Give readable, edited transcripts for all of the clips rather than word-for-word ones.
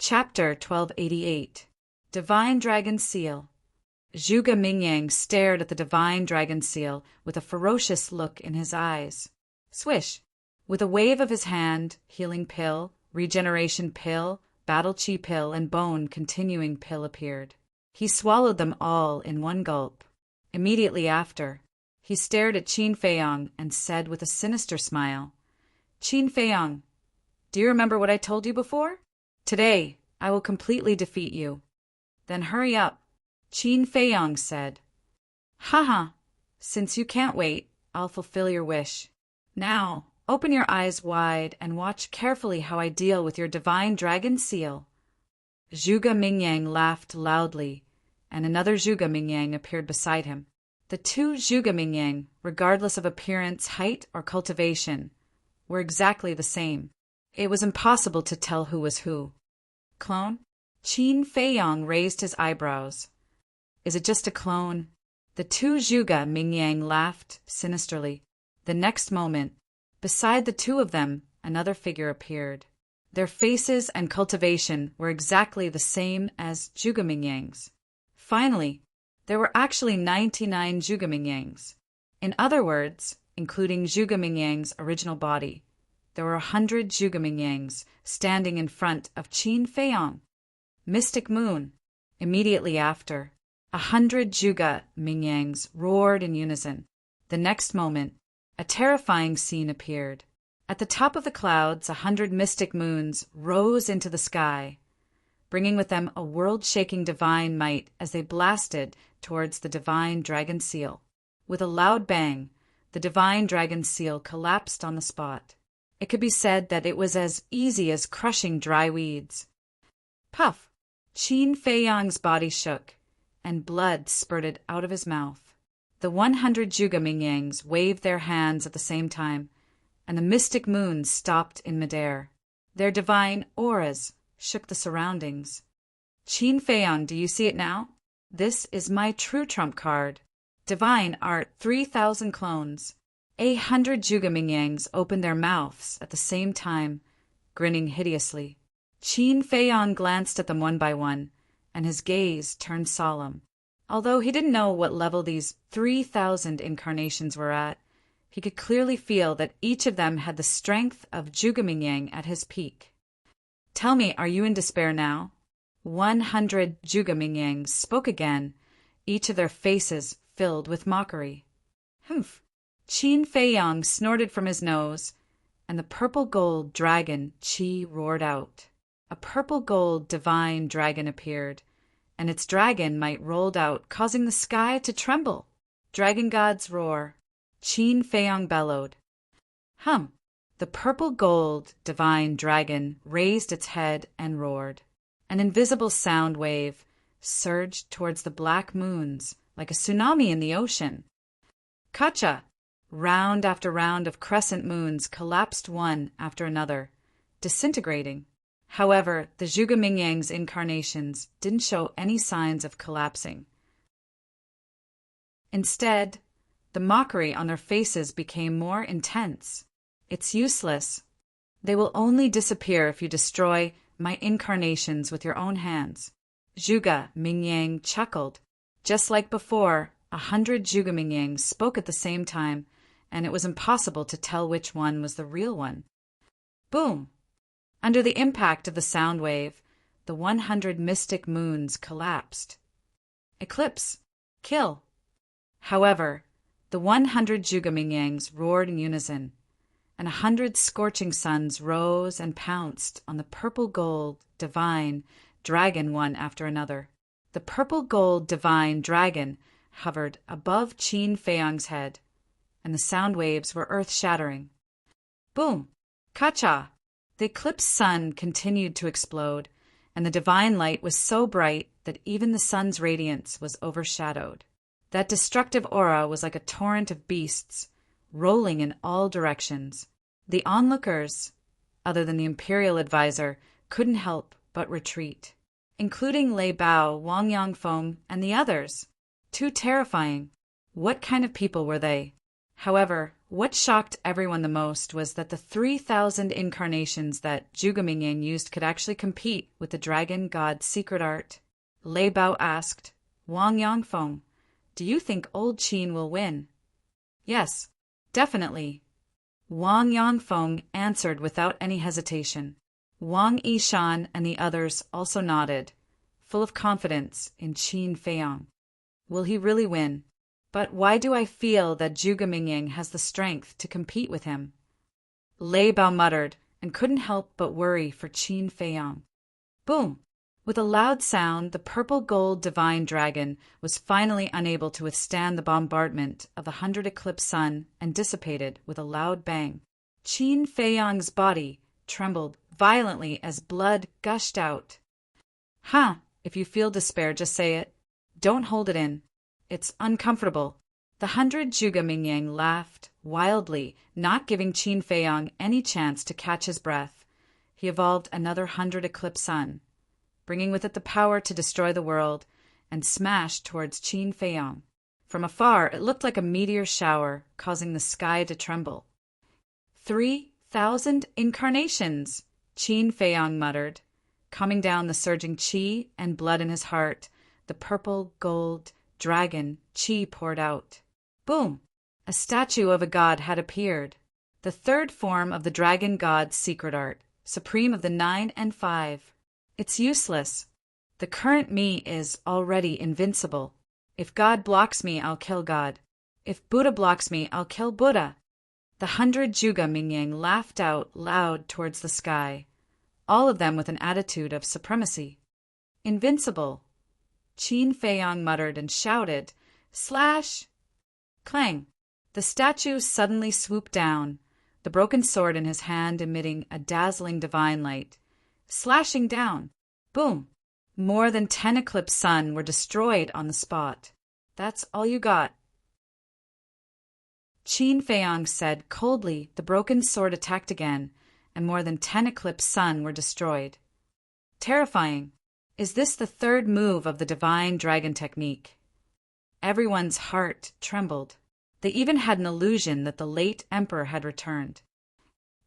Chapter 1288 Divine Dragon Seal. Zhuge Mingyang stared at the divine dragon seal with a ferocious look in his eyes. Swish! With a wave of his hand, healing pill, regeneration pill, battle chi pill, and bone continuing pill appeared. He swallowed them all in one gulp. Immediately after, he stared at Qin Feiyong and said with a sinister smile, "Qin Feiyong, do you remember what I told you before? Today, I will completely defeat you." "Then hurry up," Qin Feiyong said. "Haha, since you can't wait, I'll fulfill your wish. Now, open your eyes wide and watch carefully how I deal with your divine dragon seal." Zhuge Mingyang laughed loudly, and another Zhuge Mingyang appeared beside him. The two Zhuge Mingyang, regardless of appearance, height, or cultivation, were exactly the same. It was impossible to tell who was who. "Clone?" Qin Feiyong raised his eyebrows. "Is it just a clone?" The two Zhuge Mingyang laughed sinisterly. The next moment, beside the two of them, another figure appeared. Their faces and cultivation were exactly the same as Zhuge Mingyang's. Finally, there were actually 99 Zhuge Mingyangs. In other words, including Zhuge Mingyang's original body, there were 100 Zhuge Mingyangs standing in front of Qin Feiyong. Mystic Moon. Immediately after, 100 Zhuge Mingyangs roared in unison. The next moment, a terrifying scene appeared. At the top of the clouds, 100 mystic moons rose into the sky, bringing with them a world-shaking divine might as they blasted towards the divine dragon seal. With a loud bang, the divine dragon seal collapsed on the spot. It could be said that it was as easy as crushing dry weeds. Puff! Qin Feiyong's body shook, and blood spurted out of his mouth. The 100 Zhuge Mingyangs waved their hands at the same time, and the mystic moons stopped in midair. Their divine auras shook the surroundings. "Qin Feiyong, do you see it now? This is my true trump card. Divine art 3,000 clones." 100 Zhuge Mingyangs opened their mouths at the same time, grinning hideously. Qin Feiyong glanced at them one by one, and his gaze turned solemn. Although he didn't know what level these 3,000 incarnations were at, he could clearly feel that each of them had the strength of Zhuge Mingyang at his peak. "Tell me, are you in despair now?" 100 Zhuge Mingyangs spoke again, each of their faces filled with mockery. "Humph!" Qin Feiyong snorted from his nose, and the purple-gold dragon Qi roared out. A purple-gold divine dragon appeared, and its dragon might rolled out, causing the sky to tremble. "Dragon gods roar!" Qin Feiyong bellowed. The purple-gold divine dragon raised its head and roared. An invisible sound wave surged towards the black moons like a tsunami in the ocean. Kacha! Round after round of crescent moons collapsed one after another, disintegrating. However, the Zhuge Mingyang's incarnations didn't show any signs of collapsing. Instead, the mockery on their faces became more intense. "It's useless. They will only disappear if you destroy my incarnations with your own hands." Zhuge Mingyang chuckled. Just like before, 100 Zhuge Mingyangs spoke at the same time, and it was impossible to tell which one was the real one. Boom! Under the impact of the sound wave, the 100 mystic moons collapsed. Eclipse! Kill! However, the 100 Zhuge Mingyangs roared in unison, and 100 scorching suns rose and pounced on the purple-gold divine dragon one after another. The purple-gold divine dragon hovered above Qin Feiyong's head, and the sound waves were earth-shattering. Boom! Kacha! The eclipsed sun continued to explode, and the divine light was so bright that even the sun's radiance was overshadowed. That destructive aura was like a torrent of beasts, rolling in all directions. The onlookers, other than the imperial advisor, couldn't help but retreat, including Lei Bao, Wang Yangfeng, and the others. Too terrifying. What kind of people were they? However, What shocked everyone the most was that the 3,000 incarnations that Zhuge Mingying used could actually compete with the dragon god's secret art. Lei Bao asked, Wang Yangfeng, do you think old Qin will win? Yes, definitely. Wang Yangfeng answered without any hesitation. Wang Yishan and the others also nodded, full of confidence in Qin Feiyang. Will he really win? But why do I feel that Zhuge Mingying has the strength to compete with him? Lei Bao muttered and couldn't help but worry for Qin Feiyang. Boom! With a loud sound, the purple-gold divine dragon was finally unable to withstand the bombardment of the 100 eclipse sun and dissipated with a loud bang. Qin Feiyang's body trembled violently as blood gushed out. If you feel despair, just say it. Don't hold it in. It's uncomfortable. The 100 Zhuge Mingying laughed wildly, not giving Qin Feiyang any chance to catch his breath. He evolved another 100 eclipse sun, bringing with it the power to destroy the world, and smashed towards Qin Feiyang. From afar, it looked like a meteor shower, causing the sky to tremble. 3,000 incarnations, Qin Feiyang muttered. Coming down the surging qi and blood in his heart, the purple, gold, dragon qi poured out. Boom! A statue of a god had appeared. The third form of the dragon god's secret art, supreme of the 9 and 5. It's useless. The current me is already invincible. If God blocks me, I'll kill God. If Buddha blocks me, I'll kill Buddha. The 100 Zhuge Mingying laughed out loud towards the sky, all of them with an attitude of supremacy. Invincible. Qin Feiyang muttered and shouted, Slash! Clang! The statue suddenly swooped down, the broken sword in his hand emitting a dazzling divine light. Slashing down. Boom! More than 10 eclipse sun were destroyed on the spot. That's all you got. Qin Feiyang said coldly. The broken sword attacked again, and more than 10 eclipse sun were destroyed. Terrifying. Is this the third move of the divine dragon technique? Everyone's heart trembled. They even had an illusion that the late emperor had returned.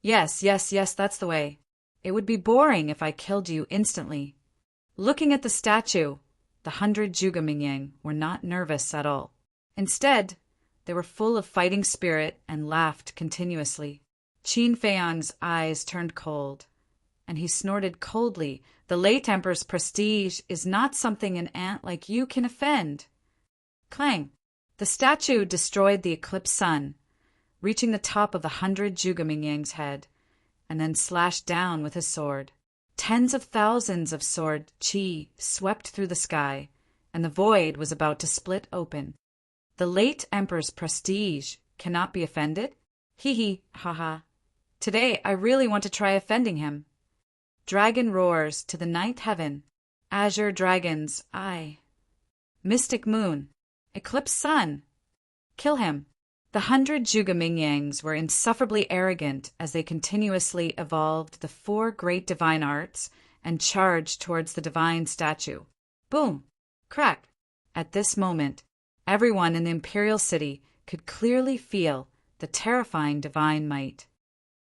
Yes, that's the way. It would be boring if I killed you instantly. Looking at the statue, the 100 Zhuge Mingying were not nervous at all. Instead, they were full of fighting spirit and laughed continuously. Qin Feiyang's eyes turned cold, and he snorted coldly. The late emperor's prestige is not something an ant like you can offend. Clang! The statue destroyed the eclipse sun, reaching the top of the 100 Zhuge Mingying's head, and then slashed down with his sword. Tens of thousands of sword qi swept through the sky, and the void was about to split open. The late emperor's prestige cannot be offended? Hee ha. Today I really want to try offending him. Dragon roars to the 9th heaven. Azure dragon's eye. Mystic moon. Eclipse sun. Kill him. The 100 Zhuge Mingyings were insufferably arrogant as they continuously evolved the 4 great divine arts and charged towards the divine statue. Boom! Crack! At this moment, everyone in the imperial city could clearly feel the terrifying divine might.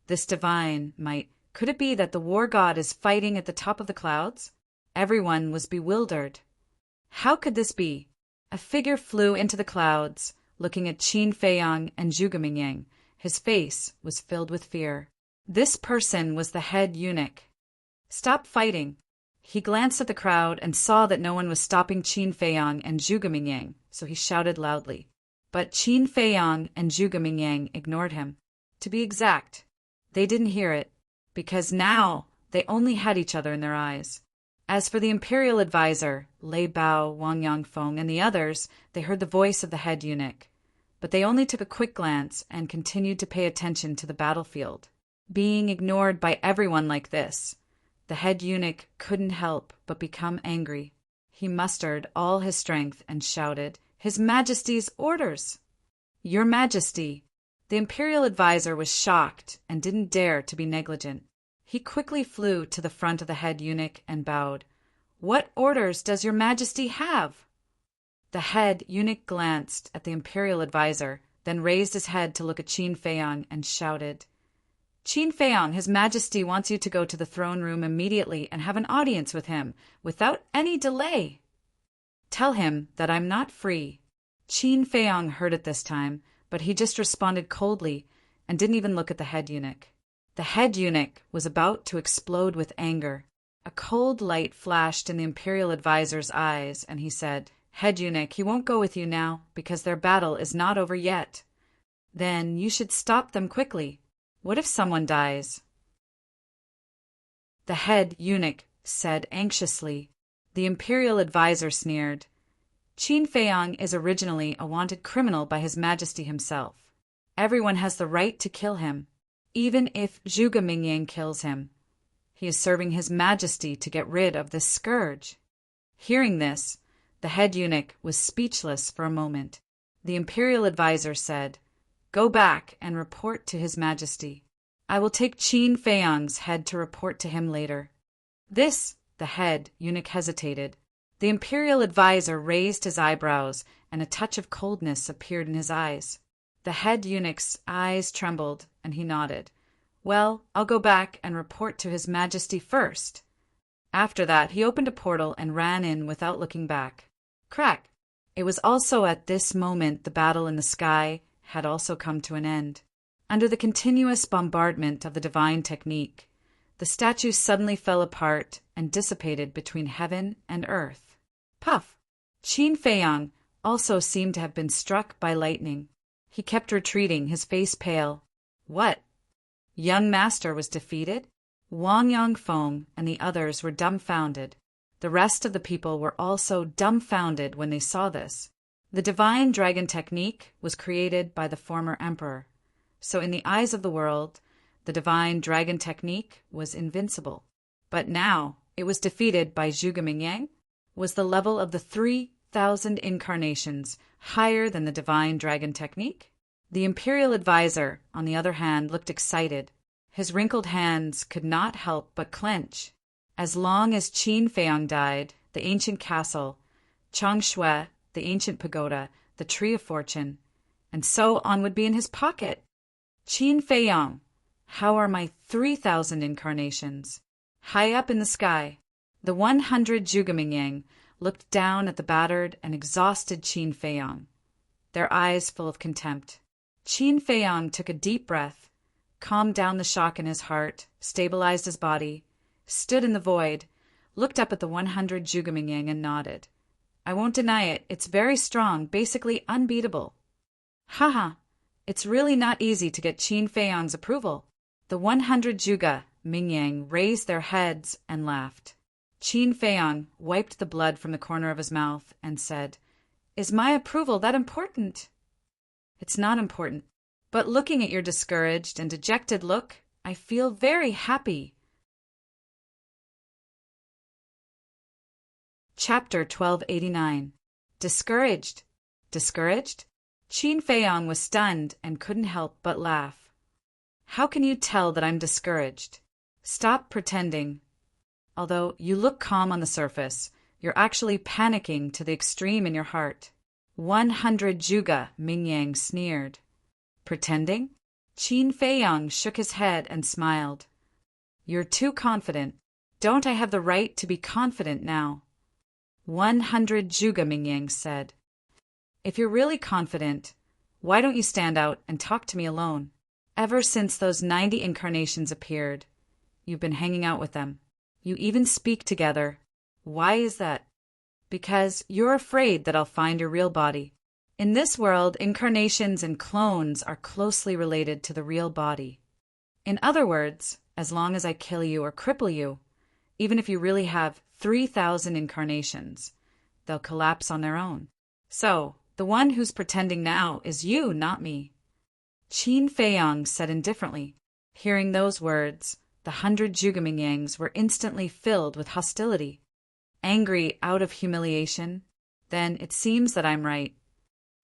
This divine might, could it be that the war god is fighting at the top of the clouds? Everyone was bewildered. How could this be? A figure flew into the clouds, looking at Qin Feiyang and Zhuge Mingying. His face was filled with fear. This person was the head eunuch. Stop fighting. He glanced at the crowd and saw that no one was stopping Qin Feiyang and Zhuge Mingying, so he shouted loudly. But Qin Feiyang and Zhuge Mingying ignored him. To be exact, they didn't hear it, because now they only had each other in their eyes. As for the imperial advisor, Lei Bao, Wang Yangfeng, and the others, they heard the voice of the head eunuch. But they only took a quick glance and continued to pay attention to the battlefield. Being ignored by everyone like this, the head eunuch couldn't help but become angry. He mustered all his strength and shouted, His Majesty's orders! Your Majesty! The imperial advisor was shocked and didn't dare to be negligent. He quickly flew to the front of the head eunuch and bowed. What orders does your Majesty have? The head eunuch glanced at the imperial advisor, then raised his head to look at Qin Feiyang and shouted, Qin Feiyang, His Majesty wants you to go to the throne room immediately and have an audience with him, without any delay. Tell him that I'm not free. Qin Feiyang heard it this time, but he just responded coldly and didn't even look at the head eunuch. The head eunuch was about to explode with anger. A cold light flashed in the imperial advisor's eyes, and he said, Head eunuch, he won't go with you now, because their battle is not over yet. Then you should stop them quickly. What if someone dies? The head eunuch said anxiously. The imperial advisor sneered. Qin Feiyang is originally a wanted criminal by His Majesty himself. Everyone has the right to kill him, even if Zhuge Mingyang kills him. He is serving His Majesty to get rid of this scourge. Hearing this, the head eunuch was speechless for a moment. The imperial advisor said, Go back and report to His Majesty. I will take Qin Feiyang's head to report to him later. The head eunuch hesitated. The imperial advisor raised his eyebrows, and a touch of coldness appeared in his eyes. The head eunuch's eyes trembled, and he nodded. Well, I'll go back and report to His Majesty first. After that, he opened a portal and ran in without looking back. Crack! It was also at this moment the battle in the sky had also come to an end. Under the continuous bombardment of the divine technique, the statue suddenly fell apart and dissipated between heaven and earth. Puff! Qin Feiyang also seemed to have been struck by lightning. He kept retreating, his face pale. What? Young Master was defeated? Wang Yongfeng and the others were dumbfounded. The rest of the people were also dumbfounded when they saw this. The divine dragon technique was created by the former emperor. So in the eyes of the world, the divine dragon technique was invincible. But now it was defeated by Zhuge Mingyang. Was the level of the 3,000 incarnations higher than the divine dragon technique? The imperial advisor, on the other hand, looked excited. His wrinkled hands could not help but clench. As long as Qin Feiyang died, the ancient castle, Changshui, the ancient pagoda, the tree of fortune, and so on would be in his pocket. Qin Feiyang, how are my 3,000 incarnations? High up in the sky, the 100 Zhuge Mingyang looked down at the battered and exhausted Qin Feiyang, their eyes full of contempt. Qin Feiyang took a deep breath, calmed down the shock in his heart, stabilized his body, stood in the void, looked up at the 100 Zhuge Mingyang and nodded. I won't deny it, it's very strong, basically unbeatable. Haha, it's really not easy to get Qin Feiyang's approval. The 100 Zhuge Mingyang raised their heads and laughed. Qin Feiyang wiped the blood from the corner of his mouth and said, Is my approval that important? It's not important, but looking at your discouraged and dejected look, I feel very happy. Chapter 1289. Discouraged. Discouraged? Qin Feiyang was stunned and couldn't help but laugh. How can you tell that I'm discouraged? Stop pretending. Although you look calm on the surface, you're actually panicking to the extreme in your heart. 100 Zhuge Mingyang sneered. Pretending? Qin Feiyang shook his head and smiled. You're too confident. Don't I have the right to be confident now? 100 Zhuge Mingyang said. If you're really confident, why don't you stand out and talk to me alone? Ever since those 90 incarnations appeared, you've been hanging out with them. You even speak together. Why is that? Because you're afraid that I'll find your real body. In this world, incarnations and clones are closely related to the real body. In other words, as long as I kill you or cripple you, even if you really have 3,000 incarnations, they'll collapse on their own. So, the one who's pretending now is you, not me. Qin Feiyang said indifferently. Hearing those words, the 100 Zhuge Mingyangs were instantly filled with hostility. Angry out of humiliation, then it seems that I'm right.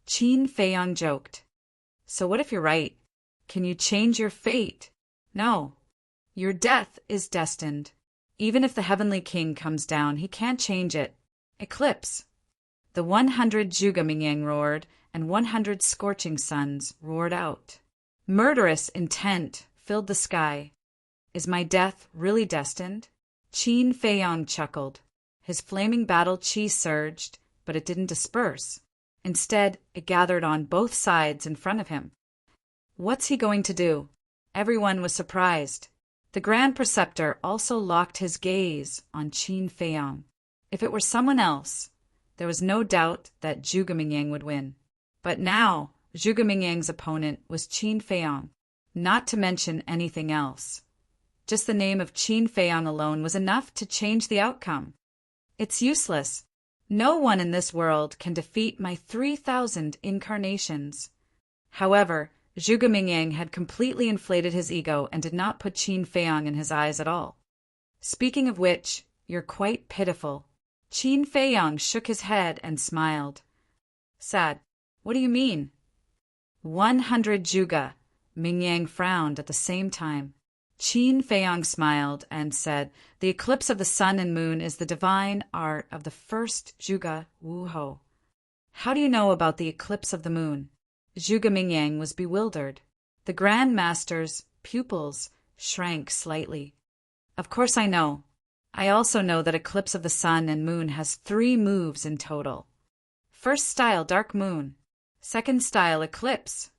Qin Feiyang joked. So what if you're right? Can you change your fate? No. Your death is destined. Even if the heavenly king comes down, he can't change it. Eclipse. The 100 Zhuge Mingyang roared, and 100 scorching suns roared out. Murderous intent filled the sky. Is my death really destined? Qin Feiyang chuckled. His flaming battle chi surged, but it didn't disperse. Instead, it gathered on both sides in front of him. What's he going to do? Everyone was surprised. The Grand Preceptor also locked his gaze on Qin Feiyang. If it were someone else, there was no doubt that Zhuge Mingyang would win. But now, Zhuge Mingyang's opponent was Qin Feiyang, not to mention anything else. Just the name of Qin Feiyang alone was enough to change the outcome. It's useless. No one in this world can defeat my 3,000 incarnations. However, Zhuge Mingyang had completely inflated his ego and did not put Qin Feiyang in his eyes at all. Speaking of which, you're quite pitiful. Qin Feiyang shook his head and smiled. Sad. What do you mean? 100 Zhuge. Mingyang frowned at the same time. Qin Feiyang smiled and said, the eclipse of the sun and moon is the divine art of the first Zhuge Wuhou. How do you know about the eclipse of the moon? Zhuge Mingyang was bewildered. The Grand Master's pupils shrank slightly. Of course I know. I also know that eclipse of the sun and moon has 3 moves in total. First style, dark moon. Second style, eclipse.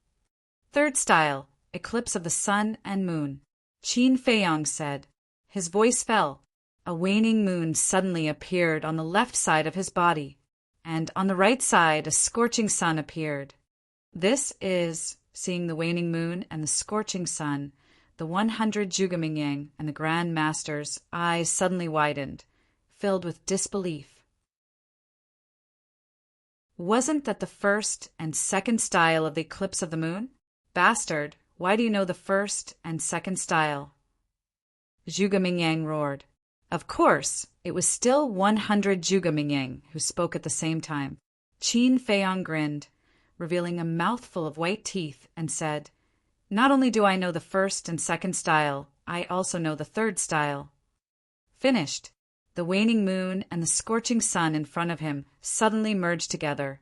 Third style, eclipse of the sun and moon. Qin Feiyang said. His voice fell. A waning moon suddenly appeared on the left side of his body, and on the right side a scorching sun appeared. This is, seeing the waning moon and the scorching sun, the 100 Zhuge Mingyang and the Grand Master's eyes suddenly widened, filled with disbelief. Wasn't that the first and second style of the eclipse of the moon? Bastard, why do you know the first and second style? Zhuge Mingyang roared. Of course, it was still 100 Zhuge Mingyang who spoke at the same time. Qin Feiyang grinned, revealing a mouthful of white teeth, and said, not only do I know the first and second style, I also know the third style. Finished. The waning moon and the scorching sun in front of him suddenly merged together,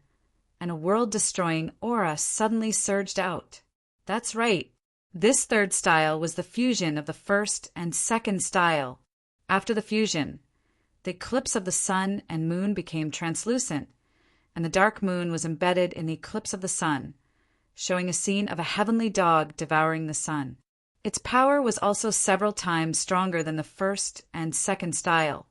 and a world-destroying aura suddenly surged out. That's right. This third style was the fusion of the first and second style. After the fusion, the eclipse of the sun and moon became translucent, and the dark moon was embedded in the eclipse of the sun, showing a scene of a heavenly dog devouring the sun. Its power was also several times stronger than the first and second style.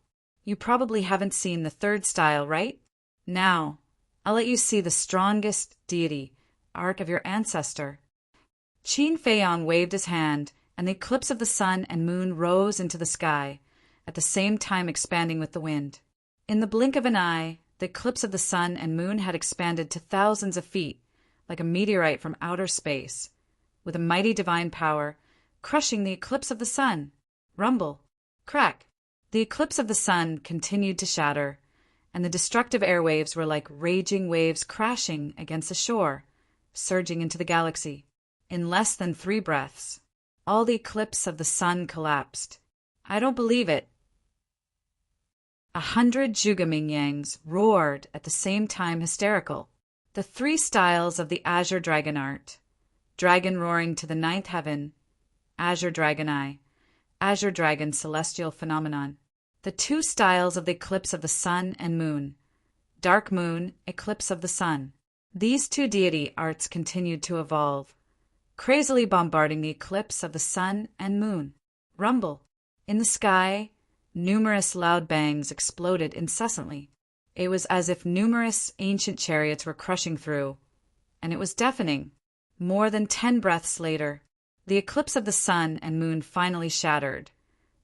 You probably haven't seen the third style, right? Now, I'll let you see the strongest deity, art of your ancestor. Qin Feiyang waved his hand, and the eclipse of the sun and moon rose into the sky, at the same time expanding with the wind. In the blink of an eye, the eclipse of the sun and moon had expanded to thousands of feet, like a meteorite from outer space, with a mighty divine power, crushing the eclipse of the sun. Rumble. Crack. The eclipse of the sun continued to shatter, and the destructive airwaves were like raging waves crashing against the shore, surging into the galaxy. In less than 3 breaths, all the eclipse of the sun collapsed. I don't believe it. 100 Zhuge Mingyangs roared at the same time, hysterical. The 3 styles of the Azure Dragon art. Dragon roaring to the 9th heaven. Azure Dragon Eye. Azure Dragon celestial phenomenon. The 2 styles of the eclipse of the sun and moon. Dark moon, eclipse of the sun. These 2 deity arts continued to evolve, crazily bombarding the eclipse of the sun and moon. Rumble. In the sky, numerous loud bangs exploded incessantly. It was as if numerous ancient chariots were crushing through, and it was deafening. More than 10 breaths later, the eclipse of the sun and moon finally shattered,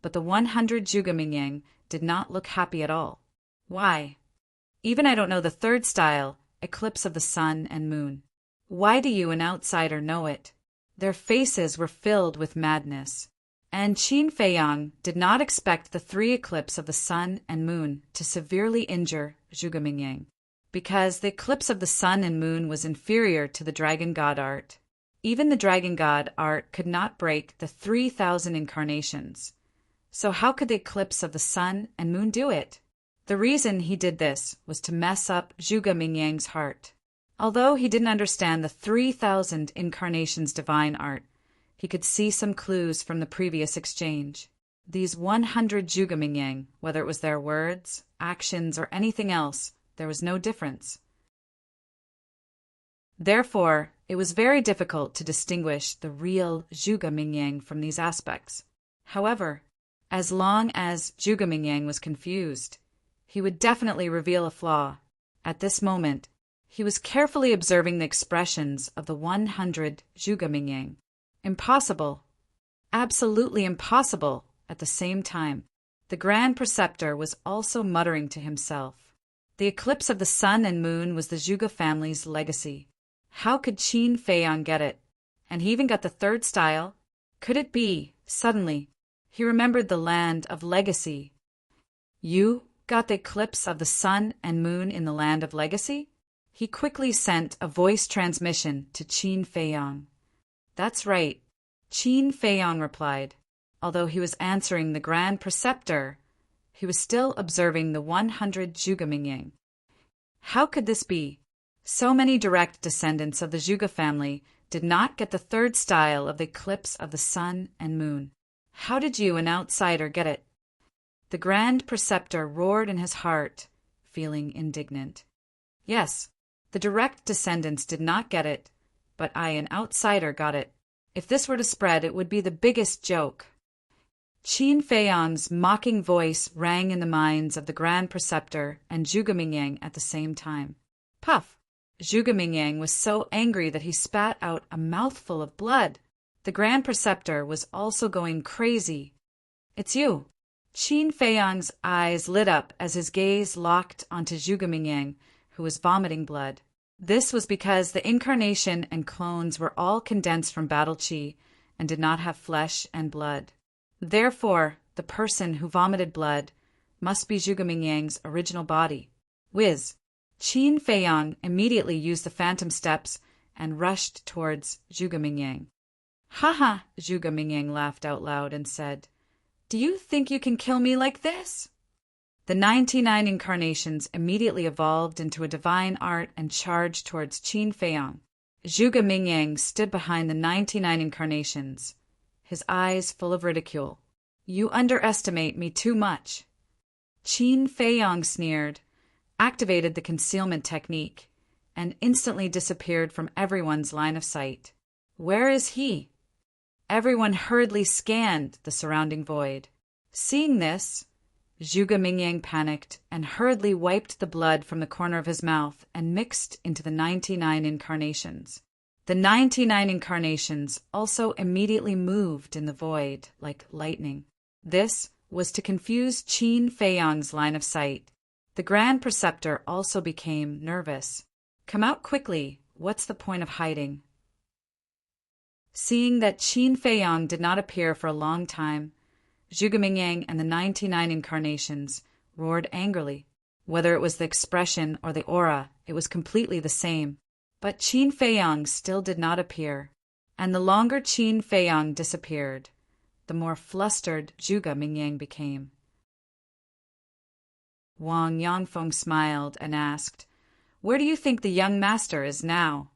but the 100 Zhuge Mingyang did not look happy at all. Why? Even I don't know the third style, eclipse of the sun and moon. Why do you, an outsider, know it? Their faces were filled with madness. And Qin Feiyang did not expect the 3 eclipse of the sun and moon to severely injure Zhuge Mingyang, because the eclipse of the sun and moon was inferior to the Dragon God art. Even the Dragon God art could not break the 3,000 incarnations. So how could the eclipse of the sun and moon do it? The reason he did this was to mess up Zhuge Mingyang's heart. Although he didn't understand the 3,000 incarnations divine art, he could see some clues from the previous exchange. These 100 Zhuge whether it was their words, actions, or anything else, there was no difference. Therefore, it was very difficult to distinguish the real Zhuge from these aspects. However, as long as Zhuge was confused, he would definitely reveal a flaw. At this moment, he was carefully observing the expressions of the 100 Zhuge. Impossible, absolutely impossible, at the same time. The Grand Preceptor was also muttering to himself. The eclipse of the sun and moon was the Zhuge family's legacy. How could Qin Feiyang get it? And he even got the third style? Could it be, suddenly, he remembered the land of legacy? You got the eclipse of the sun and moon in the land of legacy? He quickly sent a voice transmission to Qin Feiyang. That's right, Qin Feiyang replied. Although he was answering the Grand Preceptor, he was still observing the 100 Zhuge. How could this be? So many direct descendants of the Zhuge family did not get the third style of the eclipse of the sun and moon. How did you, an outsider, get it? The Grand Preceptor roared in his heart, feeling indignant. Yes, the direct descendants did not get it, but I, an outsider, got it. If this were to spread, it would be the biggest joke. Qin Feiyang's mocking voice rang in the minds of the Grand Preceptor and Zhuge at the same time. Puff! Zhuge was so angry that he spat out a mouthful of blood. The Grand Preceptor was also going crazy. It's you! Qin Feiyang's eyes lit up as his gaze locked onto Zhuge, who was vomiting blood. This was because the incarnation and clones were all condensed from battle qi and did not have flesh and blood. Therefore, the person who vomited blood must be Zhuge original body. Whiz! Qin Feiyang immediately used the phantom steps and rushed towards Zhuge. Ha ha! Zhuge laughed out loud and said, Do you think you can kill me like this? The 99 incarnations immediately evolved into a divine art and charged towards Qin Feiyang. Zhuge stood behind the 99 incarnations, his eyes full of ridicule. You underestimate me too much. Qin Feiyang sneered, activated the concealment technique, and instantly disappeared from everyone's line of sight. Where is he? Everyone hurriedly scanned the surrounding void. Seeing this, Zhuge panicked and hurriedly wiped the blood from the corner of his mouth and mixed into the 99 incarnations. The 99 incarnations also immediately moved in the void like lightning. This was to confuse Qin Feiyang's line of sight. The Grand Preceptor also became nervous. Come out quickly. What's the point of hiding? Seeing that Qin Feiyang did not appear for a long time, Zhuge and the 99 incarnations roared angrily. Whether it was the expression or the aura, it was completely the same. But Qin Feiyang still did not appear, and the longer Qin Feiyang disappeared, the more flustered Zhuge became. Wang Yangfeng smiled and asked, Where do you think the young master is now?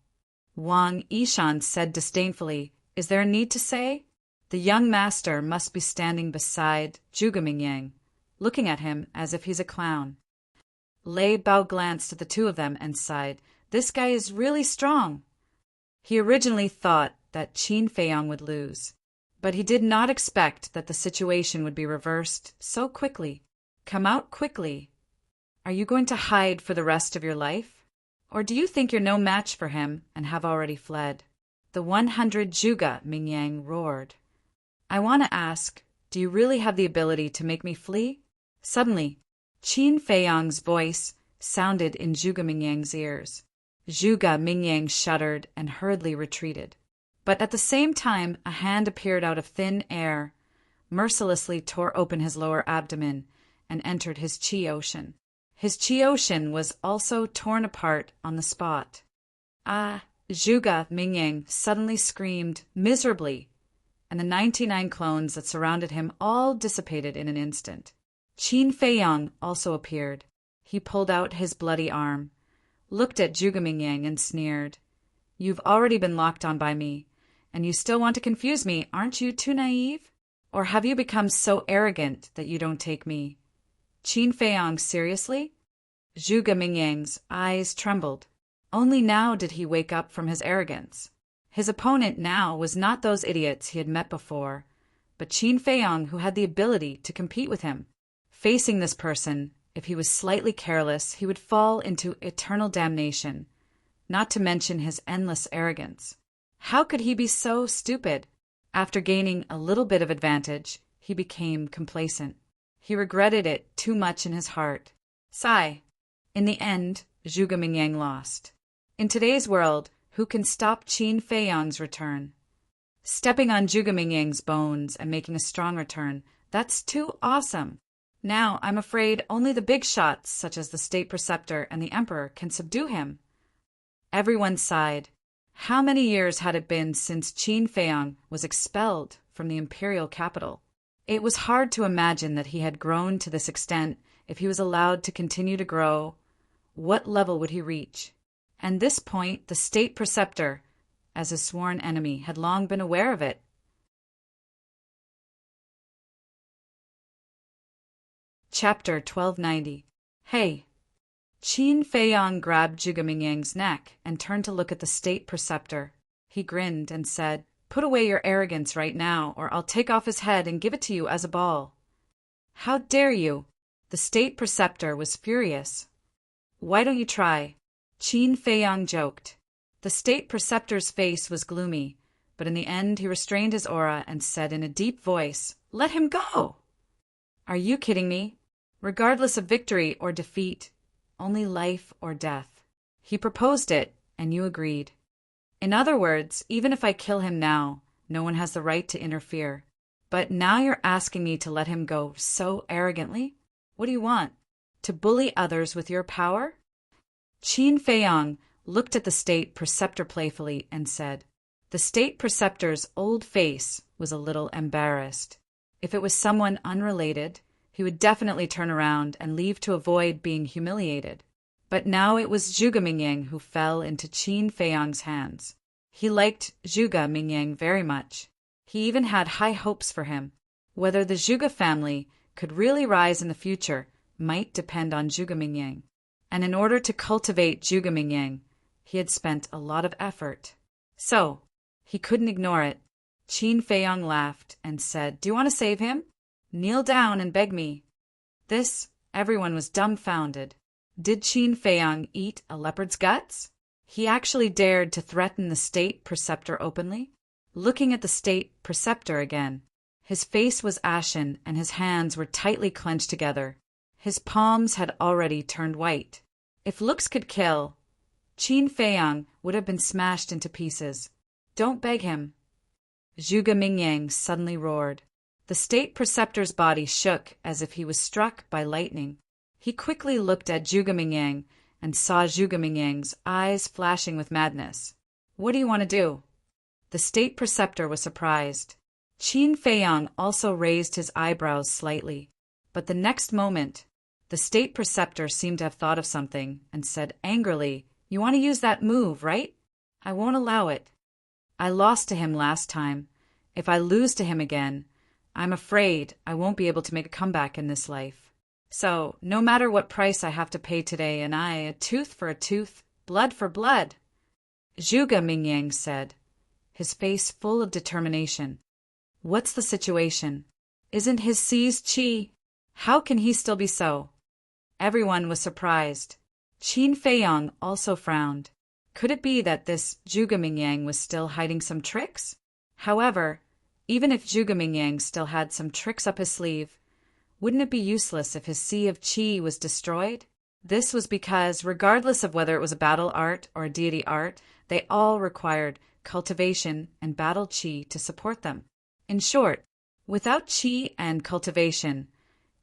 Wang Yishan said disdainfully, Is there a need to say? The young master must be standing beside Zhuge looking at him as if he's a clown. Lei Bao glanced at the two of them and sighed, This guy is really strong. He originally thought that Qin Feiyang would lose, but he did not expect that the situation would be reversed so quickly. Come out quickly. Are you going to hide for the rest of your life? Or do you think you're no match for him and have already fled? The 100 Zhuge roared. I want to ask, do you really have the ability to make me flee? Suddenly, Qin Feiyang's voice sounded in Zhuge ears. Zhuge shuddered and hurriedly retreated. But at the same time, a hand appeared out of thin air, mercilessly tore open his lower abdomen, and entered his qi ocean. His qi ocean was also torn apart on the spot. Ah! Zhuge suddenly screamed miserably, and the 99 clones that surrounded him all dissipated in an instant. Qin Feiyang also appeared. He pulled out his bloody arm. looked at Zhuge Mingyang and sneered. You've already been locked on by me, and you still want to confuse me. Aren't you too naive? Or have you become so arrogant that you don't take me? Qin Feiyang, seriously? Zhuge Mingyang's eyes trembled. Only now did he wake up from his arrogance. His opponent now was not those idiots he had met before, but Qin Feiyang, who had the ability to compete with him. Facing this person, if he was slightly careless, he would fall into eternal damnation, not to mention his endless arrogance. How could he be so stupid? After gaining a little bit of advantage, he became complacent. He regretted it too much in his heart. Sigh. In the end, Zhuge Mingyang lost. In today's world, who can stop Qin Feiyang's return? Stepping on Zhuge Mingyang's bones and making a strong return, that's too awesome. Now, I'm afraid only the big shots, such as the state preceptor and the emperor, can subdue him. Everyone sighed. How many years had it been since Qin Feiyang was expelled from the imperial capital? It was hard to imagine that he had grown to this extent if he was allowed to continue to grow. What level would he reach? And this point, the state preceptor, as his sworn enemy, had long been aware of it. Chapter 1290. Hey! Qin Feiyang grabbed Zhuge Mingyang's neck and turned to look at the state preceptor. He grinned and said, Put away your arrogance right now, or I'll take off his head and give it to you as a ball. How dare you? The state preceptor was furious. Why don't you try? Qin Feiyang joked. The state preceptor's face was gloomy, but in the end he restrained his aura and said in a deep voice, Let him go! Are you kidding me? Regardless of victory or defeat, only life or death. He proposed it, and you agreed. In other words, even if I kill him now, no one has the right to interfere. But now you're asking me to let him go so arrogantly? What do you want? To bully others with your power? Qin Feiyang looked at the state preceptor playfully and said, The state preceptor's old face was a little embarrassed. If it was someone unrelated, he would definitely turn around and leave to avoid being humiliated. But now it was Zhuge Mingyang who fell into Qin Feiyang's hands. He liked Zhuge Mingyang very much. He even had high hopes for him. Whether the Zhuge family could really rise in the future might depend on Zhuge Mingyang. And in order to cultivate Zhuge Mingyang, he had spent a lot of effort. So, he couldn't ignore it. Qin Feiyang laughed and said, Do you want to save him? Kneel down and beg me. Everyone was dumbfounded. Did Qin Feiyang eat a leopard's guts? He actually dared to threaten the state preceptor openly? Looking at the state preceptor again, his face was ashen and his hands were tightly clenched together. His palms had already turned white. If looks could kill, Qin Feiyang would have been smashed into pieces. Don't beg him. Zhuge Mingyang suddenly roared. The state preceptor's body shook as if he was struck by lightning. He quickly looked at Zhuge Mingyang and saw Zhuge Mingyang's eyes flashing with madness. What do you want to do? The state preceptor was surprised. Qin Feiyang also raised his eyebrows slightly. But the next moment, the state preceptor seemed to have thought of something and said angrily, You want to use that move, right? I won't allow it. I lost to him last time. If I lose to him again, I'm afraid I won't be able to make a comeback in this life. So, no matter what price I have to pay today, and a tooth for a tooth, blood for blood. Zhuge Mingyang said, his face full of determination. What's the situation? Isn't his seized qi? How can he still be so? Everyone was surprised. Qin Feiyang also frowned. Could it be that this Zhuge Mingyang was still hiding some tricks? However, even if Zhuge Mingyang still had some tricks up his sleeve, wouldn't it be useless if his sea of qi was destroyed? This was because, regardless of whether it was a battle art or a deity art, they all required cultivation and battle qi to support them. In short, without qi and cultivation,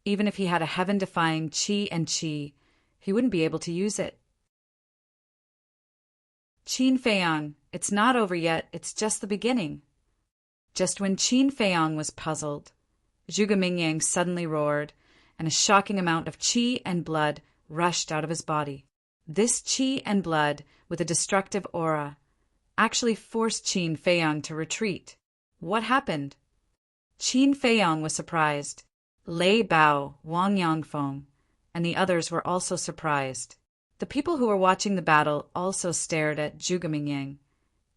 even if he had a heaven-defying qi and qi, he wouldn't be able to use it. Qin Feiyang, it's not over yet, it's just the beginning. Just when Qin Feiyang was puzzled, Zhuge Mingyang suddenly roared, and a shocking amount of qi and blood rushed out of his body. This qi and blood, with a destructive aura, actually forced Qin Feiyang to retreat. What happened? Qin Feiyang was surprised. Lei Bao, Wang Yangfeng, and the others were also surprised. The people who were watching the battle also stared at Zhuge Mingyang,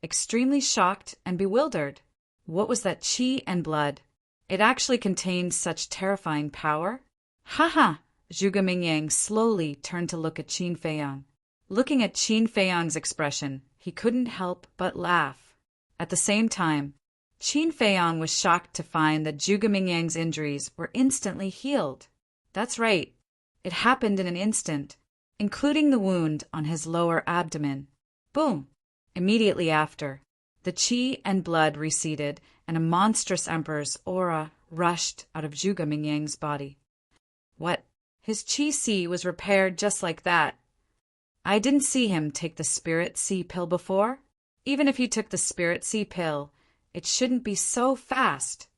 extremely shocked and bewildered. What was that qi and blood? It actually contained such terrifying power? Ha ha! Zhuge Mingyang slowly turned to look at Qin Feiyang. Looking at Qin Feiyang's expression, he couldn't help but laugh. At the same time, Qin Feiyang was shocked to find that Zhuge Mingyang's injuries were instantly healed. That's right, it happened in an instant, including the wound on his lower abdomen. Boom! Immediately after, the qi and blood receded and a monstrous emperor's aura rushed out of Zhuge Mingyang's body. What? His qi was repaired just like that? I didn't see him take the Spirit Sea pill before. Even if he took the Spirit Sea pill, it shouldn't be so fast.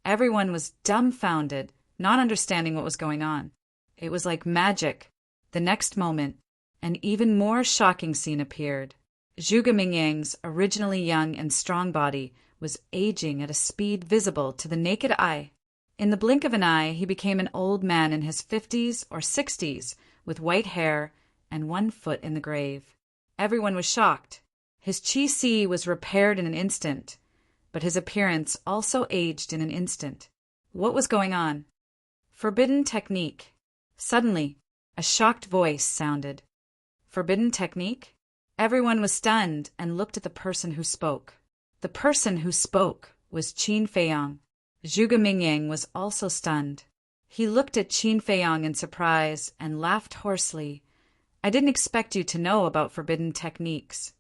Everyone was dumbfounded, not understanding what was going on. It was like magic. The next moment, an even more shocking scene appeared. Zhuge Mingyang's originally young and strong body was aging at a speed visible to the naked eye. In the blink of an eye, he became an old man in his 50s or 60s, with white hair and 1 foot in the grave. Everyone was shocked. His qi was repaired in an instant, but his appearance also aged in an instant. What was going on? Forbidden technique. Suddenly, a shocked voice sounded. Forbidden technique? Everyone was stunned and looked at the person who spoke. The person who spoke was Qin Feiyang. Zhuge Mingyang was also stunned. He looked at Qin Feiyang in surprise and laughed hoarsely. I didn't expect you to know about forbidden techniques.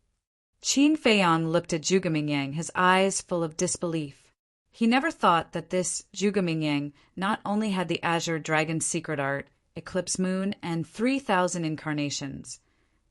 Qin Feiyang looked at Zhuge Mingyang, his eyes full of disbelief. He never thought that this Zhuge Mingyang not only had the Azure Dragon secret art, Eclipse Moon, and 3,000 incarnations,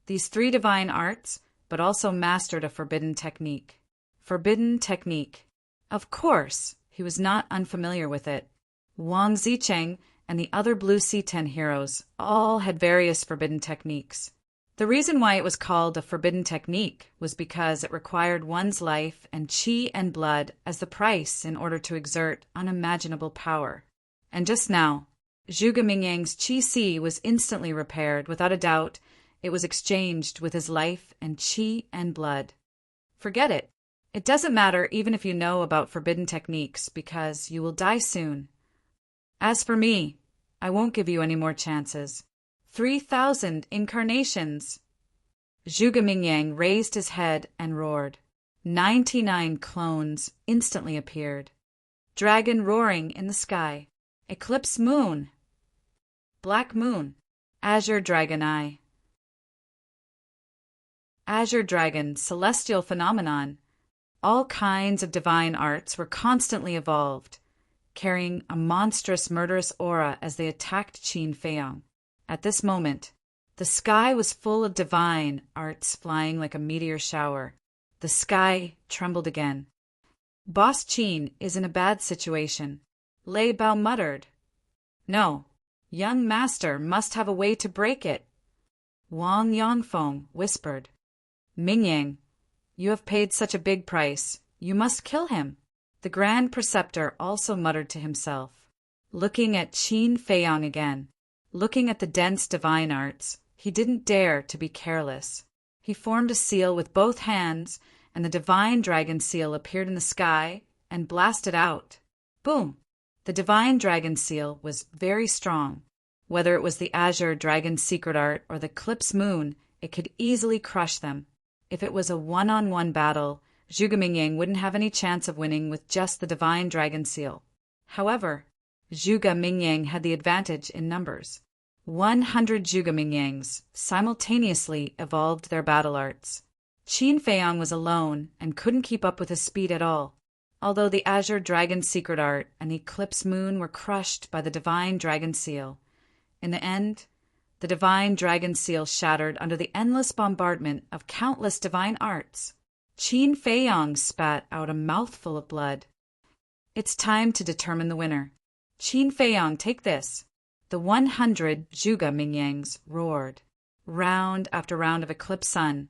these 3 divine arts, but also mastered a forbidden technique. Forbidden technique. Of course, he was not unfamiliar with it. Wang Zicheng and the other Blue Sea 10 heroes all had various forbidden techniques. The reason why it was called a forbidden technique was because it required one's life and qi and blood as the price in order to exert unimaginable power. And just now, Zhuge Mingyang's qi was instantly repaired. Without a doubt, it was exchanged with his life and qi and blood. Forget it. It doesn't matter even if you know about forbidden techniques, because you will die soon. As for me, I won't give you any more chances. 3,000 incarnations! Zhuge Mingyang raised his head and roared. 99 clones instantly appeared. Dragon roaring in the sky. Eclipse moon. Black moon. Azure dragon eye. Azure dragon, celestial phenomenon. All kinds of divine arts were constantly evolved, carrying a monstrous murderous aura as they attacked Qin Feiyang. At this moment, the sky was full of divine arts flying like a meteor shower. The sky trembled again. Boss Qin is in a bad situation, Lei Bao muttered. No, young master must have a way to break it. Wang Yangfeng whispered. Mingyang, you have paid such a big price. You must kill him. The Grand Preceptor also muttered to himself. Looking at Qin Feiyang again, looking at the dense divine arts, he didn't dare to be careless. He formed a seal with both hands, and the divine dragon seal appeared in the sky and blasted out. Boom! The divine dragon seal was very strong. Whether it was the Azure Dragon secret art or the Eclipse Moon, it could easily crush them. If it was a one-on-one battle, Zhuge Mingyang wouldn't have any chance of winning with just the divine dragon seal. However, Zhuge Mingyang had the advantage in numbers. 100 Zhuge Mingyangs simultaneously evolved their battle arts. Qin Feiyang was alone and couldn't keep up with his speed at all. Although the Azure Dragon secret art and the Eclipse Moon were crushed by the divine dragon seal, in the end, the divine dragon seal shattered under the endless bombardment of countless divine arts. Qin Feiyang spat out a mouthful of blood. It's time to determine the winner. Qin Feiyang, take this. The 100 Zhuge Mingyangs roared. Round after round of eclipsed sun,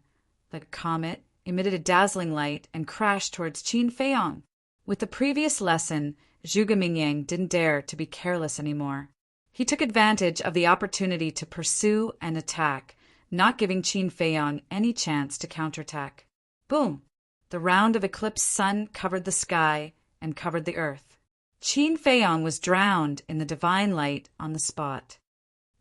like a comet, emitted a dazzling light and crashed towards Qin Feiyong. With the previous lesson, Zhuge Mingyang didn't dare to be careless anymore. He took advantage of the opportunity to pursue and attack, not giving Qin Feiyong any chance to counterattack. Boom! The round of eclipsed sun covered the sky and covered the earth. Qin Feiyong was drowned in the divine light on the spot.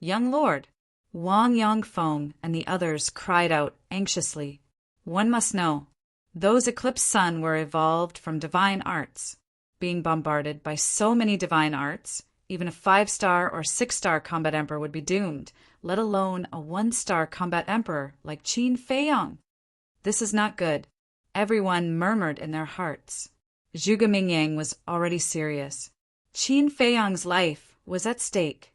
Young lord, Wang Yongfeng and the others cried out anxiously. One must know, those eclipsed sun were evolved from divine arts. Being bombarded by so many divine arts, even a 5-star or 6-star combat emperor would be doomed, let alone a 1-star combat emperor like Qin Feiyong. This is not good. Everyone murmured in their hearts. Zhuge Mingyang was already serious. Qin Feiyong's life was at stake.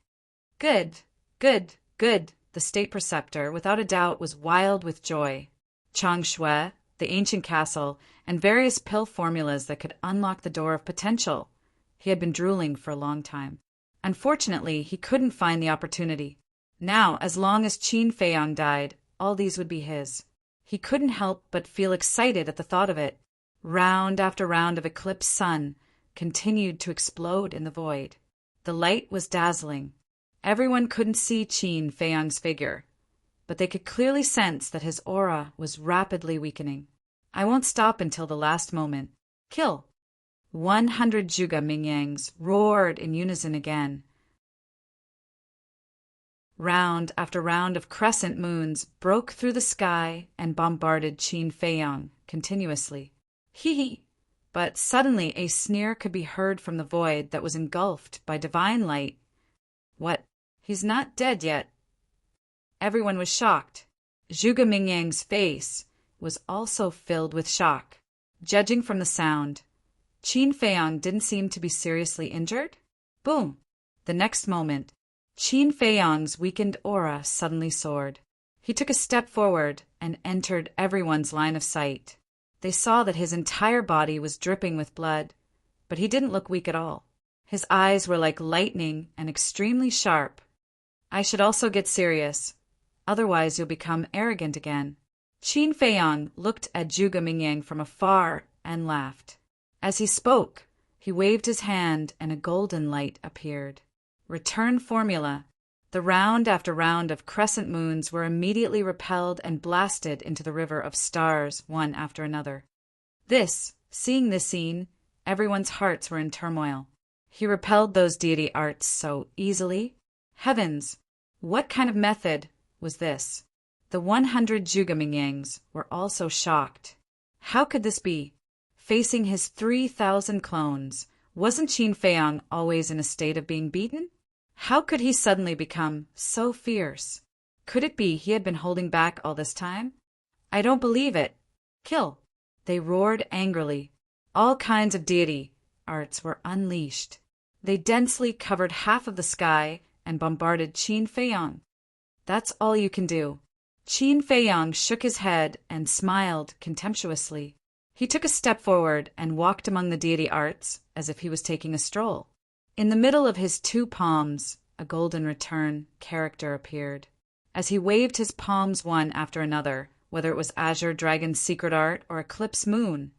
Good, good, good, the state preceptor, without a doubt, was wild with joy. Changshui, the ancient castle, and various pill formulas that could unlock the door of potential. He had been drooling for a long time. Unfortunately, he couldn't find the opportunity. Now, as long as Qin Feiyong died, all these would be his. He couldn't help but feel excited at the thought of it. Round after round of eclipsed sun continued to explode in the void. The light was dazzling. Everyone couldn't see Qin Feiyong's figure, but they could clearly sense that his aura was rapidly weakening. I won't stop until the last moment. Kill! 100 Zhuge Mingyangs roared in unison again. Round after round of crescent moons broke through the sky and bombarded Qin Feiyong continuously. Hee! But suddenly a sneer could be heard from the void that was engulfed by divine light. What? He's not dead yet. Everyone was shocked. Zhuge Mingyang's face was also filled with shock. Judging from the sound, Qin Feiyong didn't seem to be seriously injured. Boom! The next moment, Qin Feiyong's weakened aura suddenly soared. He took a step forward and entered everyone's line of sight. They saw that his entire body was dripping with blood, but he didn't look weak at all. His eyes were like lightning and extremely sharp. I should also get serious, otherwise you'll become arrogant again. Qin Feiyong looked at Zhuge Mingyang from afar and laughed. As he spoke, he waved his hand and a golden light appeared. Return formula. The round after round of crescent moons were immediately repelled and blasted into the river of stars, one after another. Seeing this scene, everyone's hearts were in turmoil. He repelled those deity arts so easily. Heavens, what kind of method was this? The 100 Zhuge Mingyangs were also shocked. How could this be? Facing his 3,000 clones, wasn't Qin Feiyong always in a state of being beaten? How could he suddenly become so fierce? Could it be he had been holding back all this time? I don't believe it. Kill! They roared angrily. All kinds of deity arts were unleashed. They densely covered half of the sky and bombarded Qin Feiyong. That's all you can do. Qin Feiyong shook his head and smiled contemptuously. He took a step forward and walked among the deity arts as if he was taking a stroll. In the middle of his 2 palms, a golden return character appeared. As he waved his palms one after another, whether it was Azure Dragon's secret art or Eclipse Moon,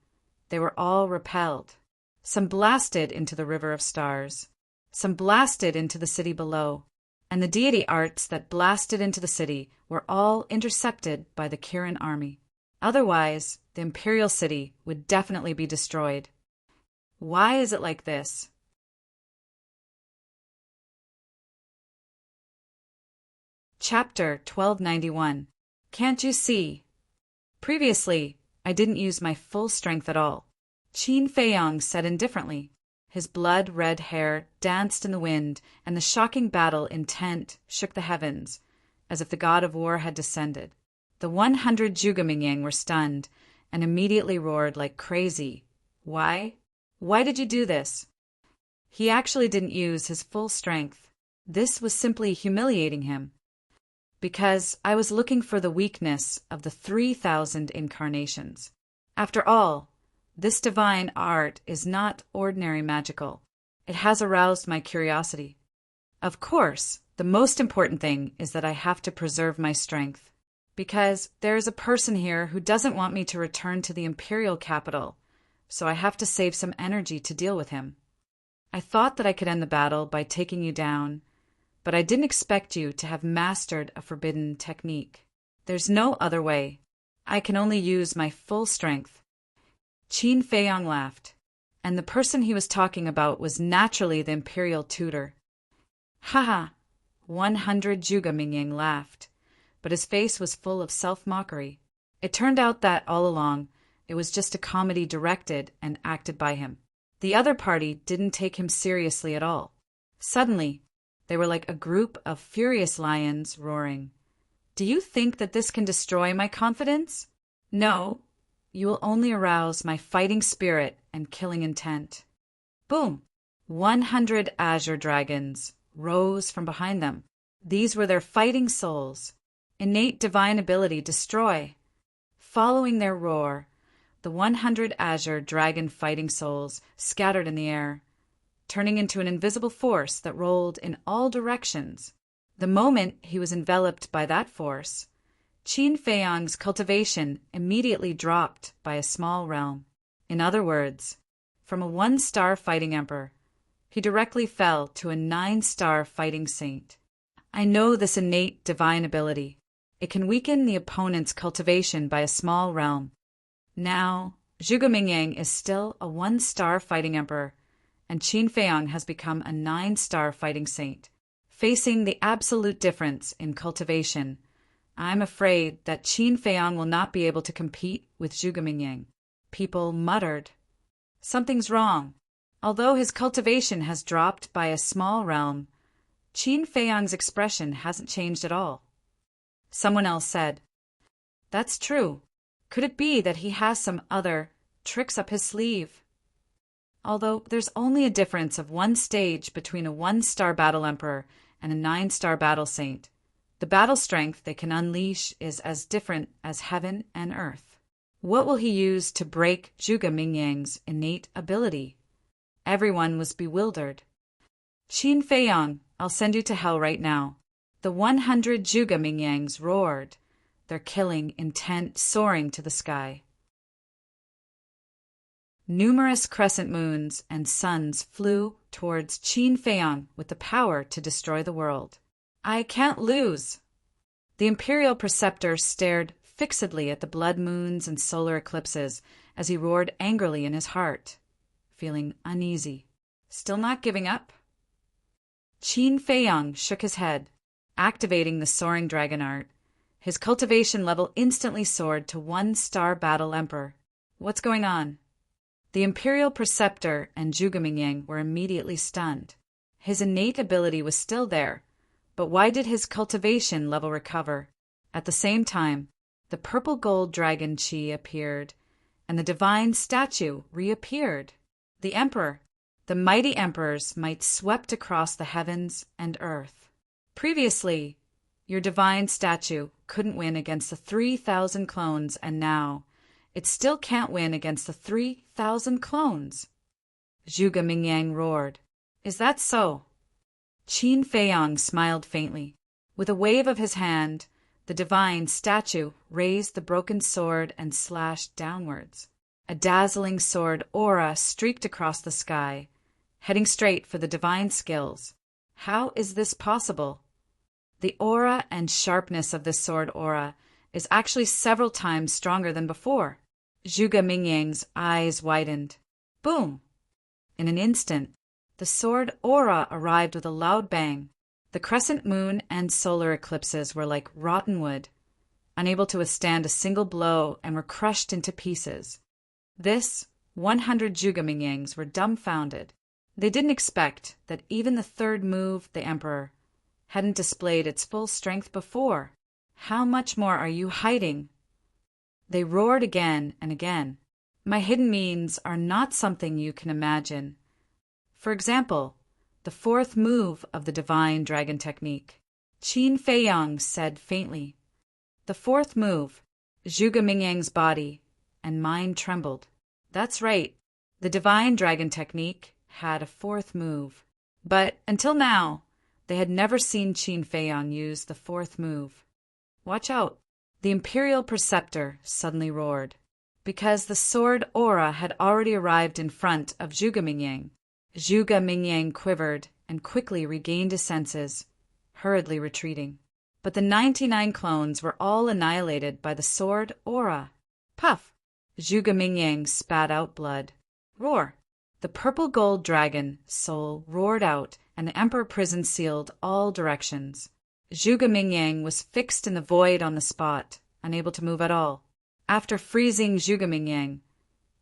they were all repelled. Some blasted into the river of stars, some blasted into the city below, and the deity arts that blasted into the city were all intercepted by the Kirin army. Otherwise, the imperial city would definitely be destroyed. Why is it like this? Chapter 1291. Can't you see? Previously, I didn't use my full strength at all. Qin Feiyong said indifferently. His blood-red hair danced in the wind, and the shocking battle intent shook the heavens, as if the god of war had descended. The 100 Zhuge Mingyang were stunned, and immediately roared like crazy. Why? Why did you do this? He actually didn't use his full strength. This was simply humiliating him. Because I was looking for the weakness of the 3,000 incarnations. After all, this divine art is not ordinary magical. It has aroused my curiosity. Of course, The most important thing is that I have to preserve my strength. Because there is a person here who doesn't want me to return to the imperial capital, so I have to save some energy to deal with him. I thought that I could end the battle by taking you down, but I didn't expect you to have mastered a forbidden technique. There's no other way. I can only use my full strength. Qin Feiyang laughed, and the person he was talking about was naturally the imperial tutor. Haha, 100 Zhuge Mingyang laughed, but his face was full of self-mockery. It turned out that, all along, it was just a comedy directed and acted by him. The other party didn't take him seriously at all. Suddenly, they were like a group of furious lions roaring. Do you think that this can destroy my confidence? No, you will only arouse my fighting spirit and killing intent. Boom! 100 azure dragons rose from behind them. These were their fighting souls. Innate divine ability destroy. Following their roar, the 100 azure dragon fighting souls scattered in the air, turning into an invisible force that rolled in all directions. The moment he was enveloped by that force, Qin Feiyang's cultivation immediately dropped by a small realm. In other words, from a 1-star fighting emperor, he directly fell to a 9-star fighting saint. I know this innate divine ability. It can weaken the opponent's cultivation by a small realm. Now, Zhuge Mingyang is still a 1-star fighting emperor, and Qin Feiyang has become a 9-star fighting saint. Facing the absolute difference in cultivation, I'm afraid that Qin Feiyang will not be able to compete with Zhuge Mingyang. People muttered. Something's wrong. Although his cultivation has dropped by a small realm, Qin Feiyang's expression hasn't changed at all. Someone else said, That's true. Could it be that he has some other tricks up his sleeve? Although there's only a difference of 1 stage between a 1-star battle emperor and a 9-star battle saint, the battle strength they can unleash is as different as heaven and earth. What will he use to break Zhuge Mingyang's innate ability? Everyone was bewildered. Qin Feiyang, I'll send you to hell right now. The 100 Zhuge Mingyangs roared, their killing intent soaring to the sky. Numerous crescent moons and suns flew towards Qin Feiyang with the power to destroy the world. I can't lose. The imperial preceptor stared fixedly at the blood moons and solar eclipses as he roared angrily in his heart, feeling uneasy. Still not giving up? Qin Feiyang shook his head, activating the soaring dragon art. His cultivation level instantly soared to 1-star battle emperor. What's going on? The imperial preceptor and Zhuge Mingyang were immediately stunned. His innate ability was still there, but why did his cultivation level recover? At the same time, the purple gold dragon chi appeared, and the divine statue reappeared. The emperor, the mighty emperor's might swept across the heavens and earth. Previously, your divine statue couldn't win against the 3,000 clones, and now it still can't win against the 3,000 clones. Zhuge Mingyang roared. Is that so? Qin Feiyang smiled faintly. With a wave of his hand, the divine statue raised the broken sword and slashed downwards. A dazzling sword aura streaked across the sky, heading straight for the divine skills. How is this possible? The aura and sharpness of this sword aura is actually several times stronger than before. Zhuge Mingyang's eyes widened. Boom! In an instant, the sword aura arrived with a loud bang. The crescent moon and solar eclipses were like rotten wood, unable to withstand a single blow, and were crushed into pieces. 100 Zhuge Mingyangs were dumbfounded. They didn't expect that even the third move, the emperor, hadn't displayed its full strength before. How much more are you hiding? They roared again and again. My hidden means are not something you can imagine. For example, the fourth move of the divine dragon technique. Qin Feiyang said faintly. The fourth move, Zhuge Mingyang's body and mind trembled. That's right, the divine dragon technique had a fourth move. But until now, They had never seen Qin Feiyang use the fourth move. Watch out! The Imperial Preceptor suddenly roared, because the sword aura had already arrived in front of Zhuge Mingyang. Zhuge Mingyang quivered and quickly regained his senses, hurriedly retreating. But the 99 clones were all annihilated by the sword aura. Puff! Zhuge Mingyang spat out blood. Roar! The purple gold dragon soul roared out, and the Emperor prison sealed all directions. Zhuge Mingyang was fixed in the void on the spot, unable to move at all. After freezing Zhuge Mingyang,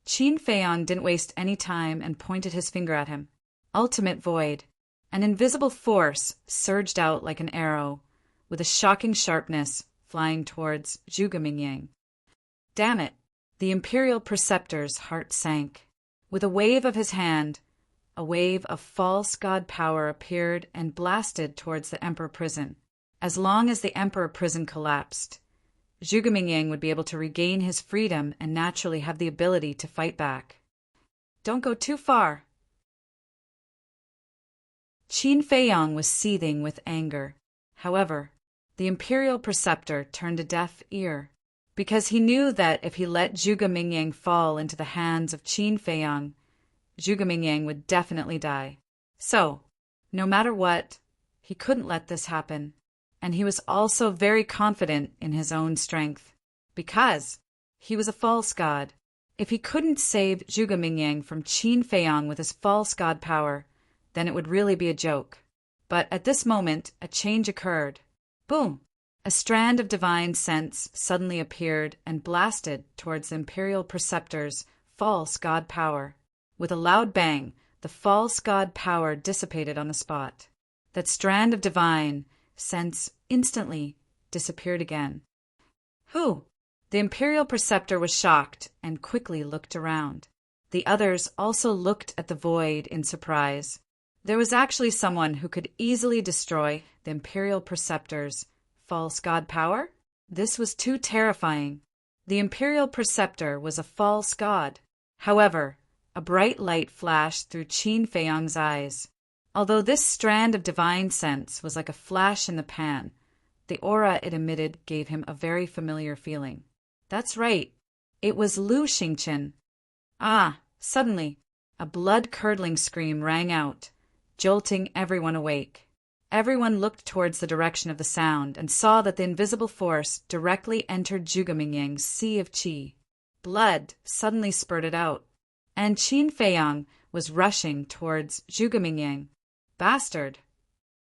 Qin Feiyang didn't waste any time and pointed his finger at him. Ultimate void. An invisible force surged out like an arrow, with a shocking sharpness, flying towards Zhuge Mingyang. Damn it! The Imperial Preceptor's heart sank. With a wave of his hand, a wave of false god power appeared and blasted towards the Emperor prison. As long as the Emperor prison collapsed, Zhuge Mingyang would be able to regain his freedom and naturally have the ability to fight back. Don't go too far. Qin Feiyang was seething with anger. However, the Imperial Preceptor turned a deaf ear, because he knew that if he let Zhuge Mingyang fall into the hands of Qin Feiyang, Zhuge Mingyang would definitely die. So, no matter what, he couldn't let this happen. And he was also very confident in his own strength, because he was a false god. If he couldn't save Zhuge Mingyang from Qin Feiyang with his false god power, then it would really be a joke. But at this moment, a change occurred. Boom! A strand of divine sense suddenly appeared and blasted towards the Imperial Preceptor's false god power. With a loud bang, the false god power dissipated on the spot. That strand of divine sense instantly disappeared again. Who? The Imperial Preceptor was shocked and quickly looked around. The others also looked at the void in surprise. There was actually someone who could easily destroy the Imperial Preceptor's false god power? This was too terrifying. The Imperial Preceptor was a false god. However, a bright light flashed through Qin Feiyang's eyes. Although this strand of divine sense was like a flash in the pan, the aura it emitted gave him a very familiar feeling. That's right. It was Lu Xingqian. Ah! Suddenly, a blood-curdling scream rang out, jolting everyone awake. Everyone looked towards the direction of the sound and saw that the invisible force directly entered Zhuge Mingyang's sea of qi. Blood suddenly spurted out, and Qin Feiyang was rushing towards Zhuge Mingyang. Bastard!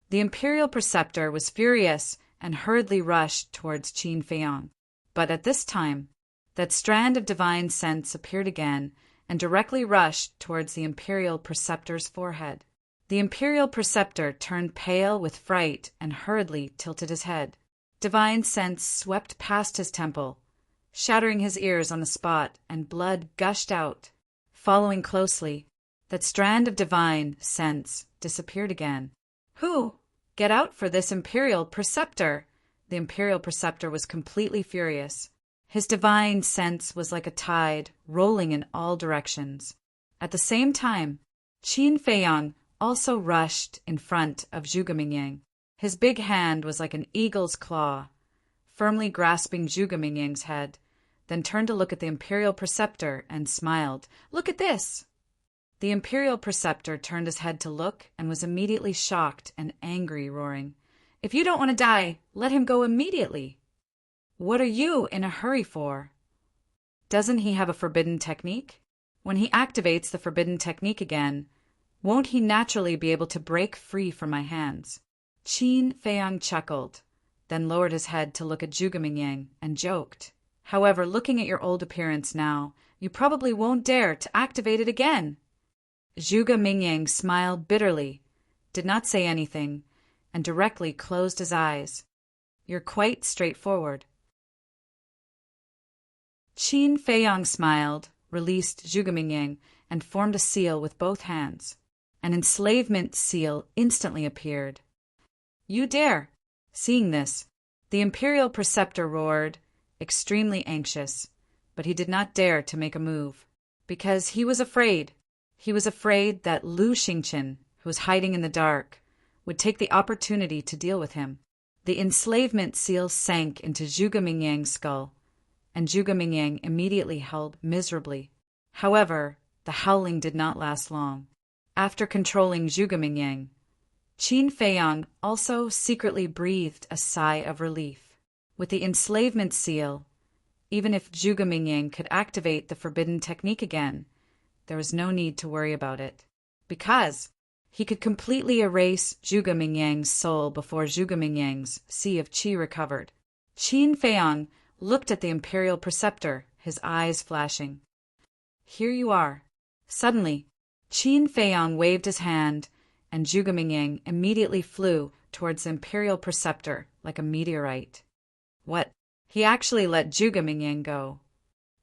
The Imperial Preceptor was furious and hurriedly rushed towards Qin Feiyang. But at this time, that strand of divine sense appeared again and directly rushed towards the Imperial Preceptor's forehead. The Imperial Preceptor turned pale with fright and hurriedly tilted his head. Divine sense swept past his temple, shattering his ears on the spot, and blood gushed out. Following closely, that strand of divine sense disappeared again. Who? Get out for this Imperial Preceptor! The Imperial Preceptor was completely furious. His divine sense was like a tide, rolling in all directions. At the same time, Qin Feiyang also rushed in front of Zhuge Mingyang. His big hand was like an eagle's claw, firmly grasping Zhuge Mingyang's head, then turned to look at the Imperial Preceptor and smiled. Look at this! The Imperial Preceptor turned his head to look and was immediately shocked and angry, roaring, "If you don't want to die, let him go immediately. What are you in a hurry for? Doesn't he have a forbidden technique? When he activates the forbidden technique again, won't he naturally be able to break free from my hands?" Qin Feiyang chuckled, then lowered his head to look at Zhuge Mingyang and joked, "However, looking at your old appearance now, you probably won't dare to activate it again." Zhuge Mingyang smiled bitterly, did not say anything, and directly closed his eyes. "You're quite straightforward." Qin Feiyang smiled, released Zhuge Mingyang, and formed a seal with both hands. An enslavement seal instantly appeared. "You dare!" Seeing this, the Imperial Preceptor roared, extremely anxious, but he did not dare to make a move, because he was afraid. He was afraid that Lu Xingqian, who was hiding in the dark, would take the opportunity to deal with him. The enslavement seal sank into Zhuge Mingyang's skull, and Zhuge Mingyang immediately howled miserably. However, the howling did not last long. After controlling Zhuge Mingyang, Qin Feiyang also secretly breathed a sigh of relief. With the enslavement seal, even if Zhuge Mingyang could activate the forbidden technique again, there was no need to worry about it, because he could completely erase Zhuge Mingyang's soul before Zhuge Mingyang's sea of qi recovered. Qin Feiyang looked at the Imperial Preceptor, his eyes flashing. "Here you are." Suddenly, Qin Feiyang waved his hand, and Zhuge Mingyang immediately flew towards the Imperial Preceptor like a meteorite. What? He actually let Zhuge Mingyang go.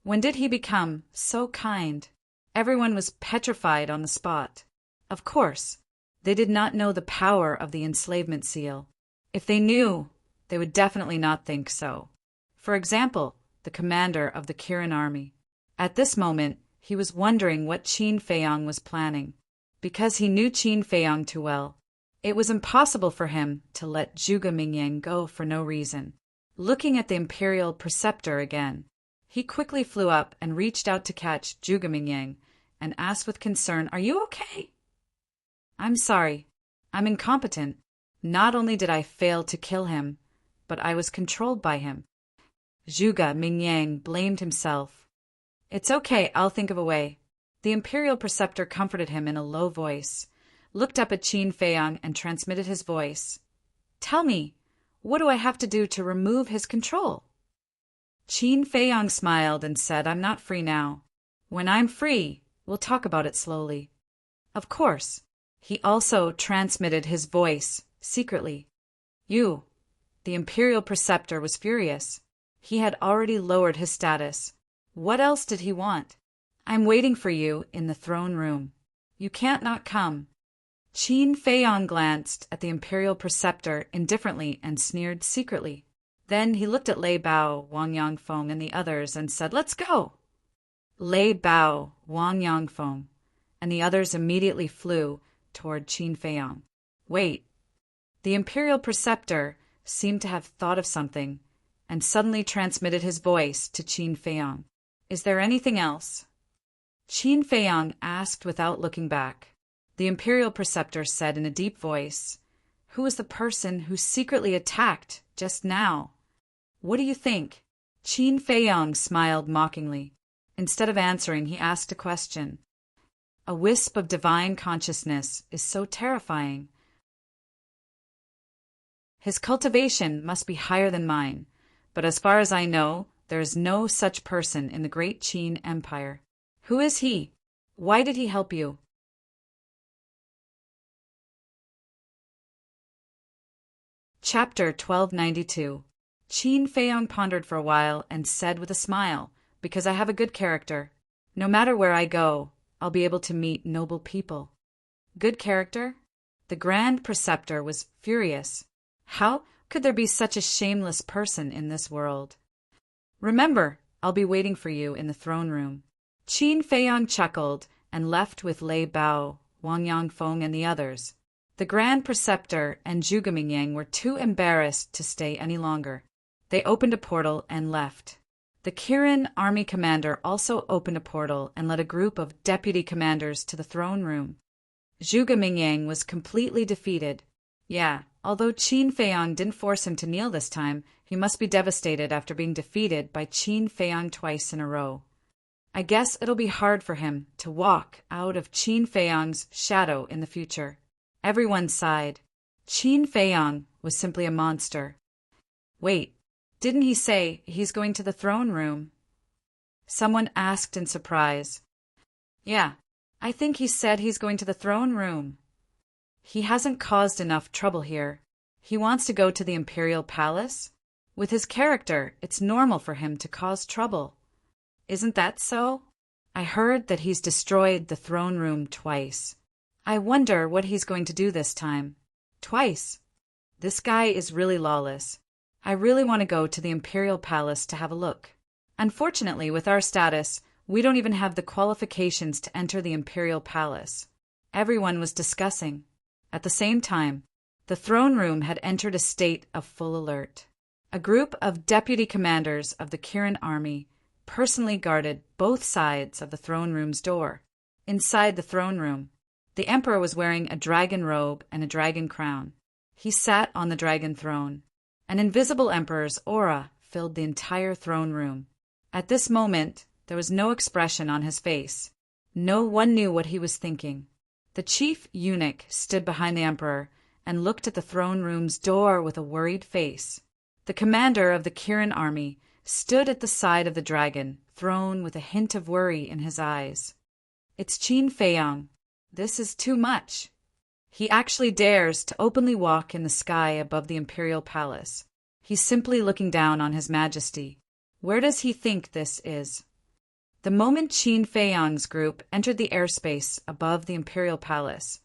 When did he become so kind? Everyone was petrified on the spot. Of course, they did not know the power of the enslavement seal. If they knew, they would definitely not think so. For example, the commander of the Kirin army. At this moment, he was wondering what Qin Feiyang was planning. Because he knew Qin Feiyang too well, it was impossible for him to let Zhuge Mingyang go for no reason. Looking at the Imperial Preceptor again, he quickly flew up and reached out to catch Zhuge Mingyang and asked with concern, "Are you okay?" "I'm sorry. I'm incompetent. Not only did I fail to kill him, but I was controlled by him." Zhuge Mingyang blamed himself. "It's okay, I'll think of a way." The Imperial Preceptor comforted him in a low voice, looked up at Qin Feiyang and transmitted his voice. "Tell me, what do I have to do to remove his control?" Qin Feiyang smiled and said, "I'm not free now. When I'm free, we'll talk about it slowly." Of course, he also transmitted his voice secretly. "You." The Imperial Preceptor was furious. He had already lowered his status. What else did he want? "I'm waiting for you in the throne room. You can't not come." Qin Feiyang glanced at the Imperial Preceptor indifferently and sneered secretly. Then he looked at Lei Bao, Wang Yangfeng, and the others and said, "Let's go." Lei Bao, Wang Yangfeng, and the others immediately flew toward Qin Feiyang. "Wait." The Imperial Preceptor seemed to have thought of something and suddenly transmitted his voice to Qin Feiyang. "Is there anything else?" Qin Feiyang asked without looking back. The Imperial Preceptor said in a deep voice, "Who was the person who secretly attacked just now?" "What do you think?" Qin Feiyang smiled mockingly. Instead of answering, he asked a question. "A wisp of divine consciousness is so terrifying. His cultivation must be higher than mine, but as far as I know, there is no such person in the great Qin Empire. Who is he? Why did he help you?" Chapter 1292. Qin Feiyang pondered for a while and said with a smile, "Because I have a good character. No matter where I go, I'll be able to meet noble people." Good character? The Grand Preceptor was furious. How could there be such a shameless person in this world? "Remember, I'll be waiting for you in the throne room." Qin Feiyang chuckled and left with Lei Bao, Wang Yangfeng, and the others. The Grand Preceptor and Zhuge Mingyang were too embarrassed to stay any longer. They opened a portal and left. The Kirin army commander also opened a portal and led a group of deputy commanders to the throne room. Zhuge Mingyang was completely defeated. Yeah, although Qin Feiyang didn't force him to kneel this time, he must be devastated after being defeated by Qin Feiyang twice in a row. I guess it'll be hard for him to walk out of Qin Feiyang's shadow in the future. Everyone sighed. Qin Feiyang was simply a monster. Wait, didn't he say he's going to the throne room? Someone asked in surprise. Yeah, I think he said he's going to the throne room. He hasn't caused enough trouble here. He wants to go to the Imperial Palace? With his character, it's normal for him to cause trouble. Isn't that so? I heard that he's destroyed the throne room twice. I wonder what he's going to do this time. Twice? This guy is really lawless. I really want to go to the Imperial Palace to have a look. Unfortunately, with our status, we don't even have the qualifications to enter the Imperial Palace. Everyone was discussing. At the same time, The throne room had entered a state of full alert. A group of deputy commanders of the Kirin army personally guarded both sides of the throne room's door. Inside the throne room, the emperor was wearing a dragon robe and a dragon crown. He sat on the dragon throne. An invisible emperor's aura filled the entire throne room. At this moment, there was no expression on his face. No one knew what he was thinking. The chief eunuch stood behind the emperor and looked at the throne room's door with a worried face. The commander of the Kirin army stood at the side of the dragon throne with a hint of worry in his eyes. It's Qin Feiyang. This is too much. He actually dares to openly walk in the sky above the imperial palace. He's simply looking down on His Majesty. Where does he think this is? The moment Qin Feiyang's group entered the airspace above the imperial palace,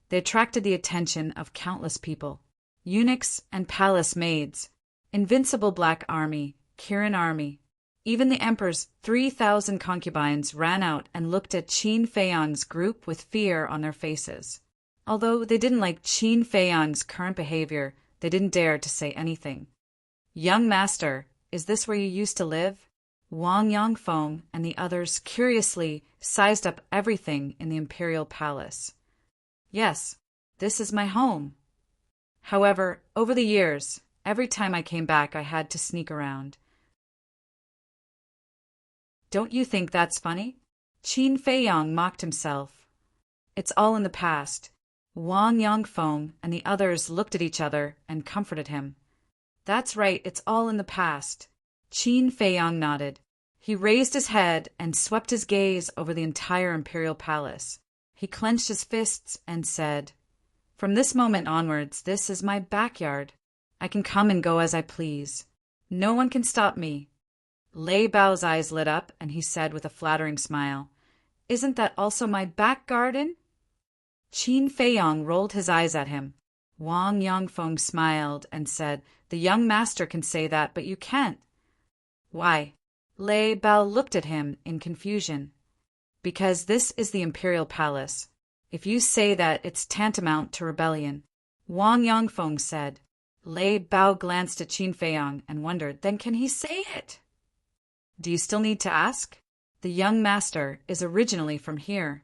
they attracted the attention of countless people. Eunuchs and palace maids, invincible black army, Kirin army. Even the emperor's 3,000 concubines ran out and looked at Qin Feiyang's group with fear on their faces. Although they didn't like Qin Feiyang's current behavior, they didn't dare to say anything. Young master, is this where you used to live? Wang Yangfeng and the others curiously sized up everything in the imperial palace. Yes, this is my home. However, over the years, every time I came back I had to sneak around. Don't you think that's funny? Qin Feiyang mocked himself. It's all in the past. Wang Yangfeng and the others looked at each other and comforted him. That's right, it's all in the past. Qin Feiyang nodded. He raised his head and swept his gaze over the entire imperial palace. He clenched his fists and said, "From this moment onwards, this is my backyard. I can come and go as I please. No one can stop me." Lei Bao's eyes lit up, and he said with a flattering smile, "Isn't that also my back garden?" Qin Feiyang rolled his eyes at him. Wang Yangfeng smiled and said, "The young master can say that, but you can't." "Why?" Lei Bao looked at him in confusion. "Because this is the imperial palace. If you say that, it's tantamount to rebellion," Wang Yangfeng said. Lei Bao glanced at Qin Feiyang and wondered, then can he say it? "Do you still need to ask? The young master is originally from here,"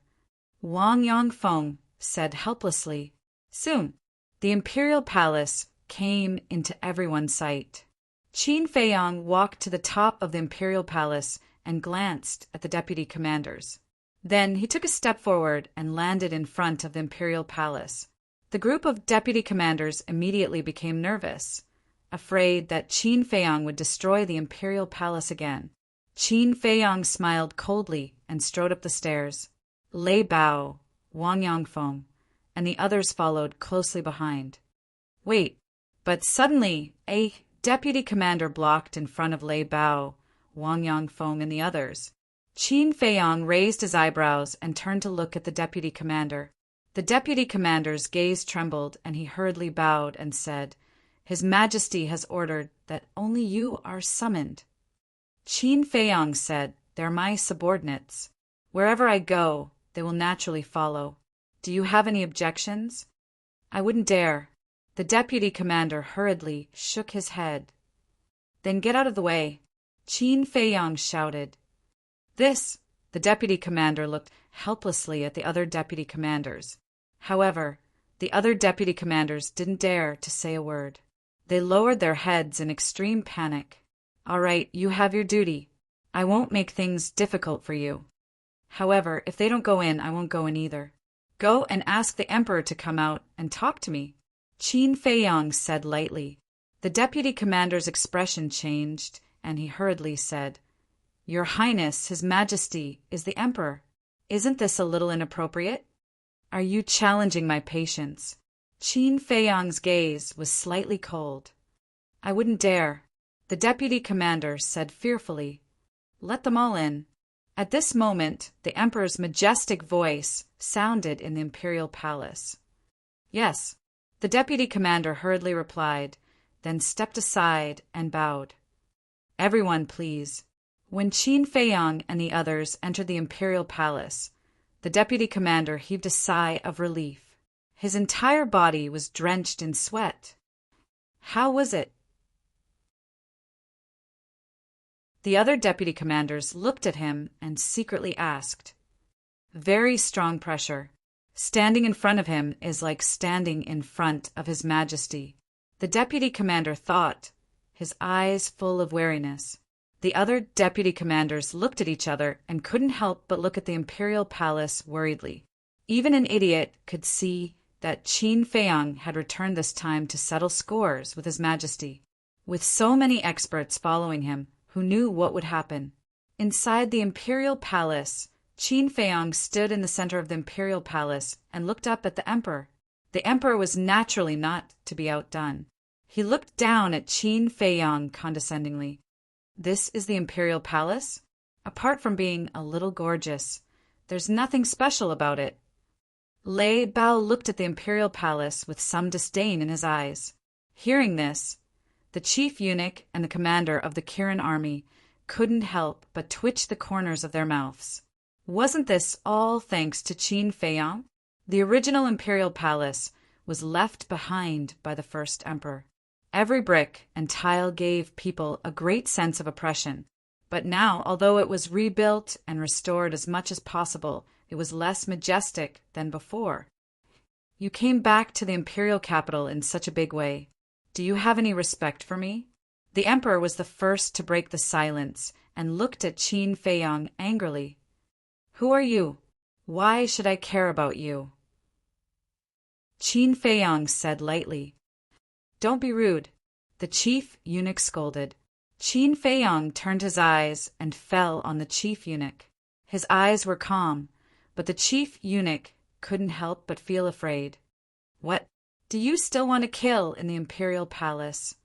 Wang Yangfeng said helplessly. Soon, the imperial palace came into everyone's sight. Qin Feiyang walked to the top of the imperial palace and glanced at the deputy commanders. Then he took a step forward and landed in front of the imperial palace. The group of deputy commanders immediately became nervous, afraid that Qin Feiyang would destroy the imperial palace again. Qin Feiyang smiled coldly and strode up the stairs. Lei Bao, Wang Yangfeng, and the others followed closely behind. Wait, but suddenly a deputy commander blocked in front of Lei Bao, Wang Yangfeng, and the others. Qin Feiyang raised his eyebrows and turned to look at the deputy commander. The deputy commander's gaze trembled, and he hurriedly bowed and said, "His Majesty has ordered that only you are summoned." Qin Feiyang said, "They're my subordinates. Wherever I go, they will naturally follow. Do you have any objections?" "I wouldn't dare." The deputy commander hurriedly shook his head. "Then get out of the way," Qin Feiyang shouted. The deputy commander looked helplessly at the other deputy commanders. However, the other deputy commanders didn't dare to say a word. They lowered their heads in extreme panic. "All right, you have your duty. I won't make things difficult for you. However, if they don't go in, I won't go in either. Go and ask the emperor to come out and talk to me," Qin Feiyang said lightly. The deputy commander's expression changed, and he hurriedly said, "Your Highness, His Majesty, is the emperor. Isn't this a little inappropriate? Are you challenging my patience?" Qin Feiyang's gaze was slightly cold. "I wouldn't dare," the deputy commander said fearfully. "Let them all in." At this moment, the emperor's majestic voice sounded in the imperial palace. "Yes," the deputy commander hurriedly replied, then stepped aside and bowed. "Everyone, please." When Qin Feiyang and the others entered the imperial palace, the deputy commander heaved a sigh of relief. His entire body was drenched in sweat. How was it? The other deputy commanders looked at him and secretly asked. Very strong pressure. Standing in front of him is like standing in front of His Majesty. The deputy commander thought, his eyes full of wariness. The other deputy commanders looked at each other and couldn't help but look at the imperial palace worriedly. Even an idiot could see that Qin Feiyang had returned this time to settle scores with His Majesty. With so many experts following him who knew what would happen. Inside the imperial palace, Qin Feiyang stood in the center of the imperial palace and looked up at the emperor. The emperor was naturally not to be outdone. He looked down at Qin Feiyang condescendingly. This is the imperial palace? Apart from being a little gorgeous, there's nothing special about it. Lei Bao looked at the imperial palace with some disdain in his eyes. Hearing this, the chief eunuch and the commander of the Kirin army couldn't help but twitch the corners of their mouths. Wasn't this all thanks to Qin Feiyang? The original imperial palace was left behind by the first emperor. Every brick and tile gave people a great sense of oppression. But now, although it was rebuilt and restored as much as possible, it was less majestic than before. You came back to the imperial capital in such a big way. Do you have any respect for me? The emperor was the first to break the silence and looked at Qin Feiyang angrily. Who are you? Why should I care about you? Qin Feiyang said lightly. Don't be rude, the chief eunuch scolded. Qin Feiyang turned his eyes and fell on the chief eunuch. His eyes were calm, but the chief eunuch couldn't help but feel afraid. What? Do you still want to kill in the imperial palace?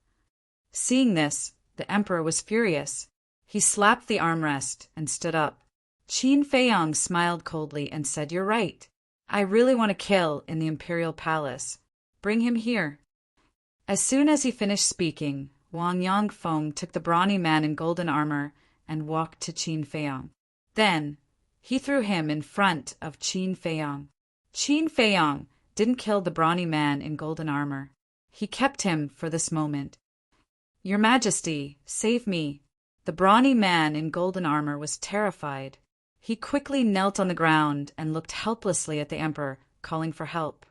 Seeing this, the emperor was furious. He slapped the armrest and stood up. Qin Feiyang smiled coldly and said, You're right. I really want to kill in the imperial palace. Bring him here. As soon as he finished speaking, Wang Yangfeng took the brawny man in golden armor and walked to Qin Feiyang. Then, he threw him in front of Qin Feiyang. Qin Feiyang didn't kill the brawny man in golden armor. He kept him for this moment. Your Majesty, save me. The brawny man in golden armor was terrified. He quickly knelt on the ground and looked helplessly at the emperor, calling for help.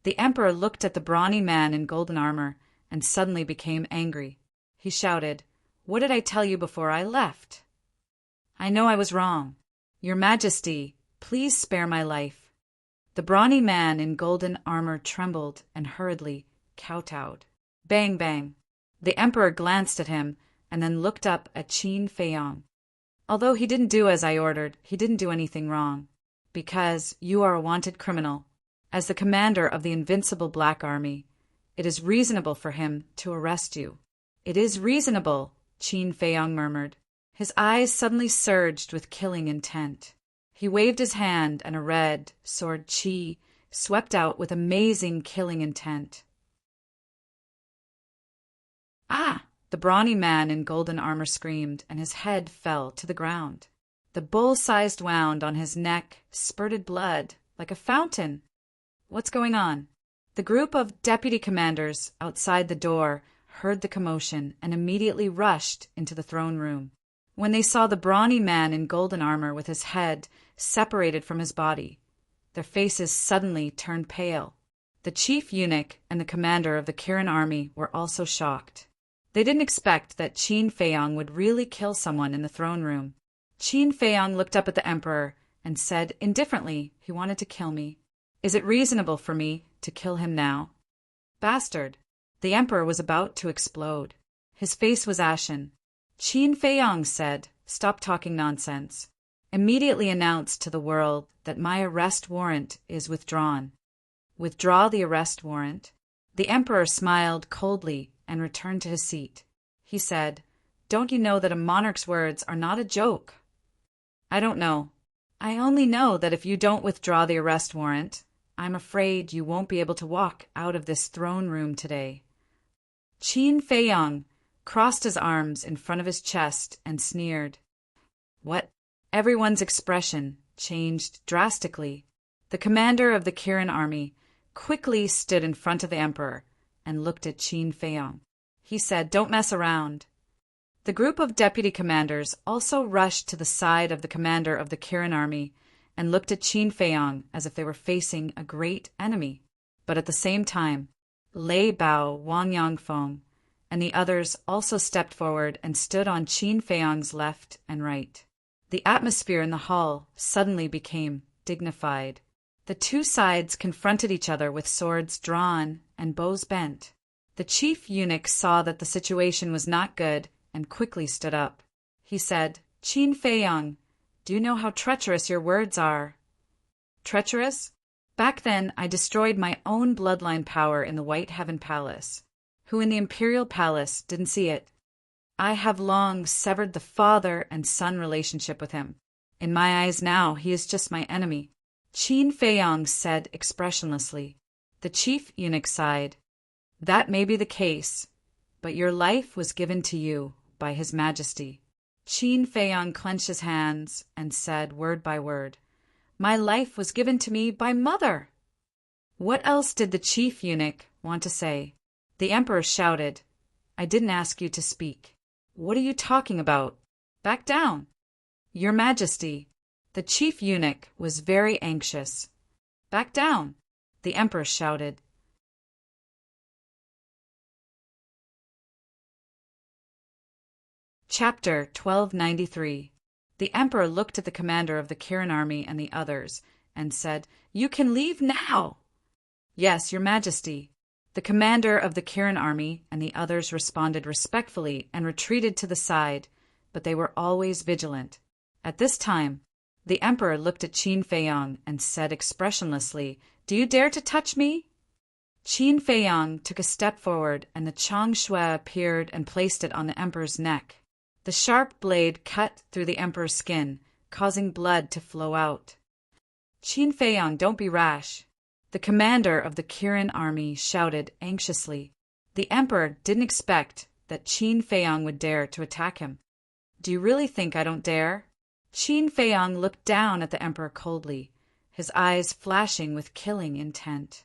The emperor looked at the brawny man in golden armor and suddenly became angry. He shouted, What did I tell you before I left? I know I was wrong. Your Majesty, please spare my life. The brawny man in golden armor trembled and hurriedly kowtowed. Bang, bang. The emperor glanced at him and then looked up at Qin Feiyang. Although he didn't do as I ordered, he didn't do anything wrong. Because you are a wanted criminal. As the commander of the invincible Black Army, it is reasonable for him to arrest you. It is reasonable, Qin Feiyang murmured. His eyes suddenly surged with killing intent. He waved his hand and a red sword qi swept out with amazing killing intent. Ah! The brawny man in golden armor screamed, and his head fell to the ground. The bull-sized wound on his neck spurted blood like a fountain. What's going on? The group of deputy commanders outside the door heard the commotion and immediately rushed into the throne room. When they saw the brawny man in golden armor with his head separated from his body, their faces suddenly turned pale. The chief eunuch and the commander of the Kirin army were also shocked. They didn't expect that Qin Feiyang would really kill someone in the throne room. Qin Feiyang looked up at the emperor and said indifferently he wanted to kill me. Is it reasonable for me to kill him now? Bastard! The emperor was about to explode. His face was ashen. Qin Feiyang said, Stop talking nonsense. Immediately announced to the world that my arrest warrant is withdrawn. Withdraw the arrest warrant? The emperor smiled coldly and returned to his seat. He said, Don't you know that a monarch's words are not a joke? I don't know. I only know that if you don't withdraw the arrest warrant, I'm afraid you won't be able to walk out of this throne room today. Qin Feiyang crossed his arms in front of his chest and sneered. What? Everyone's expression changed drastically. The commander of the Kirin army quickly stood in front of the emperor and looked at Qin Feiyang. He said, "Don't mess around." The group of deputy commanders also rushed to the side of the commander of the Kirin army and looked at Qin Feiyang as if they were facing a great enemy. But at the same time, Lei Bao, Wang Yangfeng, and the others also stepped forward and stood on Qin Feiyang's left and right. The atmosphere in the hall suddenly became dignified. The two sides confronted each other with swords drawn and bows bent. The chief eunuch saw that the situation was not good and quickly stood up. He said, "Qin Feiyang, do you know how treacherous your words are?" "Treacherous? Back then I destroyed my own bloodline power in the White Heaven Palace. Who in the Imperial Palace didn't see it? I have long severed the father and son relationship with him. In my eyes now, he is just my enemy," Qin Feiyang said expressionlessly. The chief eunuch sighed. "That may be the case, but your life was given to you by His Majesty." Qin Feiyang clenched his hands and said word by word, "My life was given to me by Mother." What else did the chief eunuch want to say? The emperor shouted, "I didn't ask you to speak. What are you talking about? Back down." "Your Majesty." The chief eunuch was very anxious. "Back down," the emperor shouted. Chapter 1293. The emperor looked at the commander of the Kirin army and the others and said, "You can leave now." "Yes, Your Majesty." The commander of the Kirin army and the others responded respectfully and retreated to the side, but they were always vigilant. At this time, the emperor looked at Qin Feiyang and said expressionlessly, "Do you dare to touch me?" Qin Feiyang took a step forward and the Chang Shui appeared and placed it on the emperor's neck. The sharp blade cut through the emperor's skin, causing blood to flow out. "Qin Feiyang, don't be rash," the commander of the Kirin army shouted anxiously. The emperor didn't expect that Qin Feiyang would dare to attack him. "Do you really think I don't dare?" Qin Feiyang looked down at the emperor coldly, his eyes flashing with killing intent.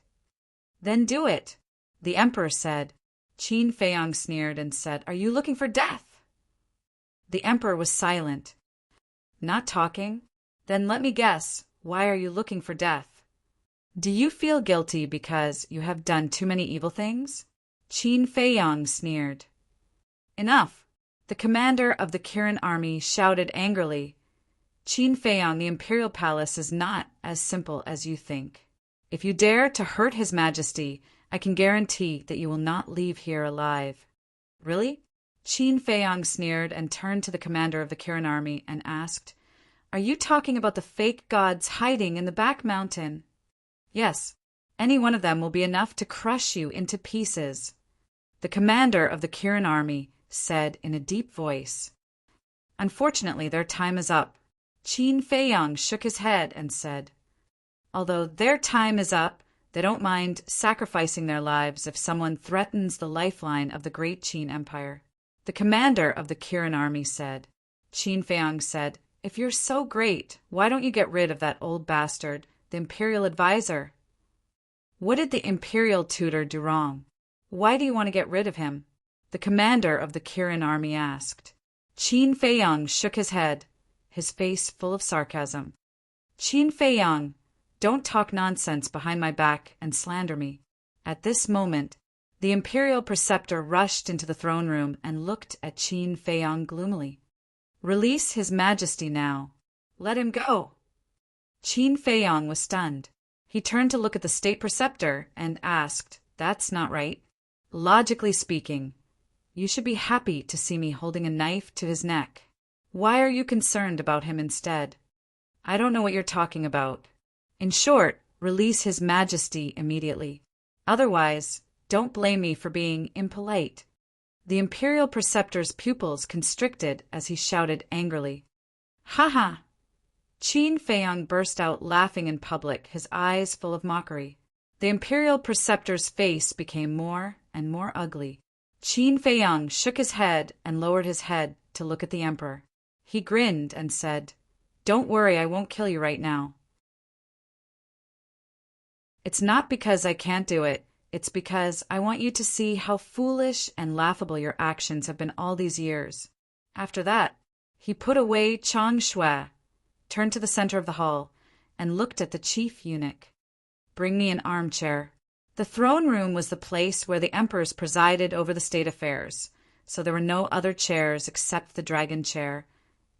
"Then do it," the emperor said. Qin Feiyang sneered and said, "Are you looking for death?" The emperor was silent. "Not talking? Then let me guess, why are you looking for death? Do you feel guilty because you have done too many evil things?" Qin Feiyang sneered. "Enough!" The commander of the Kirin army shouted angrily. "Qin Feiyang, the Imperial Palace is not as simple as you think. If you dare to hurt His Majesty, I can guarantee that you will not leave here alive." "Really?" Qin Feiyang sneered and turned to the commander of the Kirin army and asked, "Are you talking about the fake gods hiding in the back mountain?" "Yes. Any one of them will be enough to crush you into pieces," the commander of the Kirin army said in a deep voice. "Unfortunately, their time is up." Qin Feiyang shook his head and said, "Although their time is up, they don't mind sacrificing their lives if someone threatens the lifeline of the great Qin Empire." The commander of the Kirin army said. Qin Feiyang said, "If you're so great, why don't you get rid of that old bastard, the imperial advisor?" "What did the imperial tutor do wrong? Why do you want to get rid of him?" the commander of the Kirin army asked. Qin Feiyang shook his head, his face full of sarcasm. "Qin Feiyang, don't talk nonsense behind my back and slander me." At this moment, the imperial preceptor rushed into the throne room and looked at Qin Feiyang gloomily. "Release His Majesty now. Let him go." Qin Feiyang was stunned. He turned to look at the state preceptor and asked, "That's not right. Logically speaking, you should be happy to see me holding a knife to his neck. Why are you concerned about him instead?" "I don't know what you're talking about. In short, release His Majesty immediately. Otherwise, don't blame me for being impolite." The imperial preceptor's pupils constricted as he shouted angrily. "Ha ha!" Qin Feiyang burst out laughing in public, his eyes full of mockery. The imperial preceptor's face became more and more ugly. Qin Feiyang shook his head and lowered his head to look at the emperor. He grinned and said, "Don't worry, I won't kill you right now." It's not because I can't do it. It's because I want you to see how foolish and laughable your actions have been all these years. After that, he put away Chang Shui, turned to the center of the hall, and looked at the chief eunuch. Bring me an armchair. The throne room was the place where the emperors presided over the state affairs, so there were no other chairs except the dragon chair,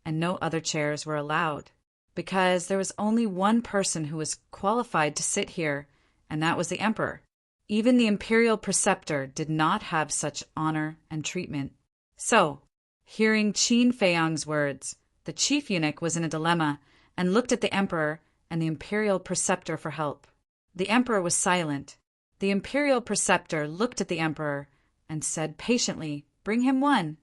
and no other chairs were allowed, because there was only one person who was qualified to sit here, and that was the emperor. Even the imperial preceptor did not have such honor and treatment. So, hearing Qin Feiyang's words, the chief eunuch was in a dilemma and looked at the emperor and the imperial preceptor for help. The emperor was silent. The imperial preceptor looked at the emperor and said patiently, "Bring him one."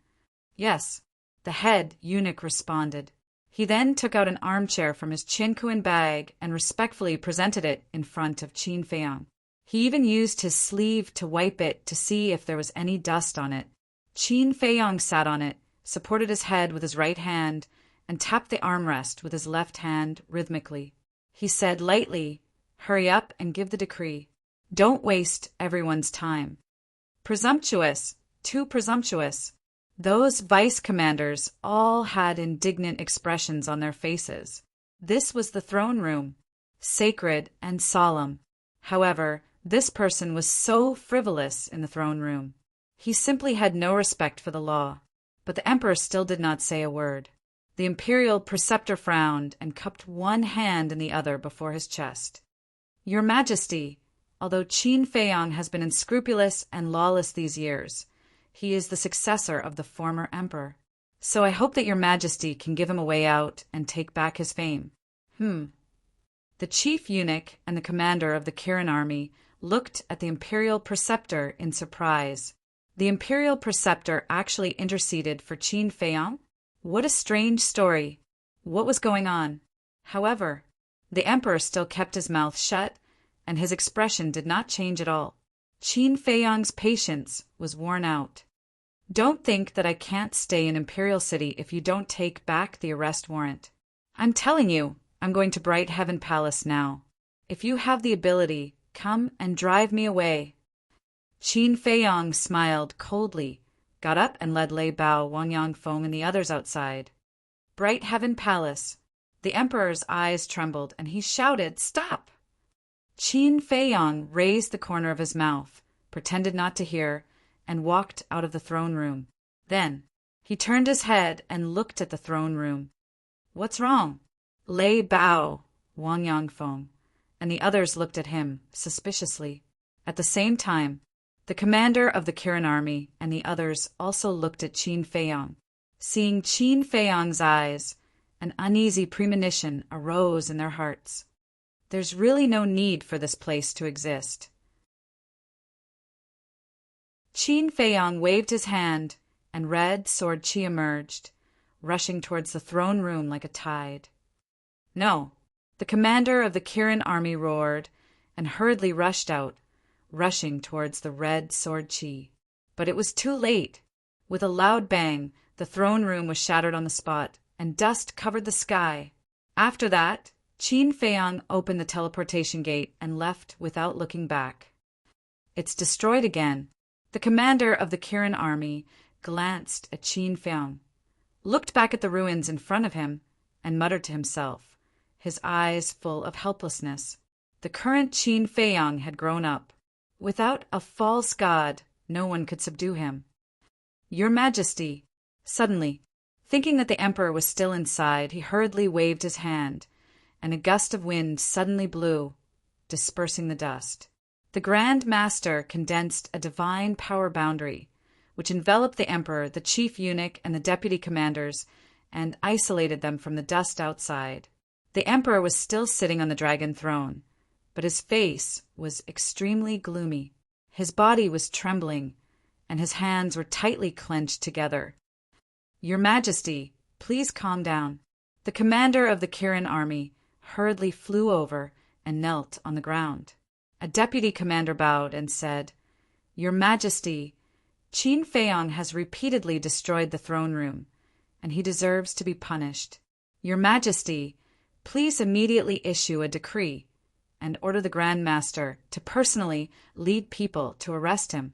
"Yes," the head eunuch responded. He then took out an armchair from his chinkuan bag and respectfully presented it in front of Qin Feiyang. He even used his sleeve to wipe it to see if there was any dust on it. Qin Feiyang sat on it, supported his head with his right hand, and tapped the armrest with his left hand rhythmically. He said lightly, "Hurry up and give the decree. Don't waste everyone's time." Presumptuous, too presumptuous. Those vice commanders all had indignant expressions on their faces. This was the throne room, sacred and solemn. However, this person was so frivolous in the throne room. He simply had no respect for the law. But the emperor still did not say a word. The imperial preceptor frowned and cupped one hand in the other before his chest. "Your Majesty, although Qin Feiyang has been unscrupulous and lawless these years, he is the successor of the former emperor. So I hope that your Majesty can give him a way out and take back his fame." The chief eunuch and the commander of the Kirin army looked at the imperial preceptor in surprise. The imperial preceptor actually interceded for Qin Feiyang? What a strange story. What was going on? However, the emperor still kept his mouth shut, and his expression did not change at all. Qin Feiyang's patience was worn out. "Don't think that I can't stay in Imperial City if you don't take back the arrest warrant. I'm telling you, I'm going to Bright Heaven Palace now. If you have the ability, come and drive me away." Qin Feiyang smiled coldly, got up and led Lei Bao, Wang Yangfeng, and the others outside. Bright Heaven Palace. The emperor's eyes trembled, and he shouted, "Stop!" Qin Feiyang raised the corner of his mouth, pretended not to hear, and walked out of the throne room. Then he turned his head and looked at the throne room. "What's wrong?" Lei Bao, Wang Yangfeng, and the others looked at him suspiciously. At the same time, the commander of the Kirin army and the others also looked at Qin Feiyang. Seeing Qin Feiyang's eyes, an uneasy premonition arose in their hearts. There's really no need for this place to exist. Qin Feiyang waved his hand, and red sword chi emerged, rushing towards the throne room like a tide. "No!" The commander of the Kirin army roared, and hurriedly rushed out, rushing towards the red sword chi. But it was too late. With a loud bang, the throne room was shattered on the spot, and dust covered the sky. After that, Qin Feiyang opened the teleportation gate and left without looking back. "It's destroyed again." The commander of the Kirin army glanced at Qin Feiyang, looked back at the ruins in front of him, and muttered to himself, his eyes full of helplessness. The current Qin Feiyang had grown up. Without a false god, no one could subdue him. "Your Majesty!" Suddenly, thinking that the emperor was still inside, he hurriedly waved his hand, and a gust of wind suddenly blew, dispersing the dust. The Grand Master condensed a divine power boundary, which enveloped the emperor, the chief eunuch, and the deputy commanders, and isolated them from the dust outside. The emperor was still sitting on the dragon throne, but his face was extremely gloomy. His body was trembling, and his hands were tightly clenched together. "Your Majesty, please calm down." The commander of the Kirin army hurriedly flew over and knelt on the ground. A deputy commander bowed and said, "Your Majesty, Qin Feiyang has repeatedly destroyed the throne room, and he deserves to be punished. Your Majesty, please immediately issue a decree, and order the Grand Master to personally lead people to arrest him.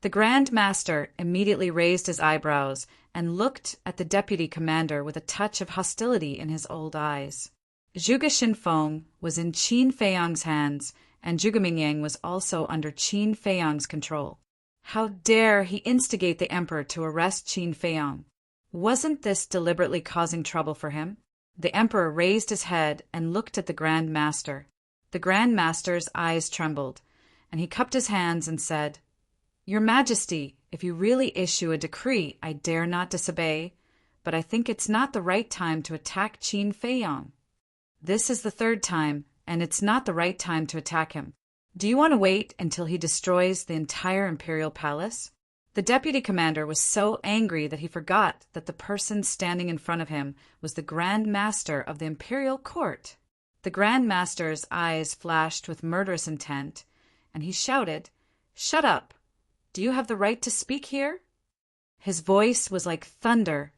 The Grand Master immediately raised his eyebrows and looked at the deputy commander with a touch of hostility in his old eyes. Zhuge Xinfeng was in Qin Feiyang's hands, and Zhuge Mingyang was also under Qin Feiyang's control. How dare he instigate the emperor to arrest Qin Feiyang? Wasn't this deliberately causing trouble for him? The emperor raised his head and looked at the Grand Master. The Grand Master's eyes trembled, and he cupped his hands and said, "Your Majesty, if you really issue a decree, I dare not disobey, but I think it's not the right time to attack Qin Feiyang. This is the third time, and it's not the right time to attack him. Do you want to wait until he destroys the entire imperial palace?" The deputy commander was so angry that he forgot that the person standing in front of him was the Grand Master of the imperial court. The Grand Master's eyes flashed with murderous intent, and he shouted, "Shut up! Do you have the right to speak here?" His voice was like thunder,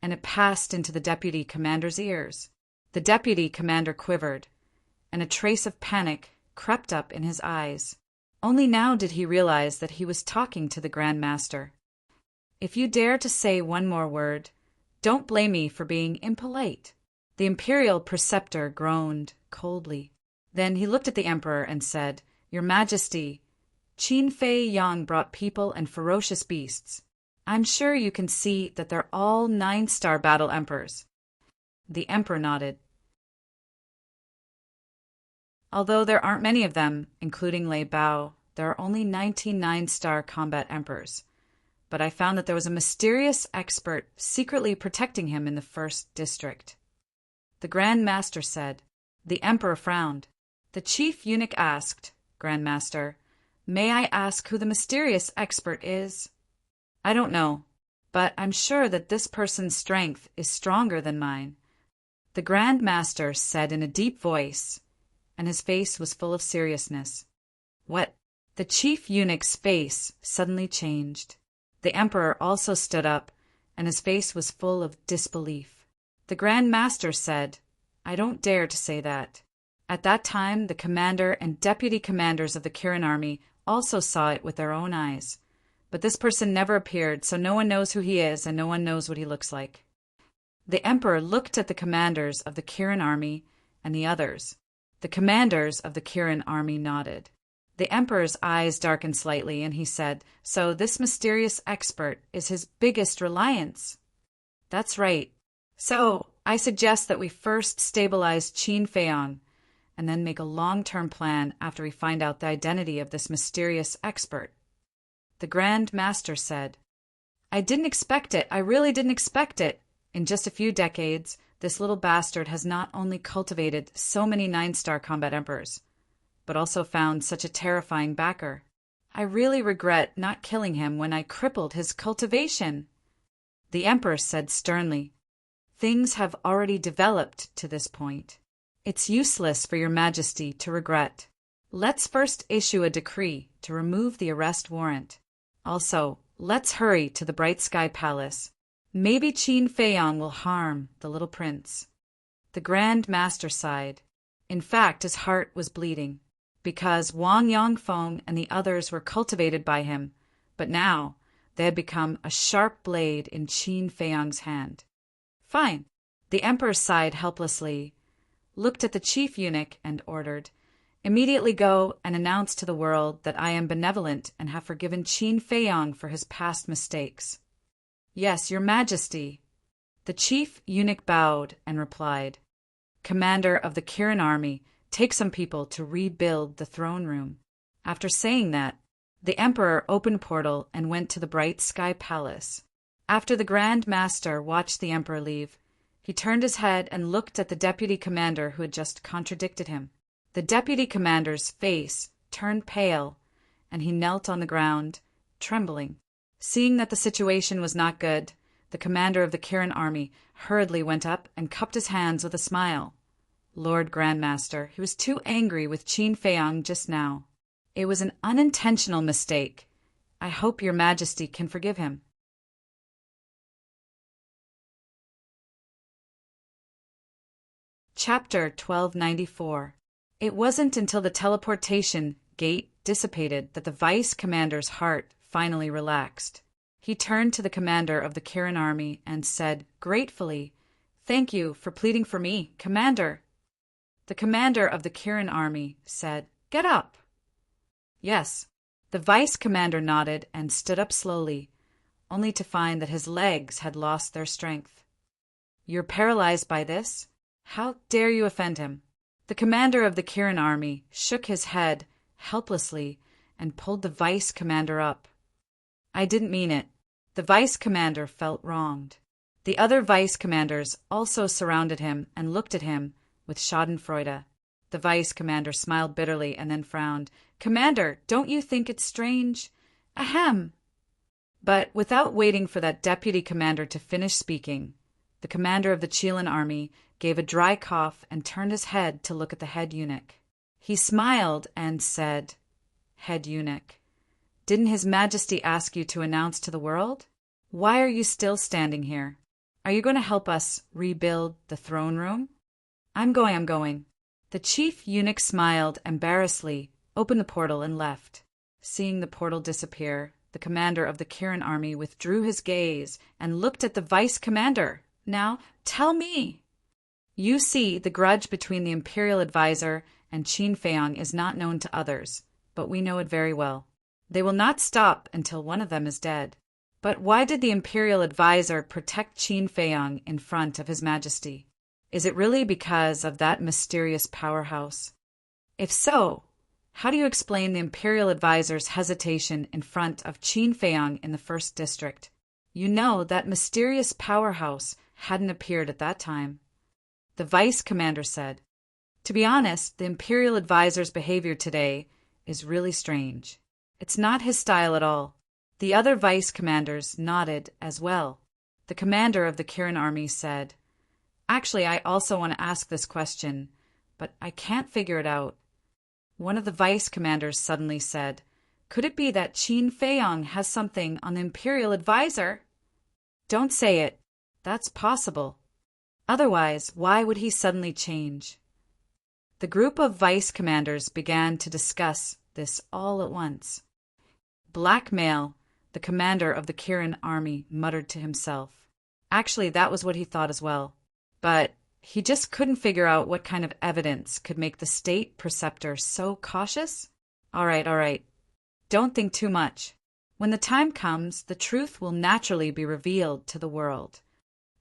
and it passed into the deputy commander's ears. The deputy commander quivered, and a trace of panic crept up in his eyes. Only now did he realize that he was talking to the Grand Master. "If you dare to say one more word, don't blame me for being impolite." The imperial preceptor groaned coldly. Then he looked at the emperor and said, "Your Majesty, Qin Feiyang brought people and ferocious beasts. I'm sure you can see that they're all 9-star battle emperors." The emperor nodded. "Although there aren't many of them, including Lei Bao, there are only 19 9-star combat emperors. But I found that there was a mysterious expert secretly protecting him in the first district." The Grand Master said. The emperor frowned. The chief eunuch asked, "Grand Master, may I ask who the mysterious expert is?" "I don't know, but I'm sure that this person's strength is stronger than mine," the Grand Master said in a deep voice, and his face was full of seriousness. "What?" The chief eunuch's face suddenly changed. The emperor also stood up, and his face was full of disbelief. The Grand Master said, "I don't dare to say that." At that time, the commander and deputy commanders of the Kirin army also saw it with their own eyes. But this person never appeared, so no one knows who he is and no one knows what he looks like. The emperor looked at the commanders of the Kirin army and the others. The commanders of the Kirin army nodded. The emperor's eyes darkened slightly, and he said, "So this mysterious expert is his biggest reliance?" "That's right. So I suggest that we first stabilize Qin Feiyang, and then make a long-term plan after we find out the identity of this mysterious expert." The Grand Master said, "I didn't expect it. I really didn't expect it. In just a few decades, this little bastard has not only cultivated so many 9-star combat emperors, but also found such a terrifying backer. I really regret not killing him when I crippled his cultivation." The emperor said sternly, "Things have already developed to this point. It's useless for your Majesty to regret. Let's first issue a decree to remove the arrest warrant. Also, let's hurry to the Bright Sky Palace. Maybe Qin Feiyang will harm the little prince." The Grand Master sighed. In fact, his heart was bleeding, because Wang Yongfeng and the others were cultivated by him, but now they had become a sharp blade in Qin Feiyang's hand. "Fine." The emperor sighed helplessly, looked at the chief eunuch, and ordered, "Immediately go and announce to the world that I am benevolent and have forgiven Qin Feiyang for his past mistakes." "Yes, your Majesty." The chief eunuch bowed and replied, "Commander of the Kirin army, take some people to rebuild the throne room." After saying that, the emperor opened a portal and went to the Bright Sky Palace. After the Grand Master watched the emperor leave, he turned his head and looked at the deputy commander who had just contradicted him. The deputy commander's face turned pale, and he knelt on the ground, trembling. Seeing that the situation was not good, the commander of the Kirin army hurriedly went up and cupped his hands with a smile. "Lord Grand Master, he was too angry with Qin Feiyang just now. It was an unintentional mistake. I hope your Majesty can forgive him." Chapter 1294. It wasn't until the teleportation gate dissipated that the vice commander's heart finally relaxed. He turned to the commander of the Kirin army and said gratefully, "Thank you for pleading for me, Commander." The commander of the Kirin army said, "Get up." Yes. The vice commander nodded and stood up slowly, only to find that his legs had lost their strength. "You're paralyzed by this? How dare you offend him?" The commander of the Kirin army shook his head helplessly and pulled the vice commander up. "I didn't mean it." The vice commander felt wronged. The other vice commanders also surrounded him and looked at him with schadenfreude. The vice commander smiled bitterly and then frowned. "Commander, don't you think it's strange? Ahem!" But without waiting for that deputy commander to finish speaking, the commander of the Qilin army gave a dry cough and turned his head to look at the head eunuch. He smiled and said, "Head eunuch, didn't His Majesty ask you to announce to the world? Why are you still standing here? Are you going to help us rebuild the throne room?" I'm going. The chief eunuch smiled embarrassedly, opened the portal, and left. Seeing the portal disappear, the commander of the Kirin army withdrew his gaze and looked at the vice commander. "Now, tell me." "You see, the grudge between the imperial advisor and Qin Feiyang is not known to others, but we know it very well. They will not stop until one of them is dead. But why did the imperial advisor protect Qin Feiyang in front of His Majesty? Is it really because of that mysterious powerhouse? If so, how do you explain the imperial advisor's hesitation in front of Qin Feiyang in the first district? You know that mysterious powerhouse hadn't appeared at that time." The vice commander said, "To be honest, the imperial advisor's behavior today is really strange. It's not his style at all." The other vice commanders nodded as well. The commander of the Kirin army said, "Actually, I also want to ask this question, but I can't figure it out." One of the vice commanders suddenly said, "Could it be that Qin Feiyang has something on the imperial advisor?" "Don't say it. That's possible. Otherwise, why would he suddenly change?" The group of vice commanders began to discuss this all at once. "Blackmail," the commander of the Kirin army muttered to himself. Actually, that was what he thought as well. But he just couldn't figure out what kind of evidence could make the state preceptor so cautious. All right. Don't think too much. When the time comes, the truth will naturally be revealed to the world.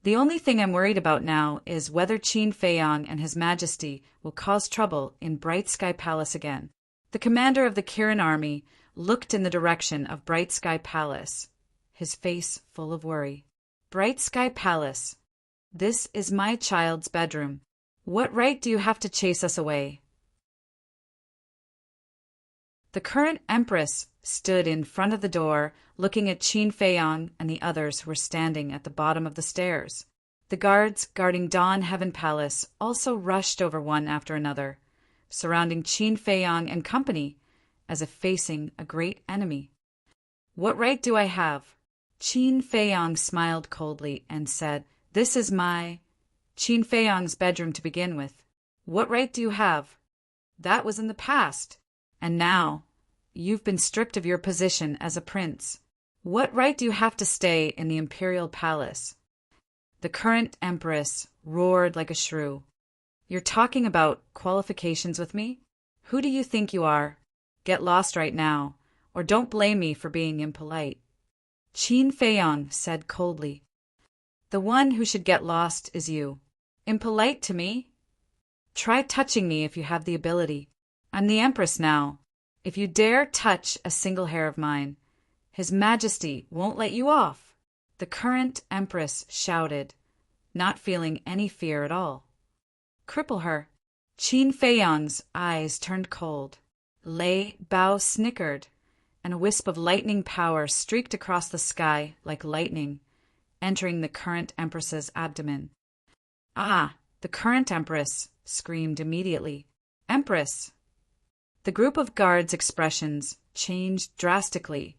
The only thing I'm worried about now is whether Qin Feiyang and His Majesty will cause trouble in Bright Sky Palace again. The commander of the Kirin army looked in the direction of Bright Sky Palace, his face full of worry. "Bright Sky Palace. This is my child's bedroom. What right do you have to chase us away?" The current empress stood in front of the door, looking at Qin Feiyang and the others who were standing at the bottom of the stairs. The guards guarding Dawn Heaven Palace also rushed over one after another, surrounding Qin Feiyang and company, as if facing a great enemy. "What right do I have?" Qin Feiyang smiled coldly and said, "This is my Qin Feiyang's bedroom to begin with. What right do you have? That was in the past. And now, you've been stripped of your position as a prince. What right do you have to stay in the imperial palace?" The current empress roared like a shrew. "You're talking about qualifications with me? Who do you think you are? Get lost right now, or don't blame me for being impolite." Qin Feiyang said coldly, "The one who should get lost is you. Impolite to me? Try touching me if you have the ability. I'm the Empress now. If you dare touch a single hair of mine, His Majesty won't let you off." The current Empress shouted, not feeling any fear at all. "Cripple her." Qin Feiyang's eyes turned cold. Lei Bao snickered, and a wisp of lightning power streaked across the sky like lightning, entering the current Empress's abdomen. "Ah!" the current Empress screamed immediately. "Empress!" The group of guards' expressions changed drastically,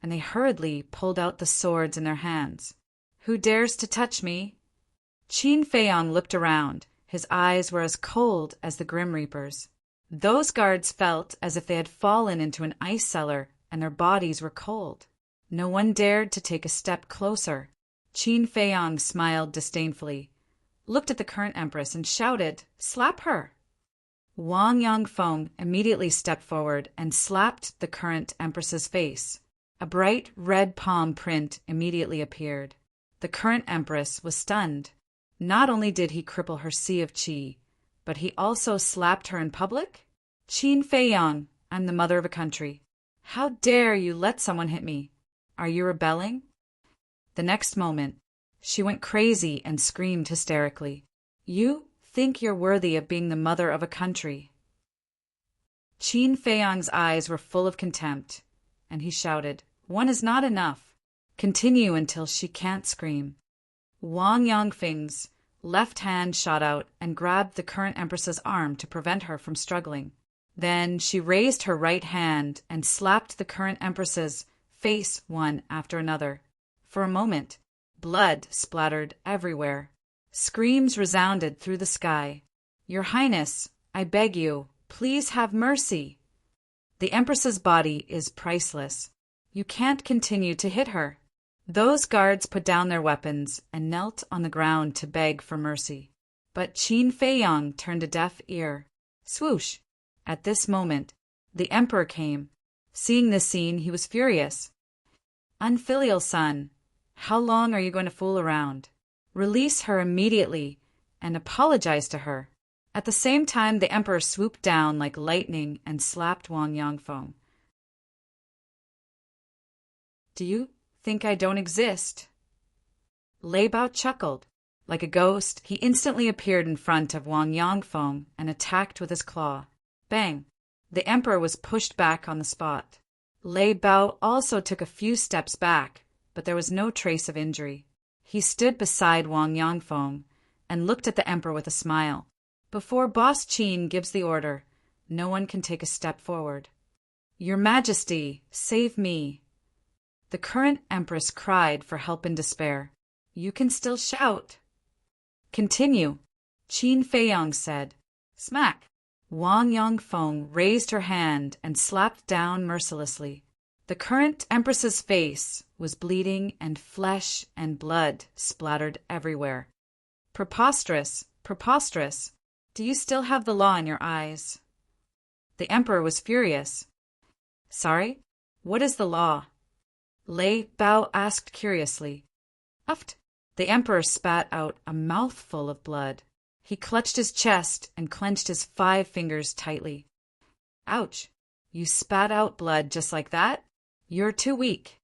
and they hurriedly pulled out the swords in their hands. "Who dares to touch me?" Qin Feiyang looked around. His eyes were as cold as the Grim Reaper's. Those guards felt as if they had fallen into an ice cellar and their bodies were cold. No one dared to take a step closer. Qin Feiyang smiled disdainfully, looked at the current empress and shouted, "Slap her!" Wang Yangfeng immediately stepped forward and slapped the current empress's face. A bright red palm print immediately appeared. The current empress was stunned. Not only did he cripple her sea of qi, but he also slapped her in public? Qin Feiyang, I'm the mother of a country. How dare you let someone hit me? Are you rebelling? The next moment, she went crazy and screamed hysterically. You think you're worthy of being the mother of a country? Qin Feiyang's eyes were full of contempt, and he shouted, "One is not enough. Continue until she can't scream." Wang Yangfeng's left hand shot out and grabbed the current empress's arm to prevent her from struggling. Then she raised her right hand and slapped the current empress's face one after another. For a moment, blood splattered everywhere. Screams resounded through the sky. "Your Highness, I beg you, please have mercy. The Empress's body is priceless. You can't continue to hit her." Those guards put down their weapons and knelt on the ground to beg for mercy. But Qin Feiyang turned a deaf ear. Swoosh! At this moment, the Emperor came. Seeing this scene, he was furious. "Unfilial son, how long are you going to fool around? Release her immediately and apologize to her." At the same time, the Emperor swooped down like lightning and slapped Wang Yangfeng. "Do you think I don't exist?" Lei Bao chuckled. Like a ghost, he instantly appeared in front of Wang Yangfeng and attacked with his claw. Bang! The Emperor was pushed back on the spot. Lei Bao also took a few steps back, but there was no trace of injury. He stood beside Wang Yangfeng and looked at the Emperor with a smile. Before Boss Qin gives the order, no one can take a step forward. "Your Majesty, save me." The current Empress cried for help in despair. "You can still shout." "Continue," Qin Feiyang said. Smack! Wang Yangfeng raised her hand and slapped down mercilessly. The current Empress's face was bleeding and flesh and blood splattered everywhere. "Preposterous, preposterous. Do you still have the law in your eyes?" The Emperor was furious. "Sorry? What is the law?" Lei Bao asked curiously. Uft! The Emperor spat out a mouthful of blood. He clutched his chest and clenched his 5 fingers tightly. "Ouch! You spat out blood just like that? You're too weak."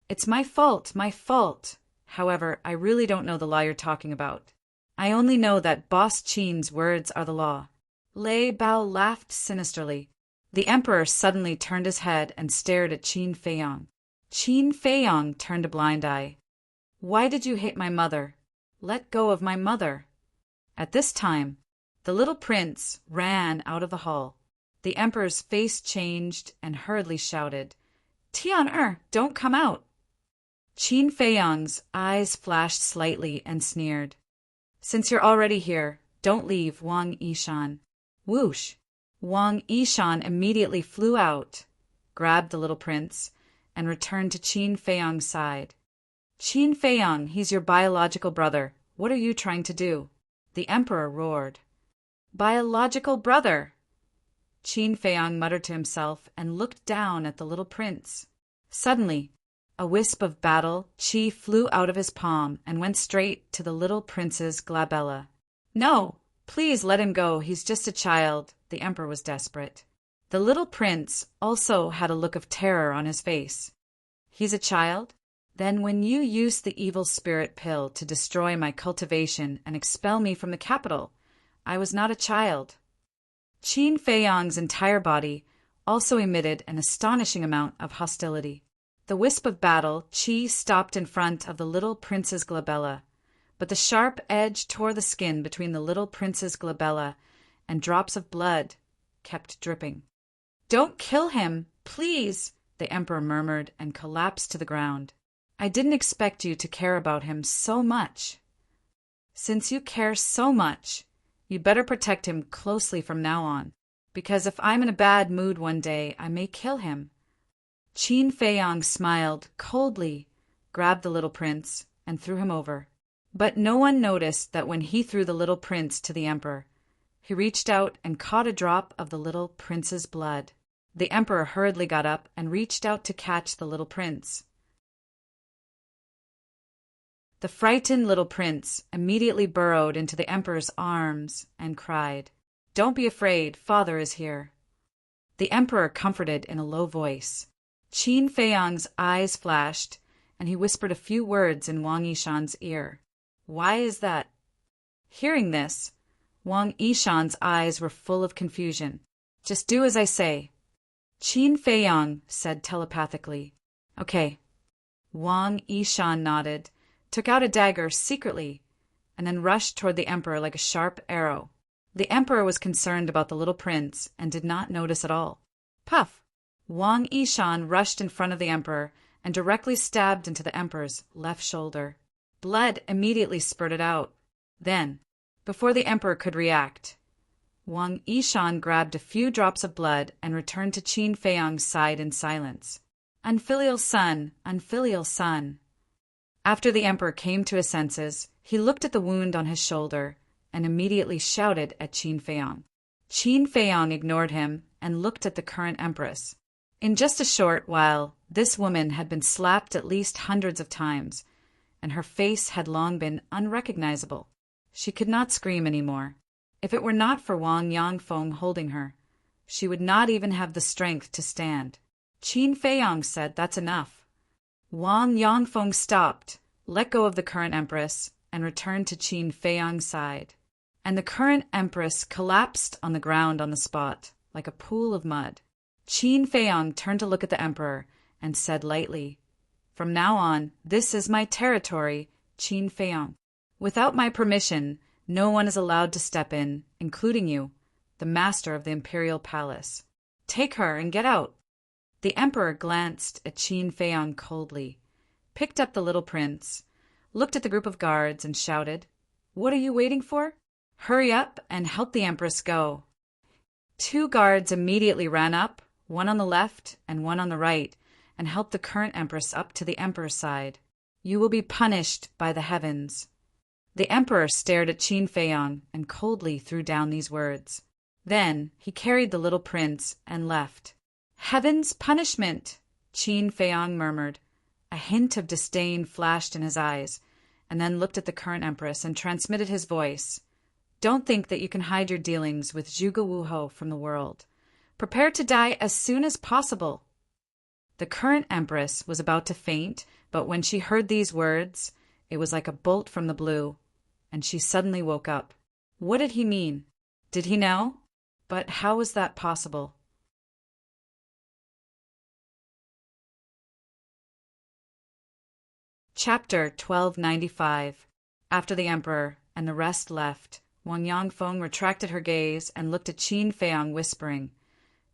"It's my fault, my fault. However, I really don't know the law you're talking about. I only know that Boss Qin's words are the law." Lei Bao laughed sinisterly. The Emperor suddenly turned his head and stared at Qin Feiyang. Qin Feiyang turned a blind eye. "Why did you hate my mother? Let go of my mother." At this time, the little prince ran out of the hall. The Emperor's face changed and hurriedly shouted, "Tian don't come out." Qin Feiyang's eyes flashed slightly and sneered. "Since you're already here, don't leave, Wang Yishan." Whoosh! Wang Yishan immediately flew out, grabbed the little prince, and returned to Qin Feiyang's side. "Qin Feiyang, he's your biological brother. What are you trying to do?" The Emperor roared. "Biological brother!" Qin Feiyang muttered to himself and looked down at the little prince. Suddenly, a wisp of battle qi flew out of his palm and went straight to the little prince's glabella. "No, please let him go. He's just a child." The Emperor was desperate. The little prince also had a look of terror on his face. "He's a child? Then when you used the evil spirit pill to destroy my cultivation and expel me from the capital, I was not a child." Qin Feiyang's entire body also emitted an astonishing amount of hostility. The wisp of battle qi stopped in front of the little prince's glabella, but the sharp edge tore the skin between the little prince's glabella, and drops of blood kept dripping. "Don't kill him, please," the Emperor murmured and collapsed to the ground. "I didn't expect you to care about him so much." "Since you care so much, you'd better protect him closely from now on." Because if I'm in a bad mood one day, I may kill him. Qin Feiyang smiled coldly, grabbed the little prince, and threw him over. But no one noticed that when he threw the little prince to the emperor, he reached out and caught a drop of the little prince's blood. The emperor hurriedly got up and reached out to catch the little prince. The frightened little prince immediately burrowed into the emperor's arms and cried, "Don't be afraid, father is here." The emperor comforted in a low voice. Qin Feiyang's eyes flashed, and he whispered a few words in Wang Yishan's ear. "Why is that?" Hearing this, Wang Yishan's eyes were full of confusion. "Just do as I say." Qin Feiyang said telepathically. "Okay." Wang Yishan nodded, took out a dagger secretly, and then rushed toward the emperor like a sharp arrow. The emperor was concerned about the little prince and did not notice at all. Puff! Wang Yishan rushed in front of the emperor and directly stabbed into the emperor's left shoulder. Blood immediately spurted out. Then, before the emperor could react, Wang Yishan grabbed a few drops of blood and returned to Qin Feiyang's side in silence. "Unfilial son, unfilial son." After the emperor came to his senses, he looked at the wound on his shoulder and immediately shouted at Qin Feiyang. Qin Feiyang ignored him and looked at the current empress. In just a short while, this woman had been slapped at least hundreds of times, and her face had long been unrecognizable. She could not scream anymore. If it were not for Wang Yangfeng holding her, she would not even have the strength to stand. Qin Feiyang said, "That's enough." Wang Yangfeng stopped, let go of the current empress, and returned to Qin Feiyang's side. And the current empress collapsed on the ground on the spot, like a pool of mud. Qin Feiyang turned to look at the emperor and said lightly, "From now on, this is my territory, Qin Feiyang. Without my permission, no one is allowed to step in, including you, the master of the imperial palace. Take her and get out." The emperor glanced at Qin Feiyang coldly, picked up the little prince, looked at the group of guards, and shouted, "What are you waiting for? Hurry up and help the empress go." 2 guards immediately ran up, one on the left and one on the right, and helped the current empress up to the emperor's side. "You will be punished by the heavens." The emperor stared at Qin Feiyang and coldly threw down these words. Then he carried the little prince and left. "Heaven's punishment," Qin Feiyang murmured. A hint of disdain flashed in his eyes, and then looked at the current empress and transmitted his voice. "Don't think that you can hide your dealings with Zhuge Wuhou from the world. Prepare to die as soon as possible." The current empress was about to faint, but when she heard these words, it was like a bolt from the blue, and she suddenly woke up. What did he mean? Did he know? But how was that possible? Chapter 1295. After the emperor and the rest left, Wang Yangfeng retracted her gaze and looked at Qin Feiyang, whispering,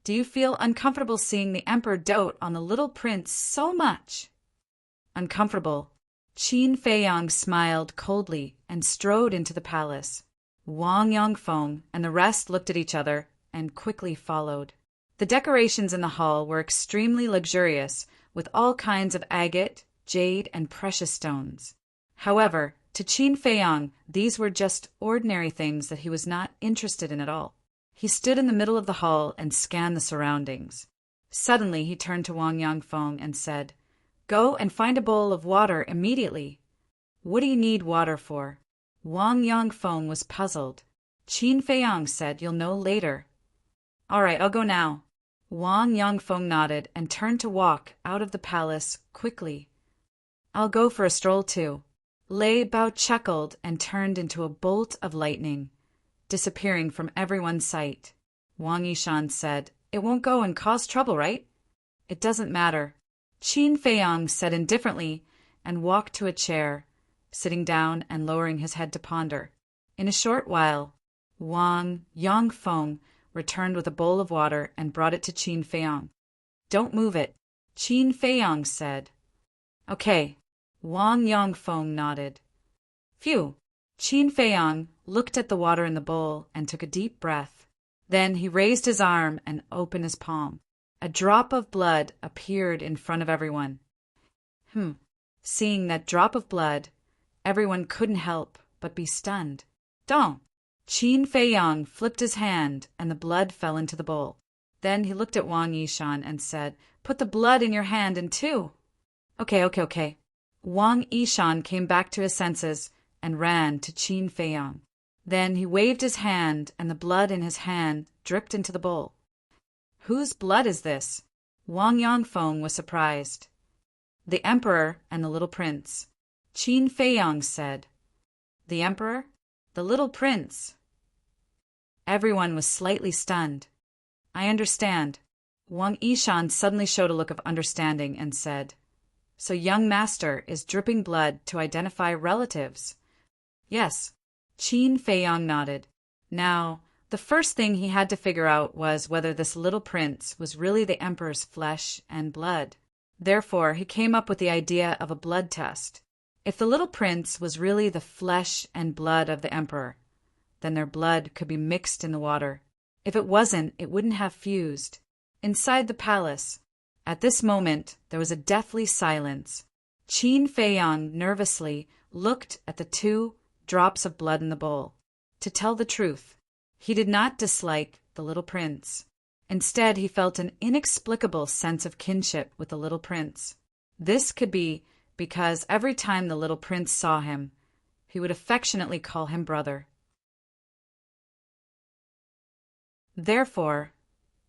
"Do you feel uncomfortable seeing the emperor dote on the little prince so much?" Uncomfortable. Qin Feiyang smiled coldly and strode into the palace. Wang Yangfeng and the rest looked at each other and quickly followed. The decorations in the hall were extremely luxurious, with all kinds of agate, jade, and precious stones. However, to Qin Feiyang, these were just ordinary things that he was not interested in at all. He stood in the middle of the hall and scanned the surroundings. Suddenly he turned to Wang Yangfeng and said, "Go and find a bowl of water immediately." "What do you need water for?" Wang Yangfeng was puzzled. Qin Feiyang said, "You'll know later." "All right, I'll go now." Wang Yangfeng nodded and turned to walk out of the palace quickly. "I'll go for a stroll too." Lei Bao chuckled and turned into a bolt of lightning, disappearing from everyone's sight. Wang Yishan said, "It won't go and cause trouble, right?" "It doesn't matter." Qin Feiyang said indifferently and walked to a chair, sitting down and lowering his head to ponder. In a short while, Wang Yangfeng returned with a bowl of water and brought it to Qin Feiyang. "Don't move it," Qin Feiyang said. "Okay." Wang Yangfeng nodded. Phew! Qin Feiyang looked at the water in the bowl and took a deep breath. Then he raised his arm and opened his palm. A drop of blood appeared in front of everyone. Seeing that drop of blood, everyone couldn't help but be stunned. Don't! Qin Feiyang flipped his hand and the blood fell into the bowl. Then he looked at Wang Yishan and said, "Put the blood in your hand and too." Okay. Wang Yishan came back to his senses and ran to Qin Feiyang. Then he waved his hand and the blood in his hand dripped into the bowl. "Whose blood is this?" Wang Yangfeng was surprised. "The Emperor and the little prince." Qin Feiyang said. "The Emperor? The little prince?" Everyone was slightly stunned. "I understand." Wang Yishan suddenly showed a look of understanding and said, "So young master is dripping blood to identify relatives?" "Yes." Qin Feiyang nodded. Now, the first thing he had to figure out was whether this little prince was really the emperor's flesh and blood. Therefore, he came up with the idea of a blood test. If the little prince was really the flesh and blood of the emperor, then their blood could be mixed in the water. If it wasn't, it wouldn't have fused. Inside the palace, at this moment, there was a deathly silence. Qin Feiyang nervously looked at the 2 drops of blood in the bowl. To tell the truth, he did not dislike the little prince. Instead, he felt an inexplicable sense of kinship with the little prince. This could be because every time the little prince saw him, he would affectionately call him brother. Therefore,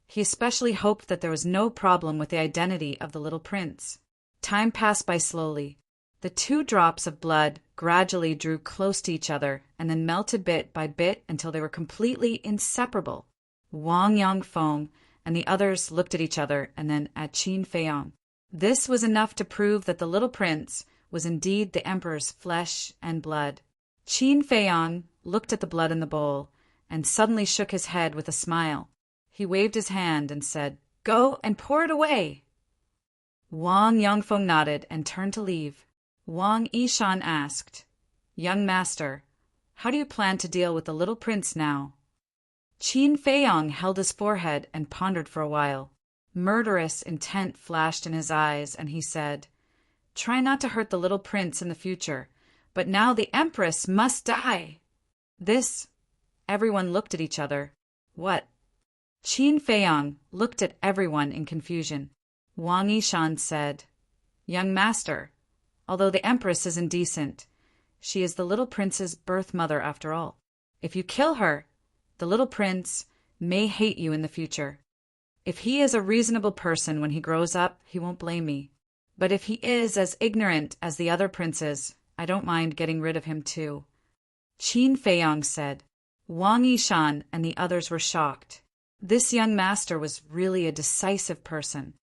he especially hoped that there was no problem with the identity of the little prince. Time passed by slowly. The 2 drops of blood gradually drew close to each other and then melted bit by bit until they were completely inseparable. Wang Yangfeng and the others looked at each other and then at Qin Feiyang. This was enough to prove that the little prince was indeed the emperor's flesh and blood. Qin Feiyang looked at the blood in the bowl and suddenly shook his head with a smile. He waved his hand and said, "Go and pour it away." Wang Yangfeng nodded and turned to leave. Wang Yishan asked, "Young master, how do you plan to deal with the little prince now?" Qin Feiyang held his forehead and pondered for a while. Murderous intent flashed in his eyes, and he said, "Try not to hurt the little prince in the future, but now the empress must die." This, everyone looked at each other. What? Qin Feiyang looked at everyone in confusion. Wang Yishan said, "Young master, although the empress is indecent, she is the little prince's birth mother after all. If you kill her, the little prince may hate you in the future. If he is a reasonable person when he grows up, he won't blame me. But if he is as ignorant as the other princes, I don't mind getting rid of him too." Qin Feiyang said. Wang Yishan and the others were shocked. This young master was really a decisive person.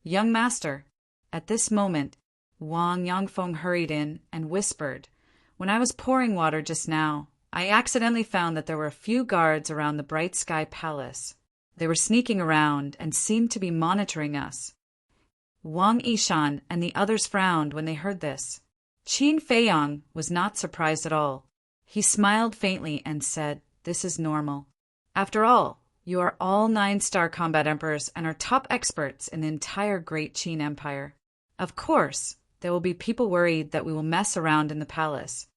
"Young master." At this moment, Wang Yangfeng hurried in and whispered, "When I was pouring water just now, I accidentally found that there were a few guards around the Bright Sky Palace. They were sneaking around and seemed to be monitoring us." Wang Yishan and the others frowned when they heard this. Qin Feiyang was not surprised at all. He smiled faintly and said, "This is normal. After all, you are all 9-star combat emperors and are top experts in the entire Great Qin Empire. Of course, there will be people worried that we will mess around in the palace.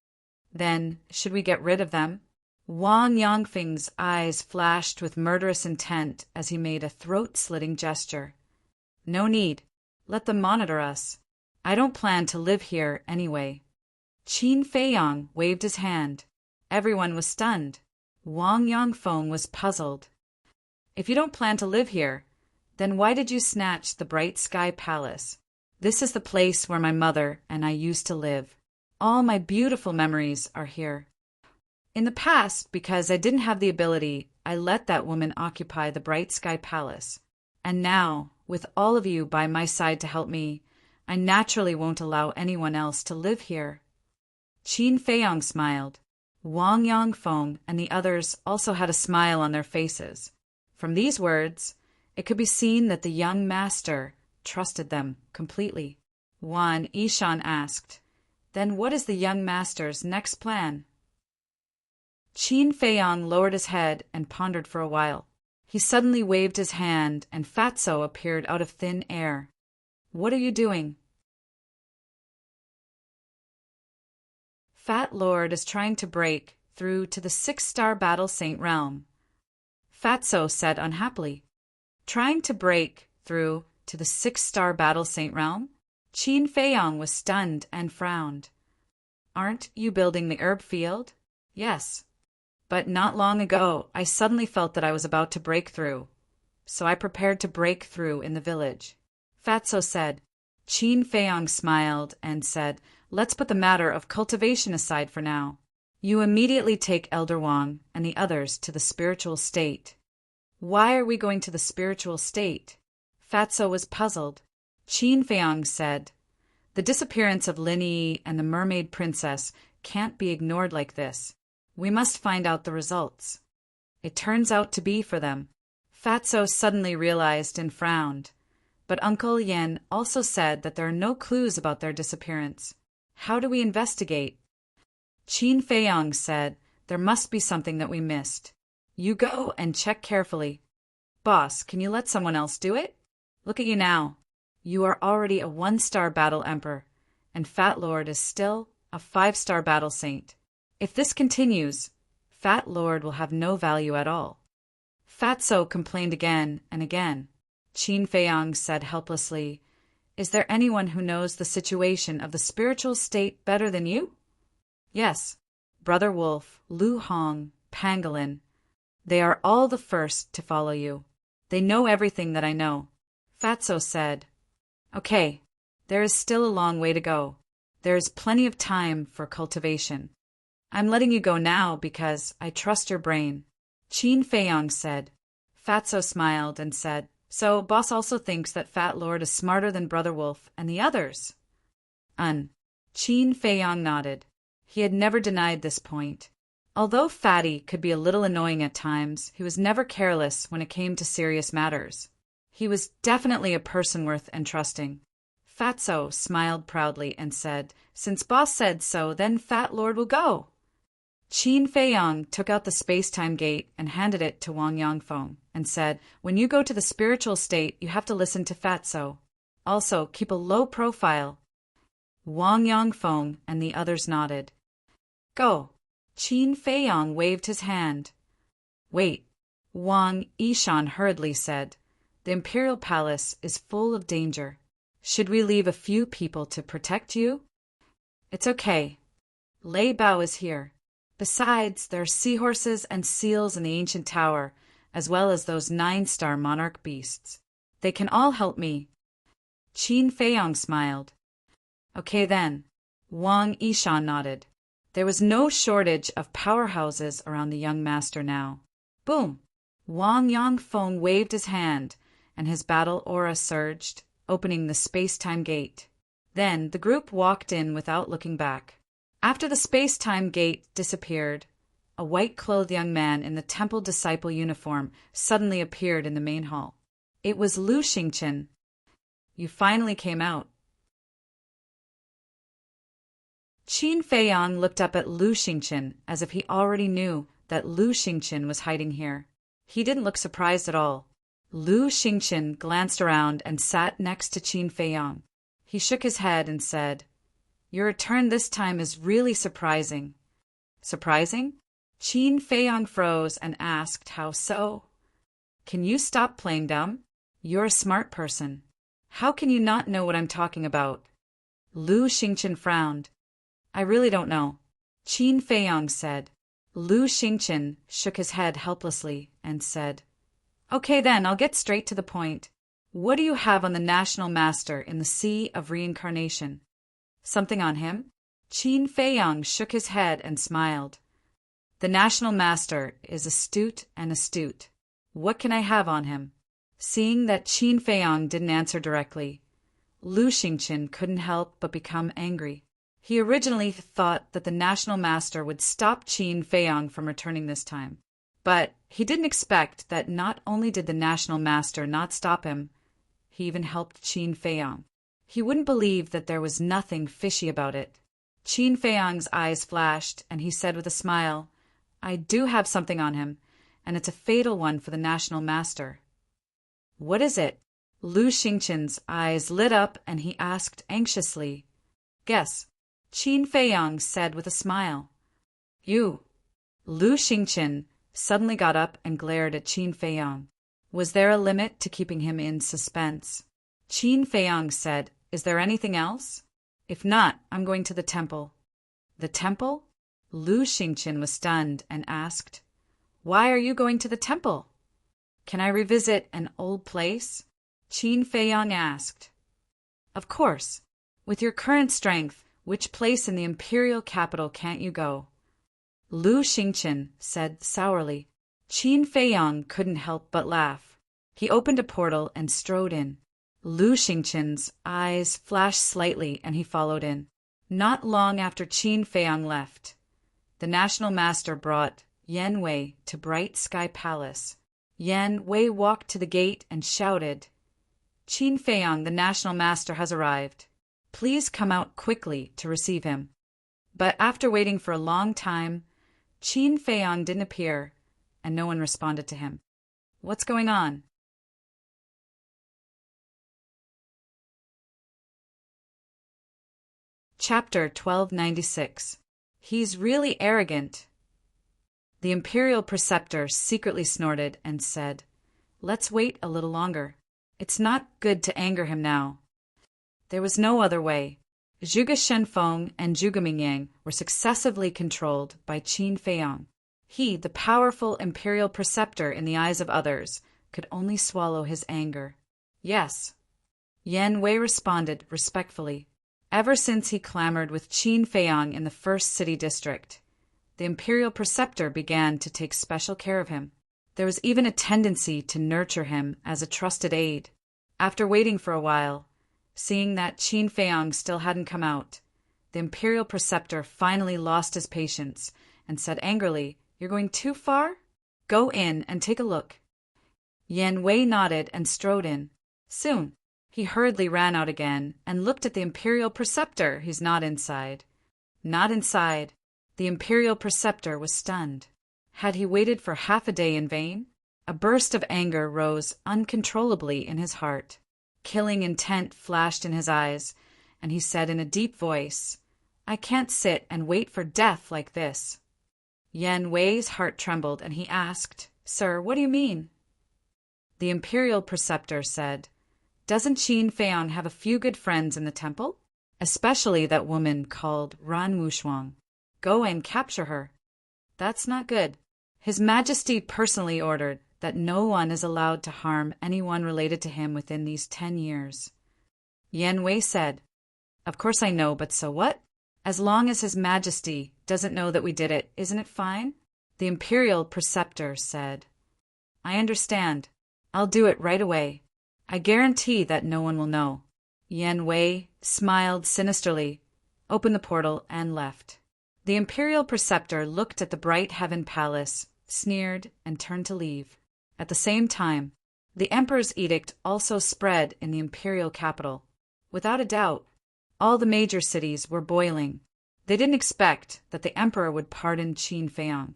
Then, should we get rid of them?" Wang Yangfeng's eyes flashed with murderous intent as he made a throat-slitting gesture. "No need. Let them monitor us. I don't plan to live here anyway." Qin Feiyang waved his hand. Everyone was stunned. Wang Yangfeng was puzzled. "If you don't plan to live here, then why did you snatch the Bright Sky Palace? This is the place where my mother and I used to live. All my beautiful memories are here. In the past, because I didn't have the ability, I let that woman occupy the Bright Sky Palace. And now, with all of you by my side to help me, I naturally won't allow anyone else to live here." Qin Feiyang smiled. Wang Yangfeng and the others also had a smile on their faces. From these words, it could be seen that the young master trusted them completely. Wang Yishan asked, "Then what is the young master's next plan?" Qin Feiyang lowered his head and pondered for a while. He suddenly waved his hand, and Fatso appeared out of thin air. "What are you doing?" "Fat Lord is trying to break through to the 6-star Battle Saint realm," Fatso said unhappily. "Trying to break through to the 6-star Battle Saint realm?" Qin Feiyang was stunned and frowned. "Aren't you building the herb field?" "Yes. But not long ago, I suddenly felt that I was about to break through. So I prepared to break through in the village," Fatso said. Qin Feiyang smiled and said, "Let's put the matter of cultivation aside for now. You immediately take Elder Wang and the others to the spiritual state." "Why are we going to the spiritual state?" Fatso was puzzled. Qin Feiyang said, "The disappearance of Lin Yi and the mermaid princess can't be ignored like this. We must find out the results. It turns out to be for them." Fatso suddenly realized and frowned. But Uncle Yen also said that there are no clues about their disappearance. "How do we investigate?" Qin Feiyang said, "There must be something that we missed. You go and check carefully." "Boss, can you let someone else do it? Look at you now. You are already a 1-star battle emperor, and Fat Lord is still a 5-star battle saint. If this continues, Fat Lord will have no value at all." Fatso complained again and again. Qin Feiyang said helplessly, "Is there anyone who knows the situation of the spiritual state better than you?" "Yes, Brother Wolf, Lu Hong, Pangolin. They are all the first to follow you. They know everything that I know." Fatso said, "Okay, there is still a long way to go. There is plenty of time for cultivation. I'm letting you go now because I trust your brain," Qin Feiyang said. Fatso smiled and said, "So boss also thinks that Fat Lord is smarter than Brother Wolf and the others?" Qin Feiyang nodded. He had never denied this point. Although Fatty could be a little annoying at times, he was never careless when it came to serious matters. He was definitely a person worth entrusting. Fatso smiled proudly and said, "Since boss said so, then Fat Lord will go." Qin Feiyang took out the space-time gate and handed it to Wang Yangfeng and said, "When you go to the spiritual state, you have to listen to Fatso. Also, keep a low profile." Wang Yangfeng and the others nodded. "Go." Qin Feiyang waved his hand. "Wait," Wang Yishan hurriedly said. "The Imperial Palace is full of danger. Should we leave a few people to protect you?" "It's okay. Lei Bao is here. Besides, there are seahorses and seals in the ancient tower, as well as those 9-star monarch beasts. They can all help me." Qin Feiyang smiled. "Okay then." Wang Yishan nodded. There was no shortage of powerhouses around the young master now. Boom! Wang Yangfeng waved his hand, and his battle aura surged, opening the space-time gate. Then the group walked in without looking back. After the space-time gate disappeared, a white-clothed young man in the temple disciple uniform suddenly appeared in the main hall. It was Lu Xingchen. "You finally came out." Qin Feiyang looked up at Lu Xingchen as if he already knew that Lu Xingchen was hiding here. He didn't look surprised at all. Lu Xingchen glanced around and sat next to Qin Feiyang. He shook his head and said, "Your return this time is really surprising." "Surprising?" Qin Feiyang froze and asked, "How so?" "Can you stop playing dumb? You're a smart person. How can you not know what I'm talking about?" Lu Xingchen frowned. "I really don't know," Qin Feiyang said. Lu Xingchen shook his head helplessly and said, "Okay then, I'll get straight to the point. What do you have on the National Master in the Sea of Reincarnation?" "Something on him?" Qin Feiyang shook his head and smiled. "The National Master is astute and astute. What can I have on him?" Seeing that Qin Feiyang didn't answer directly, Lu Xingchen couldn't help but become angry. He originally thought that the National Master would stop Qin Feiyang from returning this time. But he didn't expect that not only did the National Master not stop him, he even helped Qin Feiyang. He wouldn't believe that there was nothing fishy about it. Qin Feiyang's eyes flashed, and he said with a smile, I do have something on him, and it's a fatal one for the national master." "What is it?" Lu Xingqian's eyes lit up and he asked anxiously. "Guess," Qin Feiyang said with a smile. "You." Lu Xingqian suddenly got up and glared at Qin Feiyang. Was there a limit to keeping him in suspense? Qin Feiyang said, "Is there anything else? If not, I'm going to the temple." "The temple?" Lu Xingqian was stunned and asked, "Why are you going to the temple?" "Can I revisit an old place?" Qin Feiyang asked. "Of course. With your current strength, which place in the imperial capital can't you go?" Lu Xingqian said sourly. Qin Feiyang couldn't help but laugh. He opened a portal and strode in. Lu Xingqian's eyes flashed slightly and he followed in. Not long after Qin Feiyang left, the national master brought Yan Wei to Bright Sky Palace. Yan Wei walked to the gate and shouted, "Qin Feiyang, the national master, has arrived. Please come out quickly to receive him." But after waiting for a long time, Qin Feiyang didn't appear, and no one responded to him. What's going on? Chapter 1296. He's really arrogant. The imperial preceptor secretly snorted and said, "Let's wait a little longer. It's not good to anger him now." There was no other way. Zhuge Shenfeng and Zhuge Mingyang were successively controlled by Qin Feiyang. He, the powerful imperial preceptor in the eyes of others, could only swallow his anger. "Yes," Yan Wei responded respectfully. Ever since he clamored with Qin Feiyang in the first city district, the imperial preceptor began to take special care of him. There was even a tendency to nurture him as a trusted aide. After waiting for a while, seeing that Qin Feiyang still hadn't come out, the imperial preceptor finally lost his patience and said angrily, "You're going too far? Go in and take a look." Yan Wei nodded and strode in. Soon, he hurriedly ran out again and looked at the imperial preceptor. He's not inside. Not inside. The imperial preceptor was stunned. Had he waited for half a day in vain? A burst of anger rose uncontrollably in his heart. Killing intent flashed in his eyes, and he said in a deep voice, "I can't sit and wait for death like this." Yan Wei's heart trembled, and he asked, "Sir, what do you mean?" The imperial preceptor said, "Doesn't Qin Feiyang have a few good friends in the temple? Especially that woman called Ran Wushuang. Go and capture her." "That's not good. His Majesty personally ordered that no one is allowed to harm anyone related to him within these 10 years. Yan Wei said, "Of course I know, but so what? As long as His Majesty doesn't know that we did it, isn't it fine?" The imperial preceptor said, "I understand. I'll do it right away. I guarantee that no one will know." Yan Wei smiled sinisterly, opened the portal, and left. The imperial preceptor looked at the bright heaven palace, sneered, and turned to leave. At the same time, the emperor's edict also spread in the imperial capital. Without a doubt, all the major cities were boiling. They didn't expect that the emperor would pardon Qin Feiyang.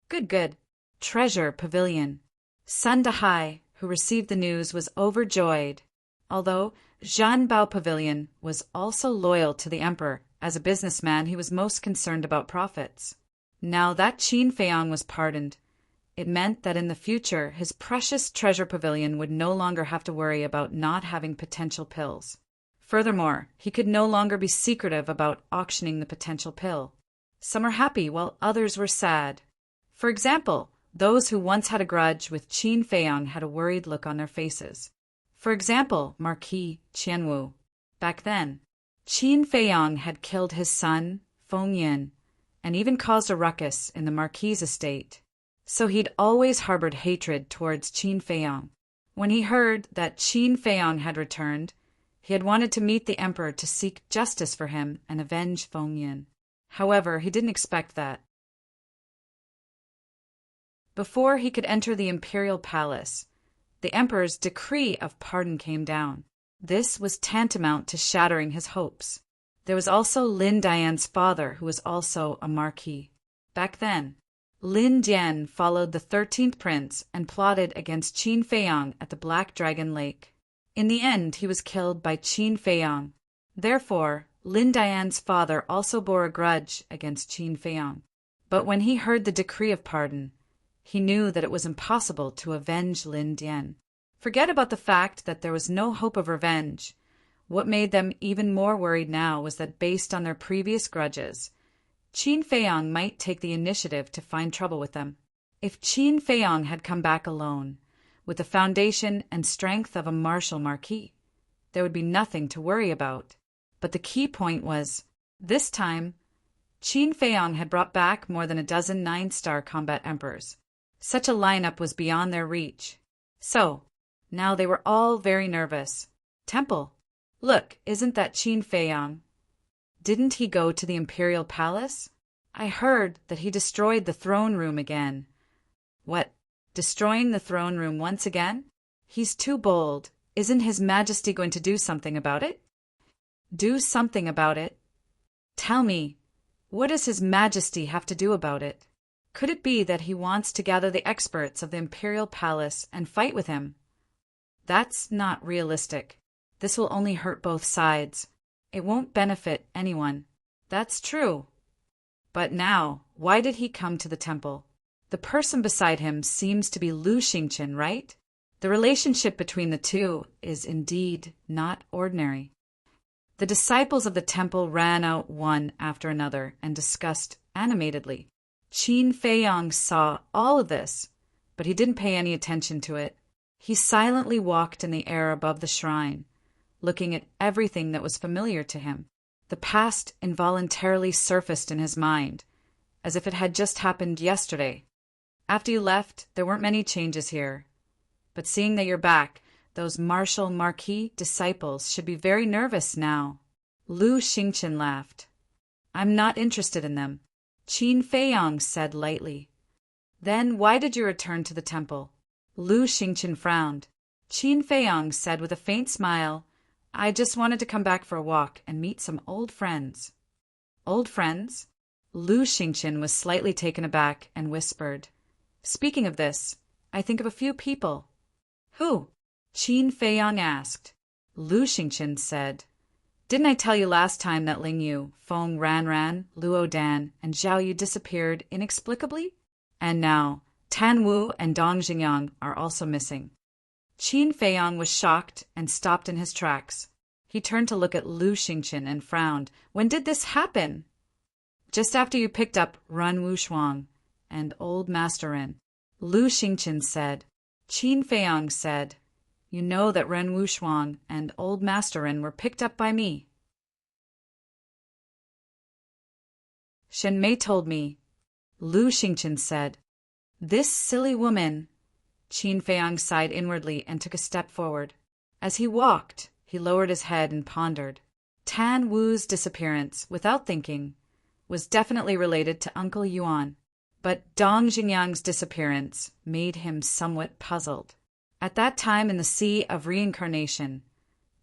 Good. Treasure Pavilion. Sun Dahai, who received the news, was overjoyed, although Zhan Bao Pavilion was also loyal to the emperor. As a businessman, he was most concerned about profits. Now that Qin Feiyang was pardoned, it meant that in the future his precious treasure pavilion would no longer have to worry about not having potential pills. Furthermore, he could no longer be secretive about auctioning the potential pill. Some were happy while others were sad. For example, those who once had a grudge with Qin Feiyang had a worried look on their faces. For example, Marquis Qianwu. Back then, Qin Feiyang had killed his son, Feng Yin, and even caused a ruckus in the Marquis' estate. So he'd always harbored hatred towards Qin Feiyang. When he heard that Qin Feiyang had returned, he had wanted to meet the emperor to seek justice for him and avenge Feng Yin. However, he didn't expect that. Before he could enter the imperial palace, the emperor's decree of pardon came down. This was tantamount to shattering his hopes. There was also Lin Dian's father, who was also a marquis. Back then, Lin Dian followed the 13th prince and plotted against Qin Feiyang at the Black Dragon Lake. In the end, he was killed by Qin Feiyang. Therefore, Lin Dian's father also bore a grudge against Qin Feiyang. But when he heard the decree of pardon, he knew that it was impossible to avenge Lin Dian. Forget about the fact that there was no hope of revenge. What made them even more worried now was that based on their previous grudges, Qin Feiyang might take the initiative to find trouble with them. If Qin Feiyang had come back alone, with the foundation and strength of a martial marquis, there would be nothing to worry about. But the key point was, this time, Qin Feiyang had brought back more than a dozen 9-star combat emperors. Such a lineup was beyond their reach. So, now they were all very nervous. Temple, look, isn't that Qin Feiyang? Didn't he go to the imperial palace? I heard that he destroyed the throne room again. What, destroying the throne room once again? He's too bold. Isn't His Majesty going to do something about it? Do something about it? Tell me, what does His Majesty have to do about it? Could it be that he wants to gather the experts of the imperial palace and fight with him? That's not realistic. This will only hurt both sides. It won't benefit anyone. That's true. But now, why did he come to the temple? The person beside him seems to be Lu Xingqian, right? The relationship between the two is indeed not ordinary. The disciples of the temple ran out one after another and discussed animatedly. Qin Feiyang saw all of this, but he didn't pay any attention to it. He silently walked in the air above the shrine, looking at everything that was familiar to him. The past involuntarily surfaced in his mind, as if it had just happened yesterday. After you left, there weren't many changes here. But seeing that you're back, those martial marquis disciples should be very nervous now. Lu Xingqian laughed. I'm not interested in them, Qin Feiyang said lightly. Then why did you return to the temple? Lu Xingqian frowned. Qin Feiyang said with a faint smile, I just wanted to come back for a walk and meet some old friends. Old friends? Lu Xingqian was slightly taken aback and whispered, Speaking of this, I think of a few people. Who? Qin Feiyang asked. Lu Xingqian said, Didn't I tell you last time that Ling Yu, Feng Ranran, Luo Dan, and Zhao Yu disappeared inexplicably? And now, Tan Wu and Dong Jingyang are also missing. Qin Feiyang was shocked and stopped in his tracks. He turned to look at Lu Xingqian and frowned. When did this happen? Just after you picked up Ren Wushuang and Old Master Ren, Lu Xingqian said. Qin Feiyang said, You know that Ren Wushuang and Old Master Ren were picked up by me. Shen Mei told me, Lu Xingqian said. This silly woman. Qin Feiyang sighed inwardly and took a step forward. As he walked, he lowered his head and pondered. Tan Wu's disappearance, without thinking, was definitely related to Uncle Yuan. But Dong Jingyang's disappearance made him somewhat puzzled. At that time in the Sea of Reincarnation,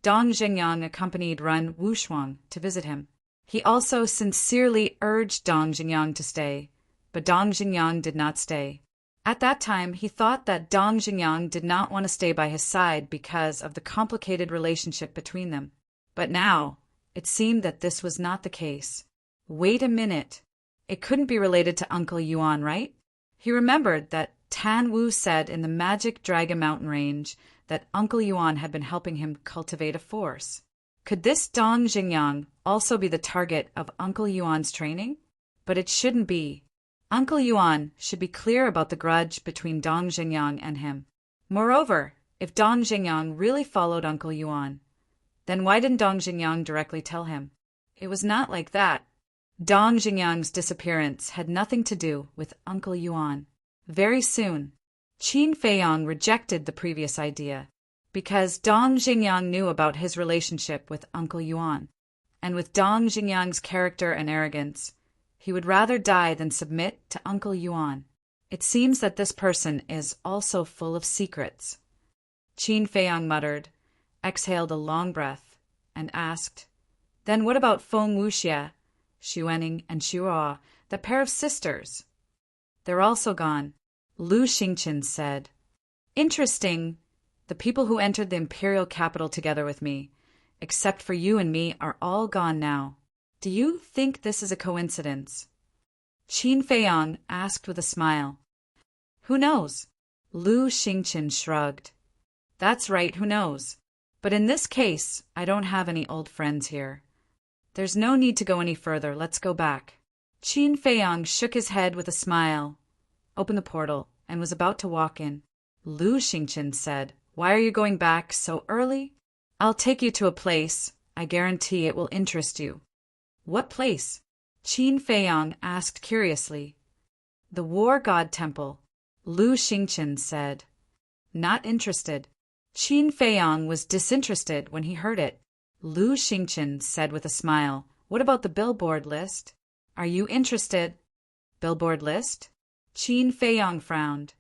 Dong Jingyang accompanied Ren Wushuang to visit him. He also sincerely urged Dong Jingyang to stay, but Dong Jingyang did not stay. At that time, he thought that Dong Jingyang did not want to stay by his side because of the complicated relationship between them. But now, it seemed that this was not the case. Wait a minute. It couldn't be related to Uncle Yuan, right? He remembered that Tan Wu said in the Magic Dragon Mountain Range that Uncle Yuan had been helping him cultivate a force. Could this Dong Jingyang also be the target of Uncle Yuan's training? But it shouldn't be. Uncle Yuan should be clear about the grudge between Dong Jingyang and him. Moreover, if Dong Jingyang really followed Uncle Yuan, then why didn't Dong Jingyang directly tell him? It was not like that. Dong Jingyang's disappearance had nothing to do with Uncle Yuan. Very soon, Qin Feiyang rejected the previous idea, because Dong Jingyang knew about his relationship with Uncle Yuan, and with Dong Jingyang's character and arrogance, he would rather die than submit to Uncle Yuan. It seems that this person is also full of secrets. Qin Feiyang muttered, exhaled a long breath, and asked, Then what about Feng Wuxia, Xuening, and Xuo, the pair of sisters? They're also gone, Lu Xingqian said. Interesting. The people who entered the imperial capital together with me, except for you and me, are all gone now. Do you think this is a coincidence? Qin Feiyang asked with a smile. Who knows? Lu Xingqian shrugged. That's right, who knows? But in this case, I don't have any old friends here. There's no need to go any further, let's go back. Qin Feiyang shook his head with a smile, opened the portal, and was about to walk in. Lu Xingqian said, Why are you going back so early? I'll take you to a place. I guarantee it will interest you. What place? Qin Feiyang asked curiously. The War God Temple, Lu Xingqian said. Not interested. Qin Feiyang was disinterested when he heard it. Lu Xingqian said with a smile, What about the billboard list? Are you interested? Billboard list? Qin Feiyang frowned.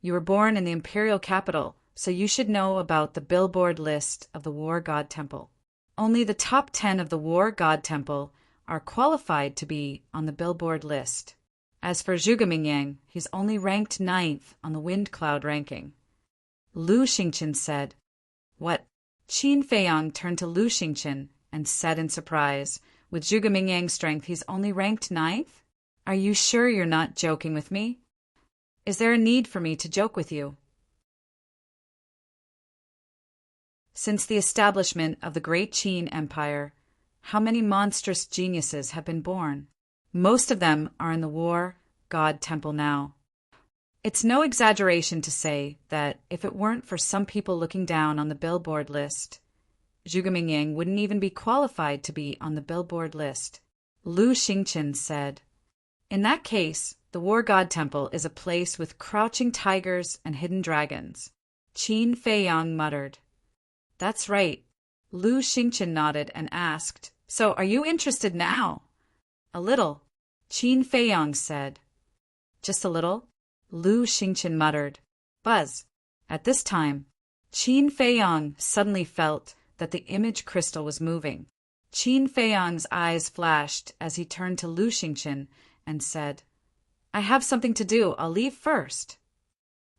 You were born in the imperial capital, so you should know about the billboard list of the War God Temple. Only the top 10 of the War God Temple are qualified to be on the billboard list. As for Zhuge Mingyang, he's only ranked 9th on the Wind Cloud ranking. Lu Xingqian said. What? Qin Feiyang turned to Lu Xingqian and said in surprise, With Zhuge Mingyang's strength, he's only ranked 9th? Are you sure you're not joking with me? Is there a need for me to joke with you? Since the establishment of the Great Qin Empire, how many monstrous geniuses have been born? Most of them are in the War God Temple now. It's no exaggeration to say that if it weren't for some people looking down on the billboard list, Zhuge Mingyang wouldn't even be qualified to be on the billboard list. Lu Xingqian said. In that case, the War God Temple is a place with crouching tigers and hidden dragons. Qin Feiyang muttered. That's right. Lu Xingqian nodded and asked, So are you interested now? A little, Qin Feiyang said. Just a little? Lu Xingqian muttered. Buzz. At this time, Qin Feiyang suddenly felt that the image crystal was moving. Qin Feiyang's eyes flashed as he turned to Lu Xingqian and said, I have something to do. I'll leave first.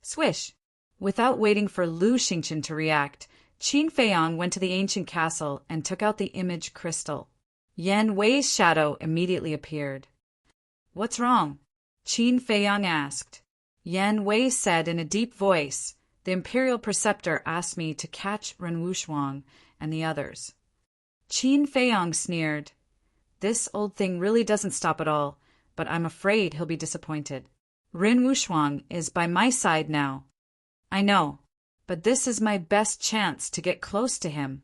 Swish. Without waiting for Lu Xingqian to react, Qin Feiyang went to the ancient castle and took out the image crystal. Yan Wei's shadow immediately appeared. What's wrong? Qin Feiyang asked. Yan Wei said in a deep voice, The Imperial Preceptor asked me to catch Ren Wuxuang and the others. Qin Feiyang sneered. This old thing really doesn't stop at all, but I'm afraid he'll be disappointed. Ren Wuxuang is by my side now. I know, but this is my best chance to get close to him.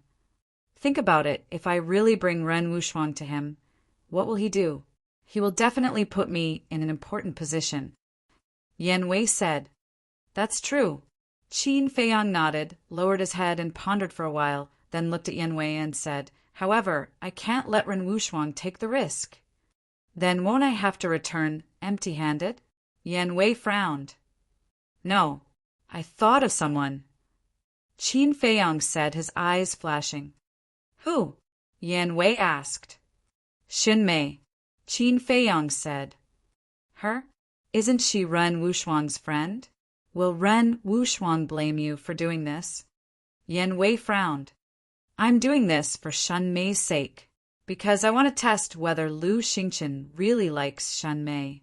Think about it, if I really bring Ren Wuxuang to him, what will he do? He will definitely put me in an important position. Yan Wei said. That's true. Qin Feiyang nodded, lowered his head and pondered for a while, then looked at Yan Wei and said, However, I can't let Ren Wuxuang take the risk. Then won't I have to return empty-handed? Yan Wei frowned. No, I thought of someone. Qin Feiyang said, his eyes flashing. Who? Yan Wei asked. Xin Mei. Qin Feiyang said. Her? Isn't she Ren Wuxuang's friend? Will Ren Wuxuang blame you for doing this? Yan Wei frowned. I'm doing this for Shen Mei's sake, because I want to test whether Lu Xingqian really likes Shen Mei.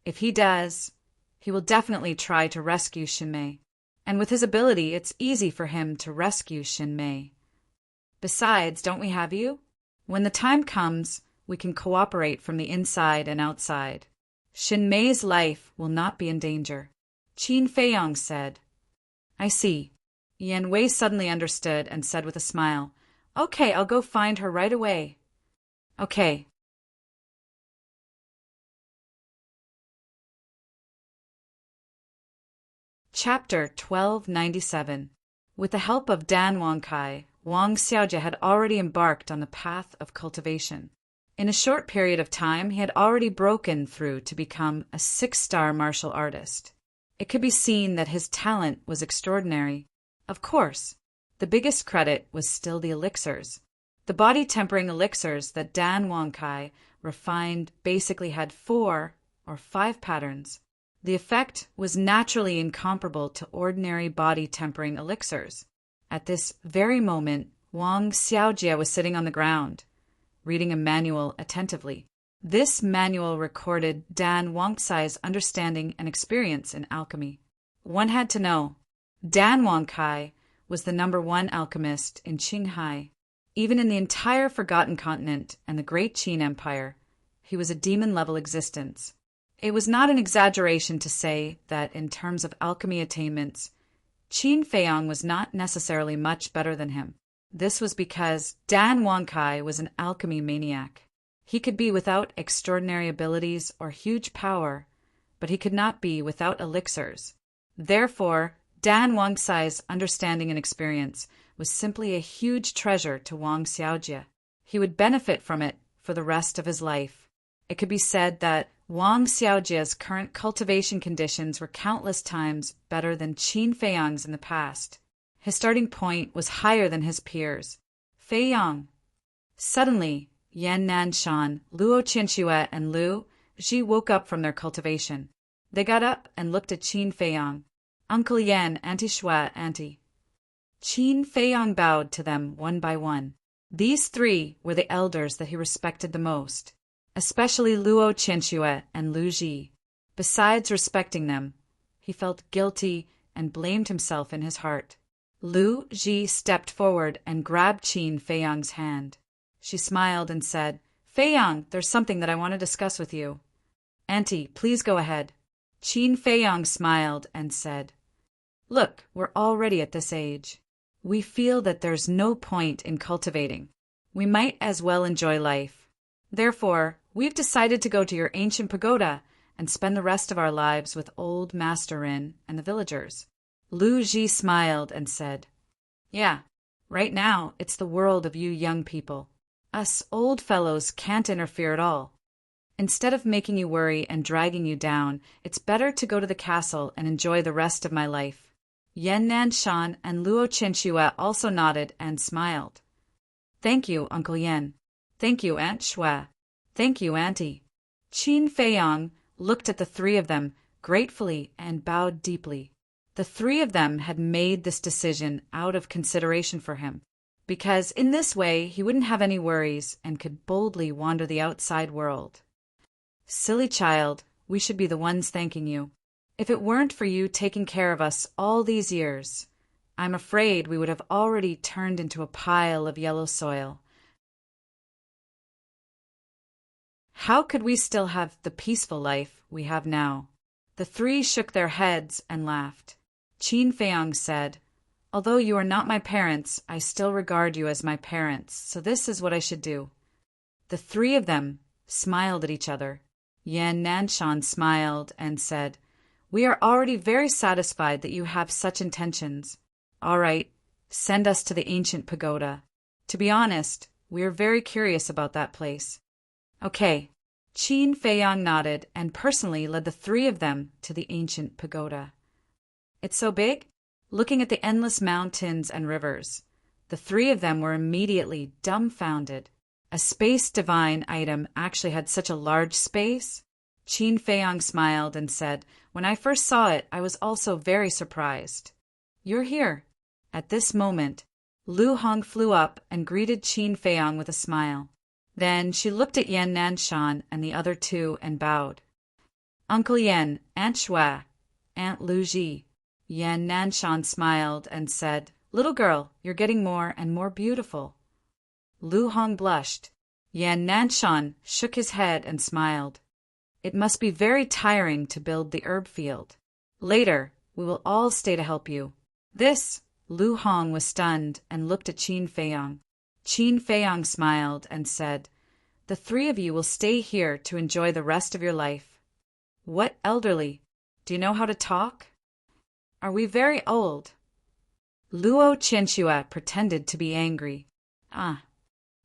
If he does, he will definitely try to rescue Xin Mei, and with his ability, it's easy for him to rescue Xin Mei. Besides, don't we have you? When the time comes, we can cooperate from the inside and outside. Xin Mei's life will not be in danger. Qin Feiyang said. I see. Yan Wei suddenly understood and said with a smile, Okay, I'll go find her right away. Okay. Chapter 1297. With the help of Dan Wangkai, Wang Xiaojie had already embarked on the path of cultivation. In a short period of time, he had already broken through to become a 6-star martial artist. It could be seen that his talent was extraordinary. Of course, the biggest credit was still the elixirs. The body-tempering elixirs that Dan Wangkai refined basically had 4 or 5 patterns. The effect was naturally incomparable to ordinary body-tempering elixirs. At this very moment, Wang Xiaojie was sitting on the ground, reading a manual attentively. This manual recorded Dan Wangcai's understanding and experience in alchemy. One had to know, Dan Wangcai was the #1 alchemist in Qinghai. Even in the entire Forgotten Continent and the Great Qin Empire, he was a demon-level existence. It was not an exaggeration to say that in terms of alchemy attainments, Qin Feiyang was not necessarily much better than him. This was because Dan Wangcai was an alchemy maniac. He could be without extraordinary abilities or huge power, but he could not be without elixirs. Therefore, Dan Wangcai's understanding and experience was simply a huge treasure to Wang Xiaojie. He would benefit from it for the rest of his life. It could be said that Wang Xiaojie's current cultivation conditions were countless times better than Qin Feiyang's in the past. His starting point was higher than his peers. Feiyang. Suddenly, Yan Nanshan, Luo Qianxue, and Lu Ji woke up from their cultivation. They got up and looked at Qin Feiyang. Uncle Yan, Auntie Shui, Auntie. Qin Feiyang bowed to them one by one. These 3 were the elders that he respected the most, especially Luo Qianxue and Lu Ji. Besides respecting them, he felt guilty and blamed himself in his heart. Lu Ji stepped forward and grabbed Qin Feiyang's hand. She smiled and said, Feiyang, there's something that I want to discuss with you. Auntie, please go ahead. Qin Feiyang smiled and said, Look, we're already at this age. We feel that there's no point in cultivating. We might as well enjoy life. Therefore, we've decided to go to your ancient pagoda and spend the rest of our lives with old Master Rin and the villagers. Lu Ji smiled and said, Yeah, right now it's the world of you young people. Us old fellows can't interfere at all. Instead of making you worry and dragging you down, it's better to go to the castle and enjoy the rest of my life. Yan Nanshan and Luo Qianxue also nodded and smiled. Thank you, Uncle Yan. Thank you, Aunt Shui. Thank you, Auntie. Qin Feiyang looked at the 3 of them gratefully and bowed deeply. The 3 of them had made this decision out of consideration for him, because in this way he wouldn't have any worries and could boldly wander the outside world. Silly child, we should be the ones thanking you. If it weren't for you taking care of us all these years, I'm afraid we would have already turned into a pile of yellow soil. How could we still have the peaceful life we have now? The 3 shook their heads and laughed. Qin Feiyang said, Although you are not my parents, I still regard you as my parents, so this is what I should do. The 3 of them smiled at each other. Yan Nanshan smiled and said, We are already very satisfied that you have such intentions. All right, send us to the ancient pagoda. To be honest, we are very curious about that place. Okay. Qin Feiyang nodded and personally led the 3 of them to the ancient pagoda. It's so big? Looking at the endless mountains and rivers, the 3 of them were immediately dumbfounded. A space divine item actually had such a large space? Qin Feiyang smiled and said, When I first saw it, I was also very surprised. You're here. At this moment, Lu Hong flew up and greeted Qin Feiyang with a smile. Then she looked at Yan Nanshan and the other 2 and bowed. Uncle Yan, Aunt Shui, Aunt Lu Ji. Yan Nanshan smiled and said, Little girl, you're getting more and more beautiful. Lu Hong blushed. Yan Nanshan shook his head and smiled. It must be very tiring to build the herb field. Later, we will all stay to help you. This, Lu Hong was stunned and looked at Qin Feiyang. Qin Feiyang smiled and said, The 3 of you will stay here to enjoy the rest of your life. What elderly? Do you know how to talk? Are we very old? Luo Qianxue pretended to be angry. Ah.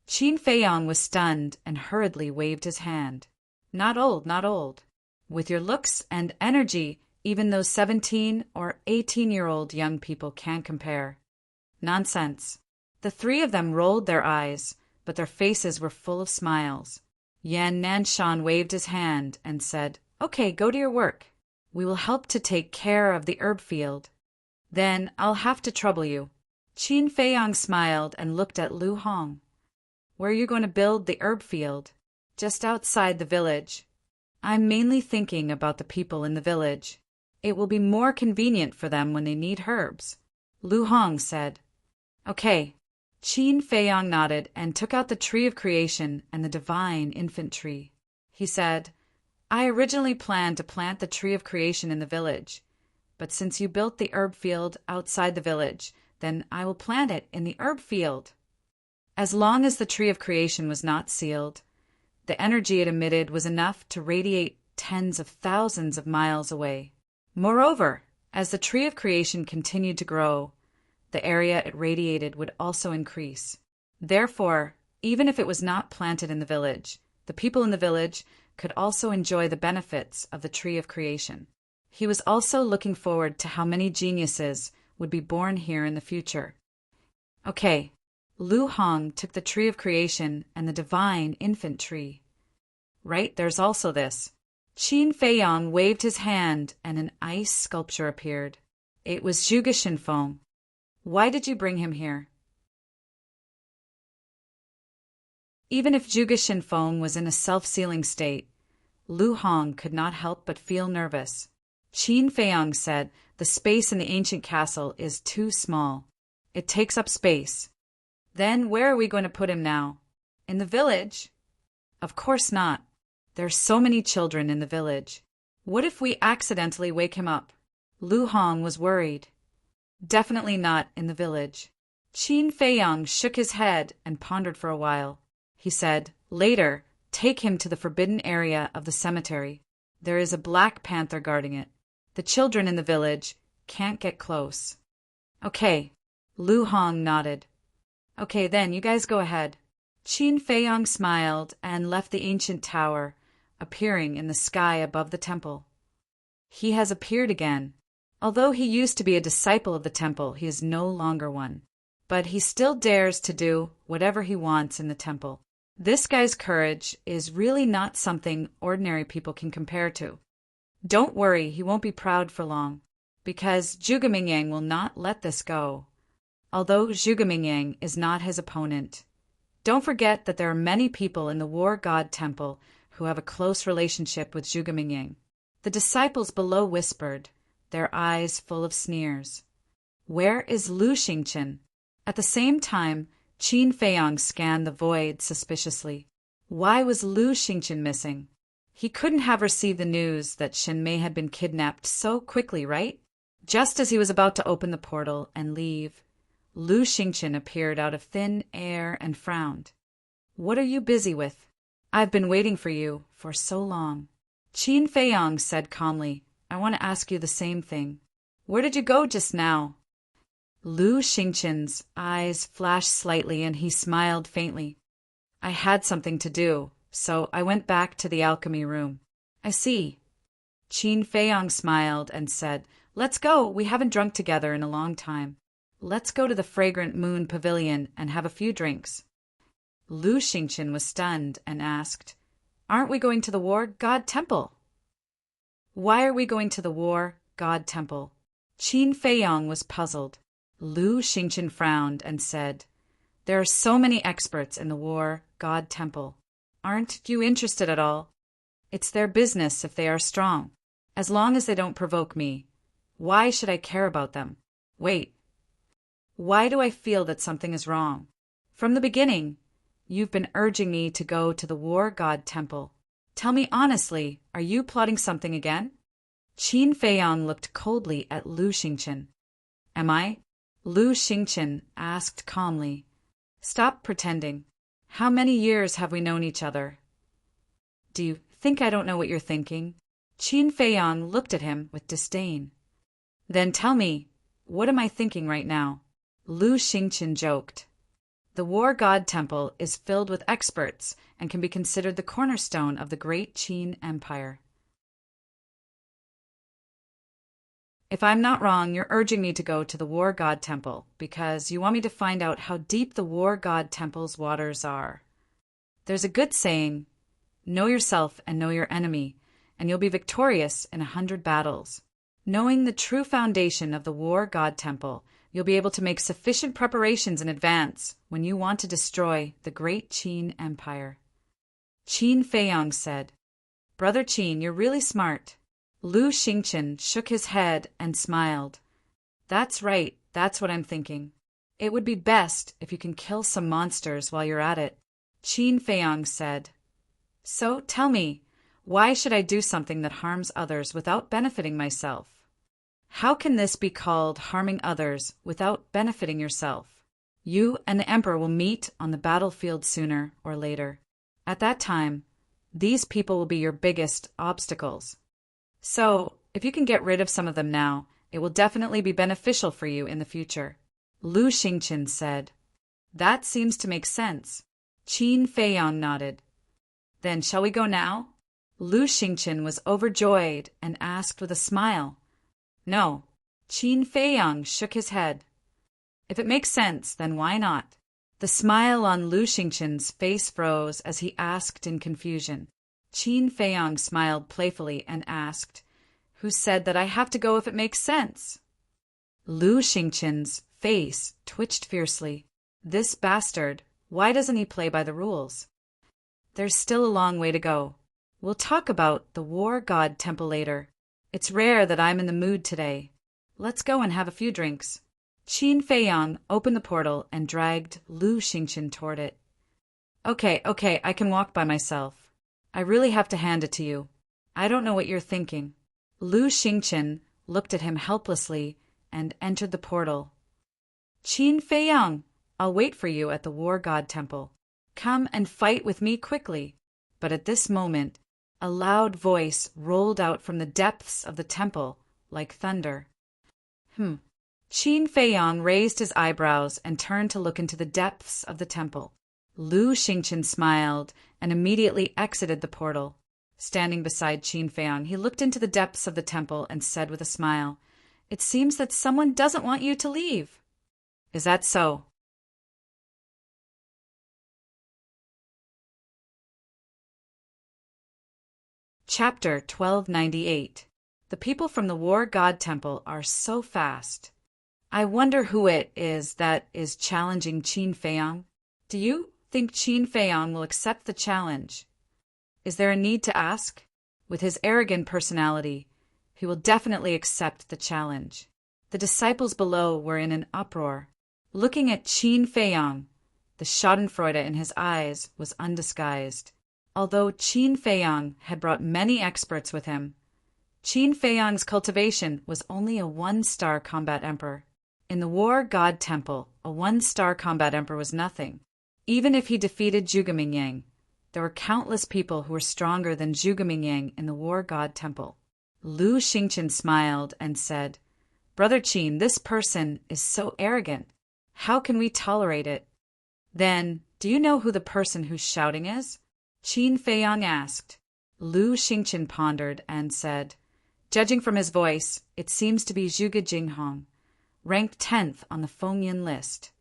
Qin Feiyang was stunned and hurriedly waved his hand. Not old, not old. With your looks and energy, even those 17 or 18-year-old young people can't compare. Nonsense. The 3 of them rolled their eyes, but their faces were full of smiles. Yan Nanshan waved his hand and said, Okay, go to your work. We will help to take care of the herb field. Then I'll have to trouble you. Qin Feiyang smiled and looked at Lu Hong. Where are you going to build the herb field? Just outside the village. I'm mainly thinking about the people in the village. It will be more convenient for them when they need herbs, Lu Hong said. Okay. Qin Feiyang nodded and took out the tree of creation and the divine infant tree. He said, I originally planned to plant the tree of creation in the village, but since you built the herb field outside the village, then I will plant it in the herb field. As long as the tree of creation was not sealed, the energy it emitted was enough to radiate tens of thousands of miles away. Moreover, as the tree of creation continued to grow, the area it radiated would also increase. Therefore, even if it was not planted in the village, the people in the village could also enjoy the benefits of the tree of creation. He was also looking forward to how many geniuses would be born here in the future. Okay, Lu Hong took the tree of creation and the divine infant tree. Right, there's also this. Qin Feiyang waved his hand and an ice sculpture appeared. It was Zhuge Xinfeng. Why did you bring him here? Even if Zhuge Xinfeng was in a self-sealing state, Lu Hong could not help but feel nervous. Qin Feiyang said, the space in the ancient castle is too small. It takes up space. Then where are we going to put him now? In the village? Of course not. There's so many children in the village. What if we accidentally wake him up? Lu Hong was worried. Definitely not in the village. Qin Feiyang shook his head and pondered for a while. He said, later, take him to the forbidden area of the cemetery. There is a black panther guarding it. The children in the village can't get close. Okay. Lu Hong nodded. Okay, then, you guys go ahead. Qin Feiyang smiled and left the ancient tower, appearing in the sky above the temple. He has appeared again. Although he used to be a disciple of the temple, he is no longer one. But he still dares to do whatever he wants in the temple. This guy's courage is really not something ordinary people can compare to. Don't worry, he won't be proud for long, because Zhuge Mingyang will not let this go. Although Zhuge Mingyang is not his opponent. Don't forget that there are many people in the War God Temple who have a close relationship with Zhuge Mingyang. The disciples below whispered, their eyes full of sneers. Where is Lu Xingchen? At the same time, Qin Feiyang scanned the void suspiciously. Why was Lu Xingchen missing? He couldn't have received the news that Shen Mei had been kidnapped so quickly, right? Just as he was about to open the portal and leave, Lu Xingchen appeared out of thin air and frowned. What are you busy with? I've been waiting for you for so long. Qin Feiyang said calmly, I want to ask you the same thing. Where did you go just now? Lu Xingchen's eyes flashed slightly and he smiled faintly. I had something to do, so I went back to the alchemy room. I see. Qin Feiyang smiled and said, Let's go, we haven't drunk together in a long time. Let's go to the fragrant moon pavilion and have a few drinks. Lu Xingchen was stunned and asked, Aren't we going to the War God Temple? Why are we going to the War God Temple? Qin Feiyang was puzzled. Lu Xingchen frowned and said, There are so many experts in the War God Temple. Aren't you interested at all? It's their business if they are strong. As long as they don't provoke me, why should I care about them? Wait. Why do I feel that something is wrong? From the beginning, you've been urging me to go to the War God Temple. Tell me honestly, are you plotting something again? Qin Feiyang looked coldly at Lu Xingchen. Am I? Lu Xingchen asked calmly. Stop pretending. How many years have we known each other? Do you think I don't know what you're thinking? Qin Feiyang looked at him with disdain. Then tell me, what am I thinking right now? Lu Xingchen joked. The War God Temple is filled with experts and can be considered the cornerstone of the great Qin Empire. If I'm not wrong, you're urging me to go to the War God Temple because you want me to find out how deep the War God Temple's waters are. There's a good saying, know yourself and know your enemy, and you'll be victorious in 100 battles. Knowing the true foundation of the War God Temple, you'll be able to make sufficient preparations in advance when you want to destroy the great Qin Empire. Qin Feiyang said, "Brother Qin, you're really smart." Lu Xingchen shook his head and smiled. "That's right, that's what I'm thinking. It would be best if you can kill some monsters while you're at it." Qin Feiyang said, "So, tell me, why should I do something that harms others without benefiting myself? How can this be called harming others without benefiting yourself? You and the Emperor will meet on the battlefield sooner or later. At that time, these people will be your biggest obstacles. So, if you can get rid of some of them now, it will definitely be beneficial for you in the future." Lu Xingchen said, "That seems to make sense." Qin Feiyang nodded. "Then shall we go now?" Lu Xingchen was overjoyed and asked with a smile. "No." Qin Feiyang shook his head. "If it makes sense, then why not?" The smile on Lu Xingchen's face froze as he asked in confusion. Qin Feiyang smiled playfully and asked, "Who said that I have to go if it makes sense?" Lu Xingchen's face twitched fiercely. This bastard, why doesn't he play by the rules? There's still a long way to go. We'll talk about the War God Temple later. It's rare that I'm in the mood today. Let's go and have a few drinks. Qin Feiyang opened the portal and dragged Lu Xingchen toward it. Okay, I can walk by myself. I really have to hand it to you. I don't know what you're thinking." Lu Xingchen looked at him helplessly and entered the portal. "Qin Feiyang, I'll wait for you at the War God Temple. Come and fight with me quickly." But at this moment, a loud voice rolled out from the depths of the temple like thunder. Qin Feiyang raised his eyebrows and turned to look into the depths of the temple. Lu Xingchen smiled and immediately exited the portal. Standing beside Qin Feiyang, he looked into the depths of the temple and said with a smile, "It seems that someone doesn't want you to leave." "Is that so?" Chapter 1298. The people from the War God Temple are so fast. I wonder who it is that is challenging Qin Feiyang. Do you think Qin Feiyang will accept the challenge? Is there a need to ask? With his arrogant personality, he will definitely accept the challenge. The disciples below were in an uproar. Looking at Qin Feiyang, the schadenfreude in his eyes was undisguised. Although Qin Feiyang had brought many experts with him, Qin Feiyang's cultivation was only a one-star combat emperor. In the War God Temple, a one-star combat emperor was nothing. Even if he defeated Zhuge Mingyang, there were countless people who were stronger than Zhuge Mingyang in the War God Temple. Lu Xingchen smiled and said, "Brother Qin, this person is so arrogant. How can we tolerate it?" "Then, do you know who the person who's shouting is?" Qin Feiyang asked. Lu Xingchen pondered and said, "Judging from his voice, it seems to be Zhuge Jinghong, ranked 10th on the Fengyin list."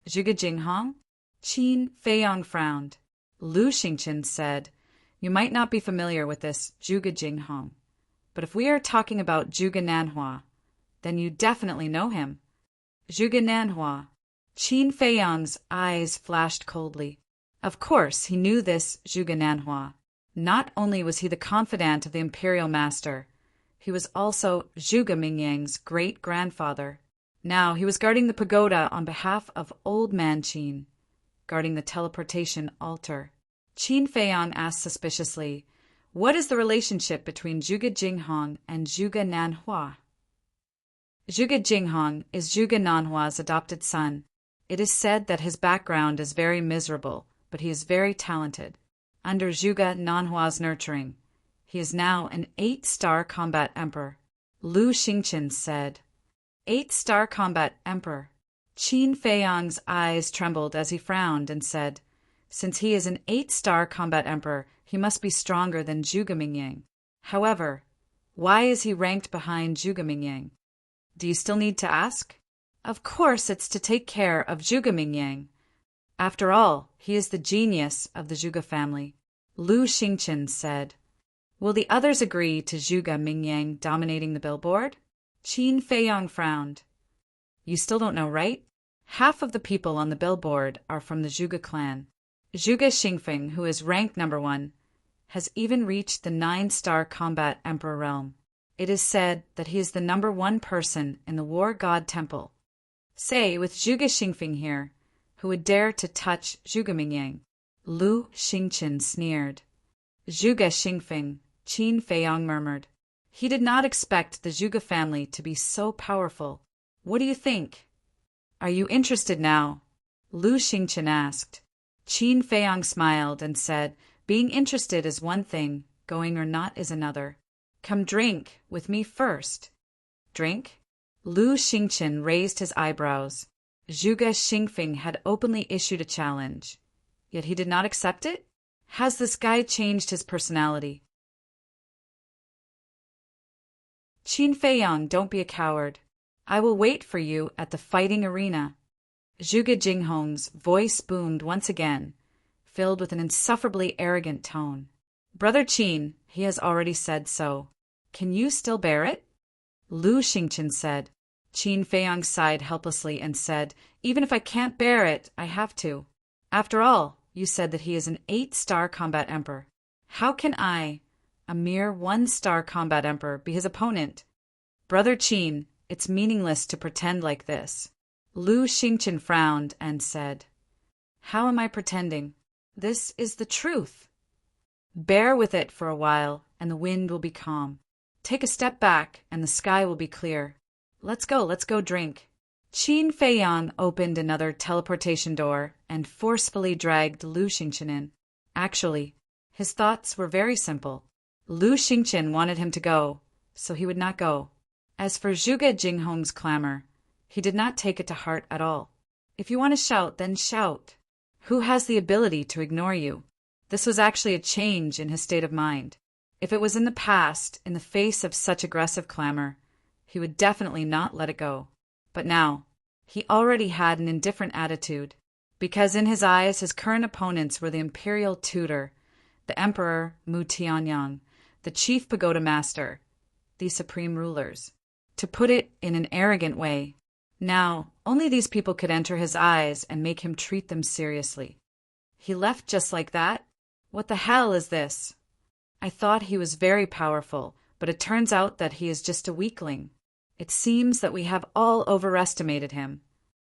"Zhuge Jinghong?" Qin Feiyang frowned. Lu Xingchen said, "You might not be familiar with this Zhuge Jinghong, but if we are talking about Zhuge Nanhua, then you definitely know him." "Zhuge Nanhua." Qin Feiyang's eyes flashed coldly. Of course, he knew this Zhuge Nanhua. Not only was he the confidant of the imperial master, he was also Zhuge Mingyang's great-grandfather. Now he was guarding the pagoda on behalf of Old Man Qin, guarding the teleportation altar. Qin Feiyang asked suspiciously, "What is the relationship between Zhuge Jinghong and Zhuge Nanhua?" Zhuge Jinghong is Zhuge Nanhua's adopted son. It is said that his background is very miserable, but he is very talented. Under Zhuge Nanhua's nurturing, he is now an 8-star combat emperor. Lu Xingchen said, 8-star combat emperor. Qin Feiyang's eyes trembled as he frowned and said, "Since he is an 8-star combat emperor, he must be stronger than Zhuge Mingyang. However, why is he ranked behind Zhuge Mingyang? Do you still need to ask?" "Of course it's to take care of Zhuge Mingyang. After all, he is the genius of the Zhuge family," Lu Xingchen said. Will the others agree to Zhuge Mingyang dominating the billboard? Qin Feiyang frowned. You still don't know, right? Half of the people on the billboard are from the Zhuge clan. Zhuge Xingfeng, who is ranked #1, has even reached the 9-star combat emperor realm. It is said that he is the #1 person in the war god temple. Say, with Zhuge Xingfeng here, who would dare to touch Zhuge Mingyang? Lu Xingqian sneered. Zhuge Xingfeng, Qin Feiyang murmured. He did not expect the Zhuge family to be so powerful. What do you think? Are you interested now? Lu Xingqian asked. Qin Feiyang smiled and said, being interested is one thing, going or not is another. Come drink with me first. Drink? Lu Xingqian raised his eyebrows. Zhuge Xingfeng had openly issued a challenge. Yet he did not accept it? Has this guy changed his personality? Qin Feiyang, don't be a coward. I will wait for you at the fighting arena. Zhuge Jinghong's voice boomed once again, filled with an insufferably arrogant tone. Brother Qin, he has already said so. Can you still bear it? Lu Xingqian said. Qin Feiyang sighed helplessly and said, even if I can't bear it, I have to. After all, you said that he is an 8-star combat emperor. How can I, a mere 1-star combat emperor, be his opponent? Brother Qin, it's meaningless to pretend like this. Lu Xingqian frowned and said, how am I pretending? This is the truth. Bear with it for a while, and the wind will be calm. Take a step back, and the sky will be clear. Let's go drink. Qin Feiyang opened another teleportation door and forcefully dragged Lu Xingqian in. Actually, his thoughts were very simple. Lu Xingqian wanted him to go, so he would not go. As for Zhuge Jinghong's clamor, he did not take it to heart at all. If you want to shout, then shout. Who has the ability to ignore you? This was actually a change in his state of mind. If it was in the past, in the face of such aggressive clamor, he would definitely not let it go. But now, he already had an indifferent attitude, because in his eyes his current opponents were the imperial tutor, the Emperor Mu Tianyang, the chief pagoda master, the supreme rulers. To put it in an arrogant way, now only these people could enter his eyes and make him treat them seriously. He left just like that? What the hell is this? I thought he was very powerful, but it turns out that he is just a weakling. It seems that we have all overestimated him.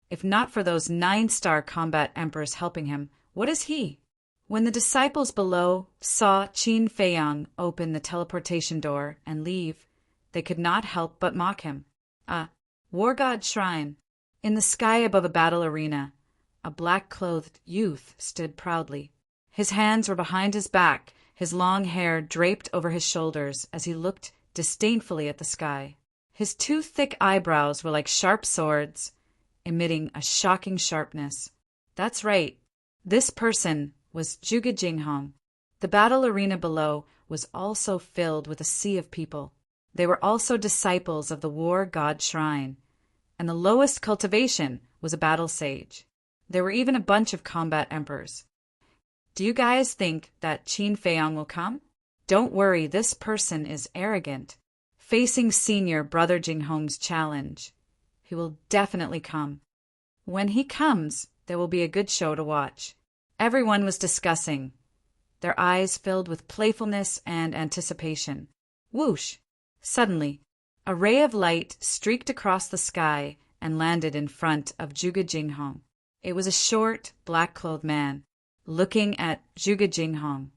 If not for those 9-star combat emperors helping him, what is he? When the disciples below saw Qin Feiyang open the teleportation door and leave, they could not help but mock him. War god shrine. In the sky above a battle arena, a black-clothed youth stood proudly. His hands were behind his back, his long hair draped over his shoulders as he looked disdainfully at the sky. His 2 thick eyebrows were like sharp swords, emitting a shocking sharpness. That's right. This person was Zhuge Jinghong. The battle arena below was also filled with a sea of people. They were also disciples of the war god shrine, and the lowest cultivation was a battle sage. There were even a bunch of combat emperors. Do you guys think that Qin Feiyang will come? Don't worry, this person is arrogant. Facing senior brother Jinghong's challenge, he will definitely come. When he comes, there will be a good show to watch. Everyone was discussing, their eyes filled with playfulness and anticipation. Whoosh! Suddenly, a ray of light streaked across the sky and landed in front of Zhuge Jinghong. It was a short, black-clothed man, looking at Zhuge Jinghong.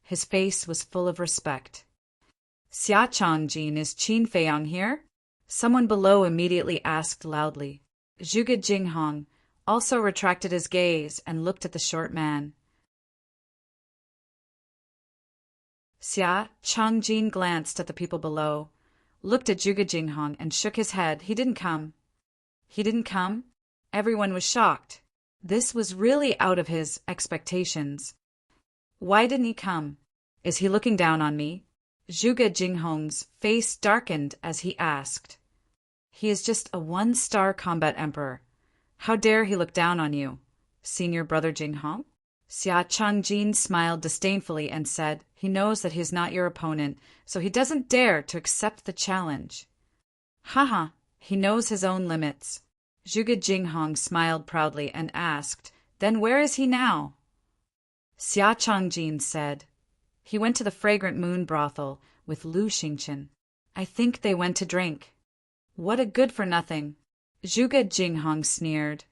His face was full of respect. Xia Changjin, is Qin Feiyang here? Someone below immediately asked loudly. Zhuge Jinghong also retracted his gaze and looked at the short man. Xia Changjin glanced at the people below, looked at Zhuge Jinghong, and shook his head. He didn't come. He didn't come? Everyone was shocked. This was really out of his expectations. Why didn't he come? Is he looking down on me? Zhuge Jinghong's face darkened as he asked. He is just a 1-star combat emperor. How dare he look down on you, senior brother Jinghong? Xia Changjin smiled disdainfully and said, he He knows that he is not your opponent, so he doesn't dare to accept the challenge. Haha, he knows his own limits. Zhuge Jinghong smiled proudly and asked, "Then where is he now?" Xia Changjin said, "He went to the Fragrant Moon brothel with Lu Xingchen. I think they went to drink." "What a good-for-nothing!" Zhuge Jinghong sneered,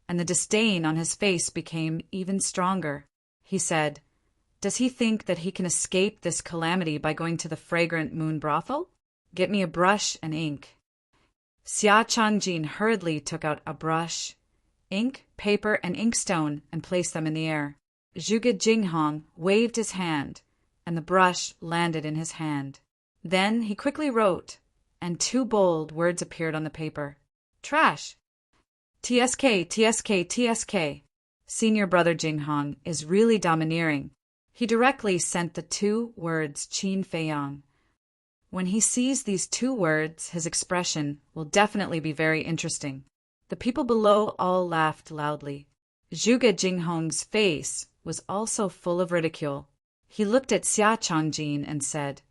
and the disdain on his face became even stronger. He said, "Does he think that he can escape this calamity by going to the Fragrant Moon brothel? Get me a brush and ink." Xia Changjin hurriedly took out a brush, ink, paper, and inkstone and placed them in the air. Zhuge Jinghong waved his hand, and the brush landed in his hand. Then he quickly wrote, and 2 bold words appeared on the paper. "Trash." "TSK, TSK, TSK." Senior brother Jinghong is really domineering. He directly sent the 2 words Qin Feiyang. When he sees these 2 words, his expression will definitely be very interesting. The people below all laughed loudly. Zhuge Jinghong's face was also full of ridicule. He looked at Xia Changjin and said,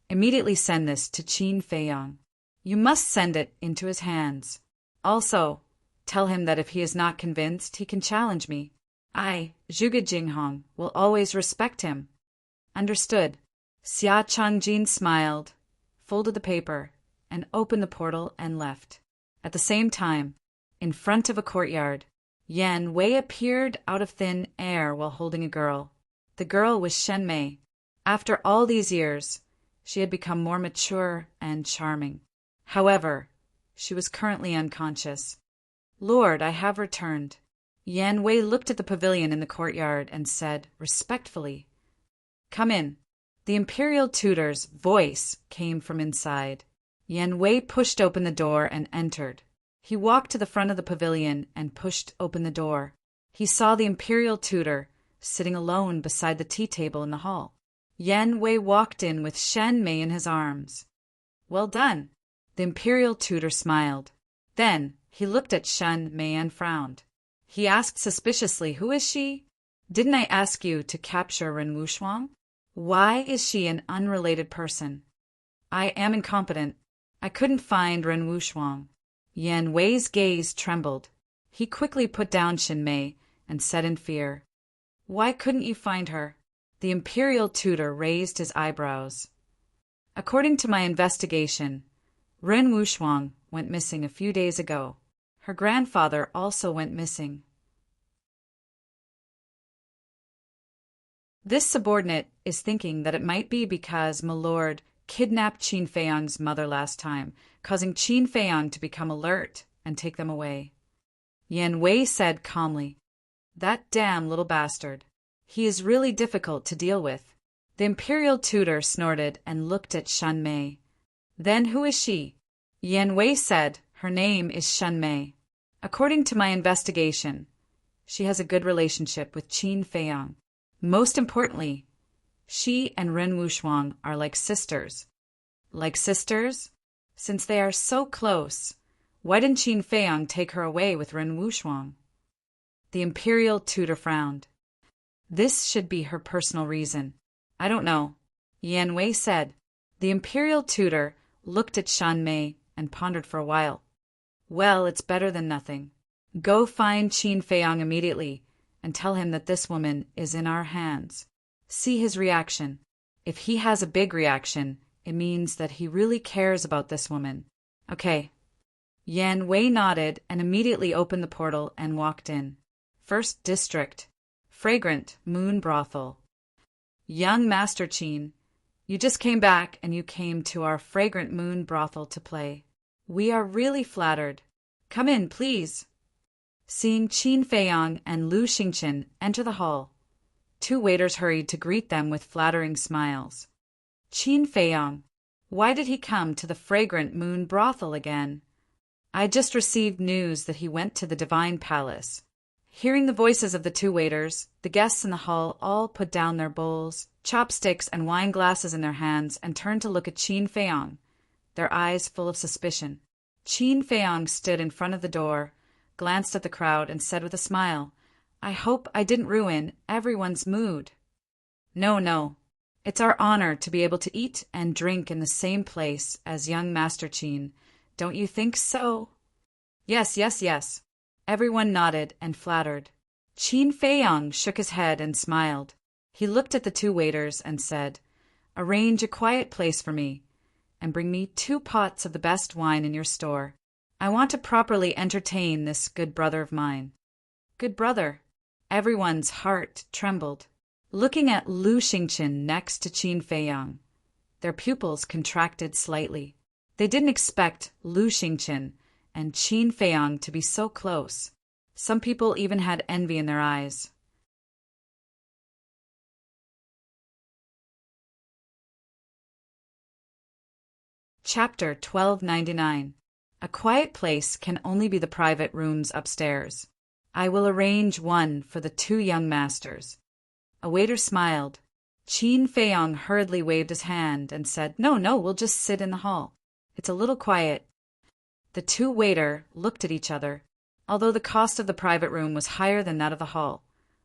"Immediately send this to Qin Feiyang. You must send it into his hands. Also, tell him that if he is not convinced, he can challenge me. I, Zhuge Jinghong, will always respect him." "Understood." Xia Changjin smiled, folded the paper, and opened the portal and left. At the same time, in front of a courtyard, Yan Wei appeared out of thin air while holding a girl. The girl was Shen Mei. After all these years, she had become more mature and charming. However, she was currently unconscious. "Lord, I have returned." Yan Wei looked at the pavilion in the courtyard and said respectfully, "Come in." The imperial tutor's voice came from inside. Yan Wei pushed open the door and entered. He walked to the front of the pavilion and pushed open the door. He saw the imperial tutor sitting alone beside the tea table in the hall. Yan Wei walked in with Shen Mei in his arms. "Well done." The imperial tutor smiled. Then he looked at Shen Mei and frowned. He asked suspiciously, "Who is she? Didn't I ask you to capture Ren Wushuang? Why is she an unrelated person?" "I am incompetent. I couldn't find Ren Wushuang." Yan Wei's gaze trembled. He quickly put down Shen Mei and said in fear, "Why couldn't you find her?" The imperial tutor raised his eyebrows. "According to my investigation, Ren Wushuang went missing a few days ago. Her grandfather also went missing." This subordinate is thinking that it might be because Milord kidnapped Qin Feiyang's mother last time, causing Qin Feiyang to become alert and take them away. Yan Wei said calmly, "That damn little bastard. He is really difficult to deal with." The imperial tutor snorted and looked at Shen Mei. "Then who is she?" Yan Wei said, "Her name is Shen Mei. According to my investigation, she has a good relationship with Qin Feiyang. Most importantly, she and Ren Wushuang are like sisters." "Like sisters? Since they are so close, why didn't Qin Feiyang take her away with Ren Wushuang?" The imperial tutor frowned. "This should be her personal reason. I don't know," Yan Wei said. The imperial tutor looked at Shen Mei and pondered for a while. "Well, it's better than nothing. Go find Qin Feiyang immediately and tell him that this woman is in our hands. See his reaction. If he has a big reaction, it means that he really cares about this woman. Okay." Yan Wei nodded and immediately opened the portal and walked in. First District, Fragrant Moon Brothel. "Young Master Qin, you just came back and you came to our Fragrant Moon Brothel to play. We are really flattered. Come in, please." Seeing Qin Feiyang and Lu Xingchen enter the hall, 2 waiters hurried to greet them with flattering smiles. "Qin Feiyang, why did he come to the Fragrant Moon Brothel again?" "I just received news that he went to the Divine Palace." Hearing the voices of the 2 waiters, the guests in the hall all put down their bowls, chopsticks, and wine glasses in their hands and turned to look at Qin Feiyang, their eyes full of suspicion. Qin Feiyang stood in front of the door, glanced at the crowd, and said with a smile, "I hope I didn't ruin everyone's mood." No, It's our honor to be able to eat and drink in the same place as young Master Qin. Don't you think so? Yes, yes, yes. Everyone nodded and flattered. Qin Feiyang shook his head and smiled. He looked at the two waiters and said, "Arrange a quiet place for me, and bring me 2 pots of the best wine in your store. I want to properly entertain this good brother of mine." Good brother. Everyone's heart trembled. Looking at Lu Xingqian next to Qin Feiyang, their pupils contracted slightly. They didn't expect Lu Xingqian and Qin Feiyang to be so close. Some people even had envy in their eyes. Chapter 1299. A quiet place can only be the private rooms upstairs. I will arrange one for the 2 young masters. A waiter smiled. Qin Feiyang hurriedly waved his hand and said, "No, no, we'll just sit in the hall. It's a little quiet." The 2 waiters looked at each other. Although the cost of the private room was higher than that of the hall,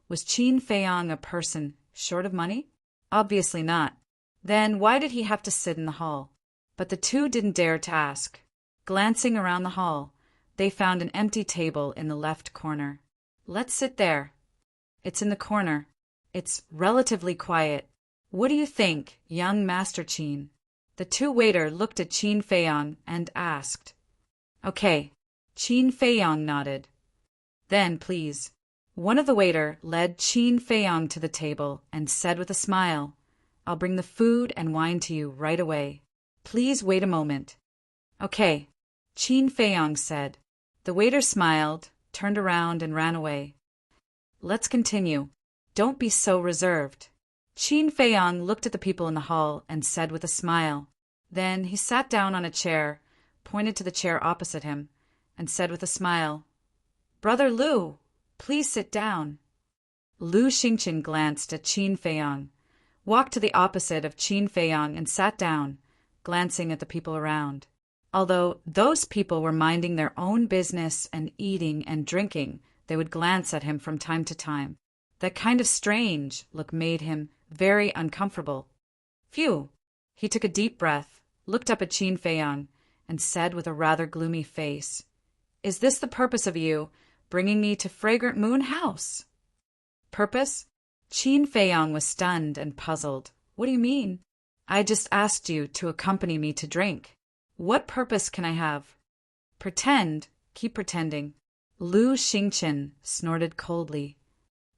was Qin Feiyang a person short of money? Obviously not. Then why did he have to sit in the hall? But the 2 didn't dare to ask. Glancing around the hall, they found an empty table in the left corner. "Let's sit there." "It's in the corner. It's relatively quiet. What do you think, young Master Qin?" The 2 waiters looked at Qin Feiyang and asked. "Okay." Qin Feiyang nodded. "Then, please." One of the waiters led Qin Feiyang to the table and said with a smile, "I'll bring the food and wine to you right away. Please wait a moment." "Okay," Qin Feiyang said. The waiter smiled, turned around and ran away. "Let's continue. Don't be so reserved." Qin Feiyang looked at the people in the hall and said with a smile. Then he sat down on a chair, pointed to the chair opposite him, and said with a smile, "Brother Lu, please sit down." Lu Xingqian glanced at Qin Feiyang, walked to the opposite of Qin Feiyang and sat down, glancing at the people around. Although those people were minding their own business and eating and drinking, they would glance at him from time to time. That kind of strange look made him very uncomfortable. Phew! He took a deep breath, looked up at Qin Feiyang, and said with a rather gloomy face, "Is this the purpose of you bringing me to Fragrant Moon House?" "Purpose?" Qin Feiyang was stunned and puzzled. "What do you mean?" "I just asked you to accompany me to drink. What purpose can I have?" "Pretend. Keep pretending." Lu Xingqian snorted coldly.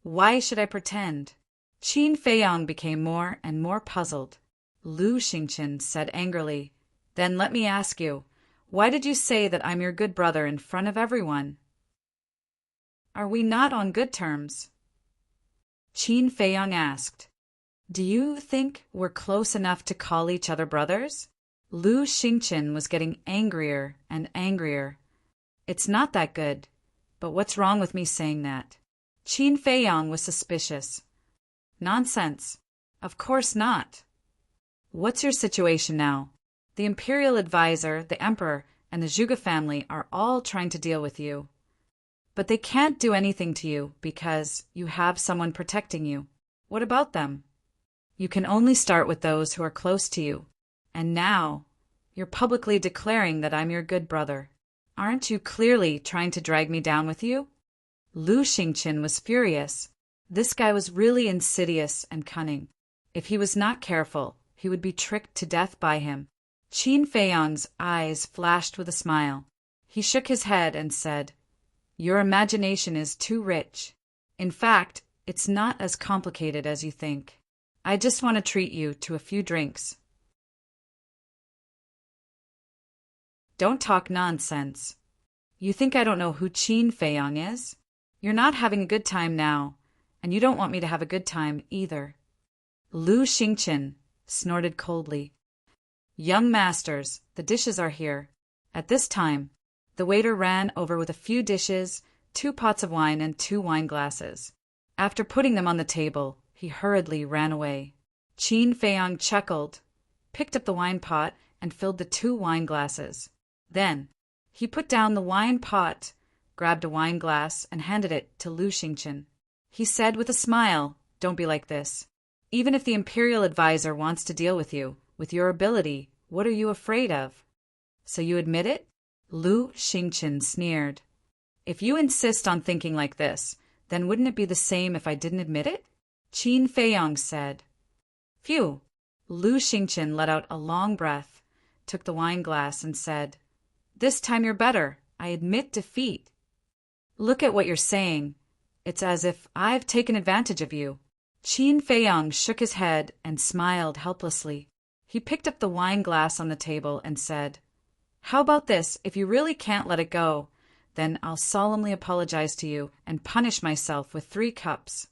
"Why should I pretend?" Qin Feiyang became more and more puzzled. Lu Xingqian said angrily, "Then let me ask you, why did you say that I'm your good brother in front of everyone?" "Are we not on good terms?" Qin Feiyang asked. "Do you think we're close enough to call each other brothers?" Lu Xingqian was getting angrier and angrier. "It's not that good, but what's wrong with me saying that?" Qin Feiyang was suspicious. "Nonsense. Of course not. What's your situation now? The imperial advisor, the emperor, and the Zhuge family are all trying to deal with you. But they can't do anything to you because you have someone protecting you. What about them? You can only start with those who are close to you. And now, you're publicly declaring that I'm your good brother. Aren't you clearly trying to drag me down with you?" Lu Xingqian was furious. This guy was really insidious and cunning. If he was not careful, he would be tricked to death by him. Qin Feiyang's eyes flashed with a smile. He shook his head and said, "Your imagination is too rich. In fact, it's not as complicated as you think. I just want to treat you to a few drinks." "Don't talk nonsense. You think I don't know who Qin Feiyang is? You're not having a good time now, and you don't want me to have a good time either." Lu Xingqian snorted coldly. "Young masters, the dishes are here." At this time, the waiter ran over with a few dishes, 2 pots of wine, and 2 wine glasses. After putting them on the table, he hurriedly ran away. Qin Feiyang chuckled, picked up the wine pot, and filled the 2 wine glasses. Then, he put down the wine pot, grabbed a wine glass, and handed it to Lu Xingqian. He said with a smile, "Don't be like this. Even if the imperial advisor wants to deal with you, with your ability, what are you afraid of? So you admit it? Lu Xingqian sneered. If you insist on thinking like this, then wouldn't it be the same if I didn't admit it? Qin Feiyang said. Phew. Lu Xingqian let out a long breath, took the wine glass, and said, This time you're better. I admit defeat. Look at what you're saying. It's as if I've taken advantage of you. Qin Feiyang shook his head and smiled helplessly. He picked up the wine glass on the table and said, How about this? If you really can't let it go, then I'll solemnly apologize to you and punish myself with 3 cups.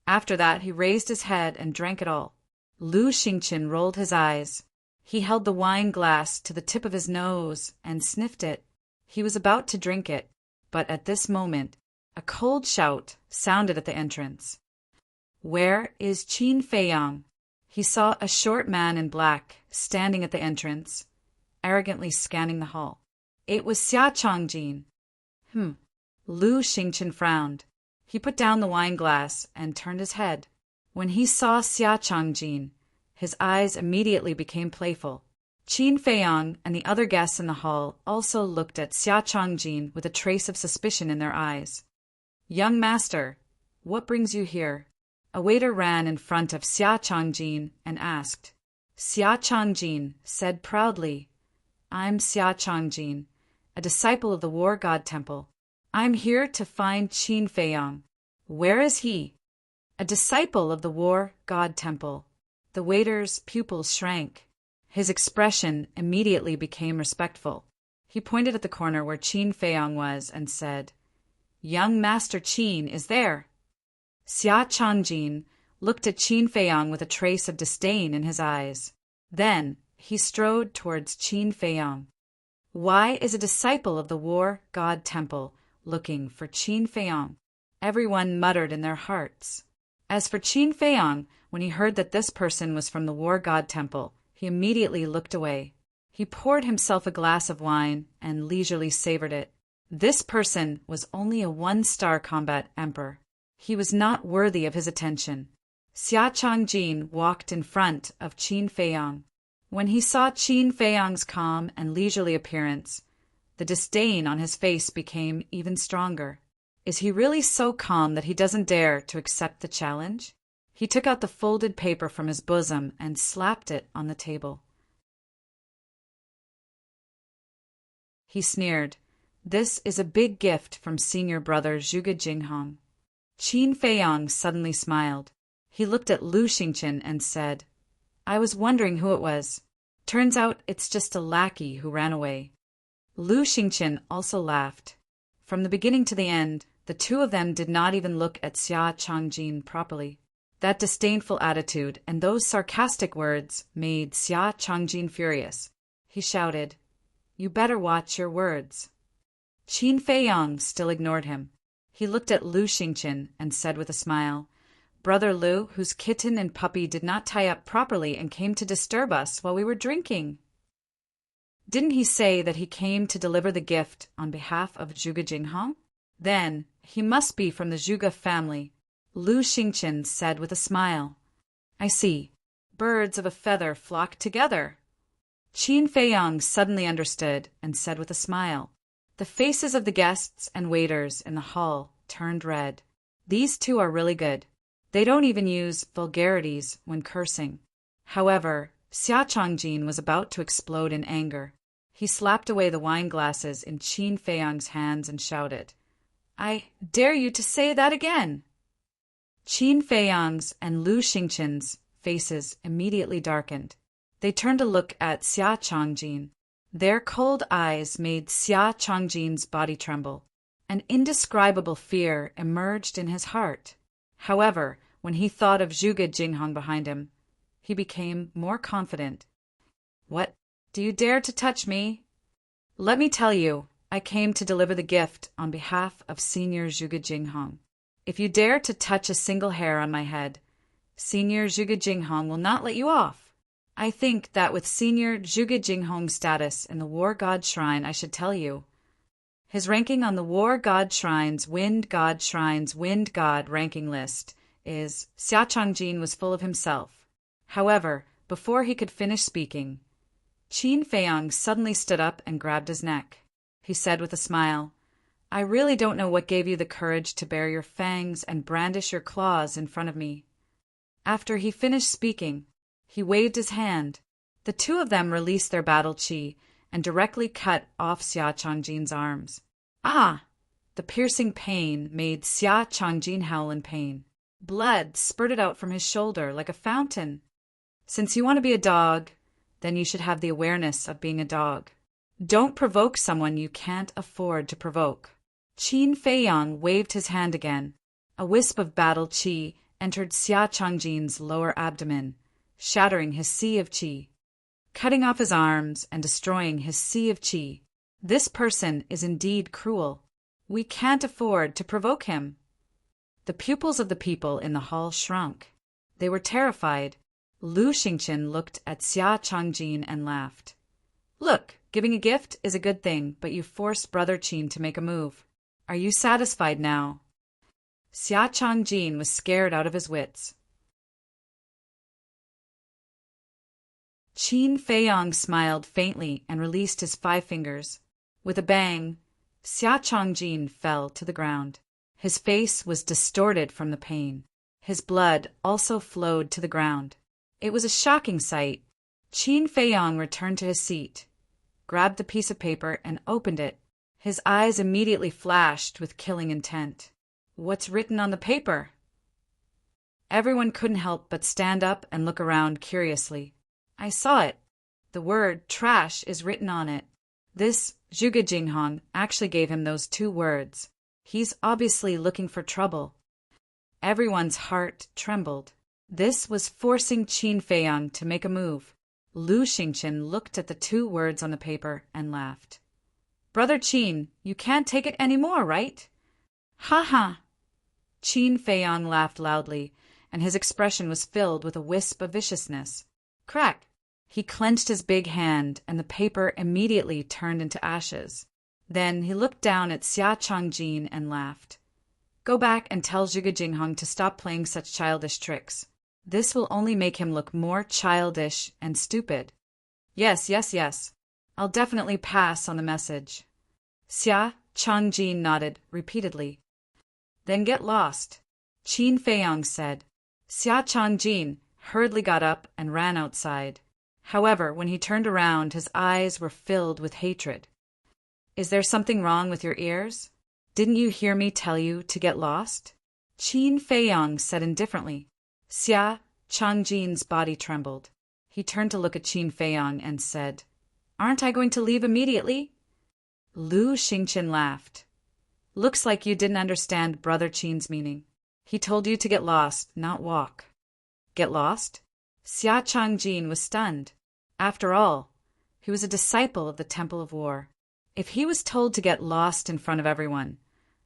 After that, he raised his head and drank it all. Lu Xingqian rolled his eyes. He held the wine glass to the tip of his nose and sniffed it. He was about to drink it, but at this moment, a cold shout sounded at the entrance. Where is Qin Feiyang? He saw a short man in black standing at the entrance, arrogantly scanning the hall. It was Xia Changjin. Lu Xingqian frowned. He put down the wine glass and turned his head. When he saw Xia Changjin, his eyes immediately became playful. Qin Feiyang and the other guests in the hall also looked at Xia Changjin with a trace of suspicion in their eyes. Young master, what brings you here? A waiter ran in front of Xia Changjin and asked. Xia Changjin said proudly, I'm Xia Changjin, a disciple of the War God Temple. I'm here to find Qin Feiyang. Where is he? A disciple of the War God Temple. The waiter's pupils shrank. His expression immediately became respectful. He pointed at the corner where Qin Feiyang was and said, Young Master Qin is there. Xia Changjin looked at Qin Feiyang with a trace of disdain in his eyes. Then he strode towards Qin Feiyang. Why is a disciple of the War God Temple looking for Qin Feiyang? Everyone muttered in their hearts. As for Qin Feiyang, when he heard that this person was from the War God Temple, he immediately looked away. He poured himself a glass of wine and leisurely savored it. This person was only a 1-star combat emperor. He was not worthy of his attention. Xia Changjin walked in front of Qin Feiyang. When he saw Qin Feiyang's calm and leisurely appearance, the disdain on his face became even stronger. Is he really so calm that he doesn't dare to accept the challenge? He took out the folded paper from his bosom and slapped it on the table. He sneered, This is a big gift from senior brother Zhuge Jinghong. Qin Feiyang suddenly smiled. He looked at Lu Xingqian and said, I was wondering who it was. Turns out it's just a lackey who ran away. Lu Xingqian also laughed. From the beginning to the end, the two of them did not even look at Xia Changjin properly. That disdainful attitude and those sarcastic words made Xia Changjin furious. He shouted, You better watch your words. Qin Feiyang still ignored him. He looked at Lu Xingqian and said with a smile, Brother Lu, whose kitten and puppy did not tie up properly and came to disturb us while we were drinking. Didn't he say that he came to deliver the gift on behalf of Zhuge Jinghong? Then he must be from the Zhuge family. Lu Xingqian said with a smile, I see. Birds of a feather flock together. Qin Feiyang suddenly understood and said with a smile. The faces of the guests and waiters in the hall turned red. These two are really good. They don't even use vulgarities when cursing. However, Xia Changjin was about to explode in anger. He slapped away the wine glasses in Qin Feiyang's hands and shouted, I dare you to say that again! Qin Feiyang's and Lu Xingqian's faces immediately darkened. They turned to look at Xia Changjin. Their cold eyes made Xia Changjin's body tremble. An indescribable fear emerged in his heart. However, when he thought of Zhuge Jinghong behind him, he became more confident. What? Do you dare to touch me? Let me tell you, I came to deliver the gift on behalf of Senior Zhuge Jinghong. If you dare to touch a single hair on my head, Senior Zhuge Jinghong will not let you off. I think that with Senior Zhuge Jinghong's status in the War God Shrine, I should tell you. His ranking on the War God Shrine's Wind God ranking list is Xia Changjin was full of himself. However, before he could finish speaking, Qin Feiyang suddenly stood up and grabbed his neck. He said with a smile, "I really don't know what gave you the courage to bare your fangs and brandish your claws in front of me." After he finished speaking, he waved his hand. The two of them released their battle chi and directly cut off Xia Changjin's arms. Ah! The piercing pain made Xia Changjin howl in pain. Blood spurted out from his shoulder like a fountain. Since you want to be a dog, then you should have the awareness of being a dog. Don't provoke someone you can't afford to provoke. Qin Feiyang waved his hand again. A wisp of battle chi entered Xia Changjin's lower abdomen, shattering his sea of chi, cutting off his arms and destroying his sea of chi. This person is indeed cruel. We can't afford to provoke him. The pupils of the people in the hall shrunk. They were terrified. Lu Xingqian looked at Xia Changjin and laughed. Look, giving a gift is a good thing, but you forced Brother Qin to make a move. Are you satisfied now? Xia Changjin was scared out of his wits. Qin Feiyang smiled faintly and released his 5 fingers. With a bang, Xia Changjin fell to the ground. His face was distorted from the pain. His blood also flowed to the ground. It was a shocking sight. Qin Feiyang returned to his seat, grabbed the piece of paper and opened it. His eyes immediately flashed with killing intent. What's written on the paper? Everyone couldn't help but stand up and look around curiously. I saw it. The word trash is written on it. This Zhuge Jinghong actually gave him those 2 words. He's obviously looking for trouble. Everyone's heart trembled. This was forcing Qin Feiyang to make a move. Lu Xingqian looked at the 2 words on the paper and laughed. Brother Qin, you can't take it anymore, right? Ha ha! Qin Feiyang laughed loudly, and his expression was filled with a wisp of viciousness. Crack! He clenched his big hand, and the paper immediately turned into ashes. Then he looked down at Xia Changjin and laughed. Go back and tell Zhuge Jinghong to stop playing such childish tricks. This will only make him look more childish and stupid. Yes. I'll definitely pass on the message. Xia Changjin nodded repeatedly. Then get lost, Qin Feiyang said. Xia Changjin hurriedly got up and ran outside. However, when he turned around, his eyes were filled with hatred. Is there something wrong with your ears? Didn't you hear me tell you to get lost? Qin Feiyang said indifferently. Xia Changjin's body trembled. He turned to look at Qin Feiyang and said, Aren't I going to leave immediately? Lu Xingqian laughed. Looks like you didn't understand Brother Qin's meaning. He told you to get lost, not walk. Get lost? Xia Changjin was stunned. After all, he was a disciple of the Temple of War. If he was told to get lost in front of everyone,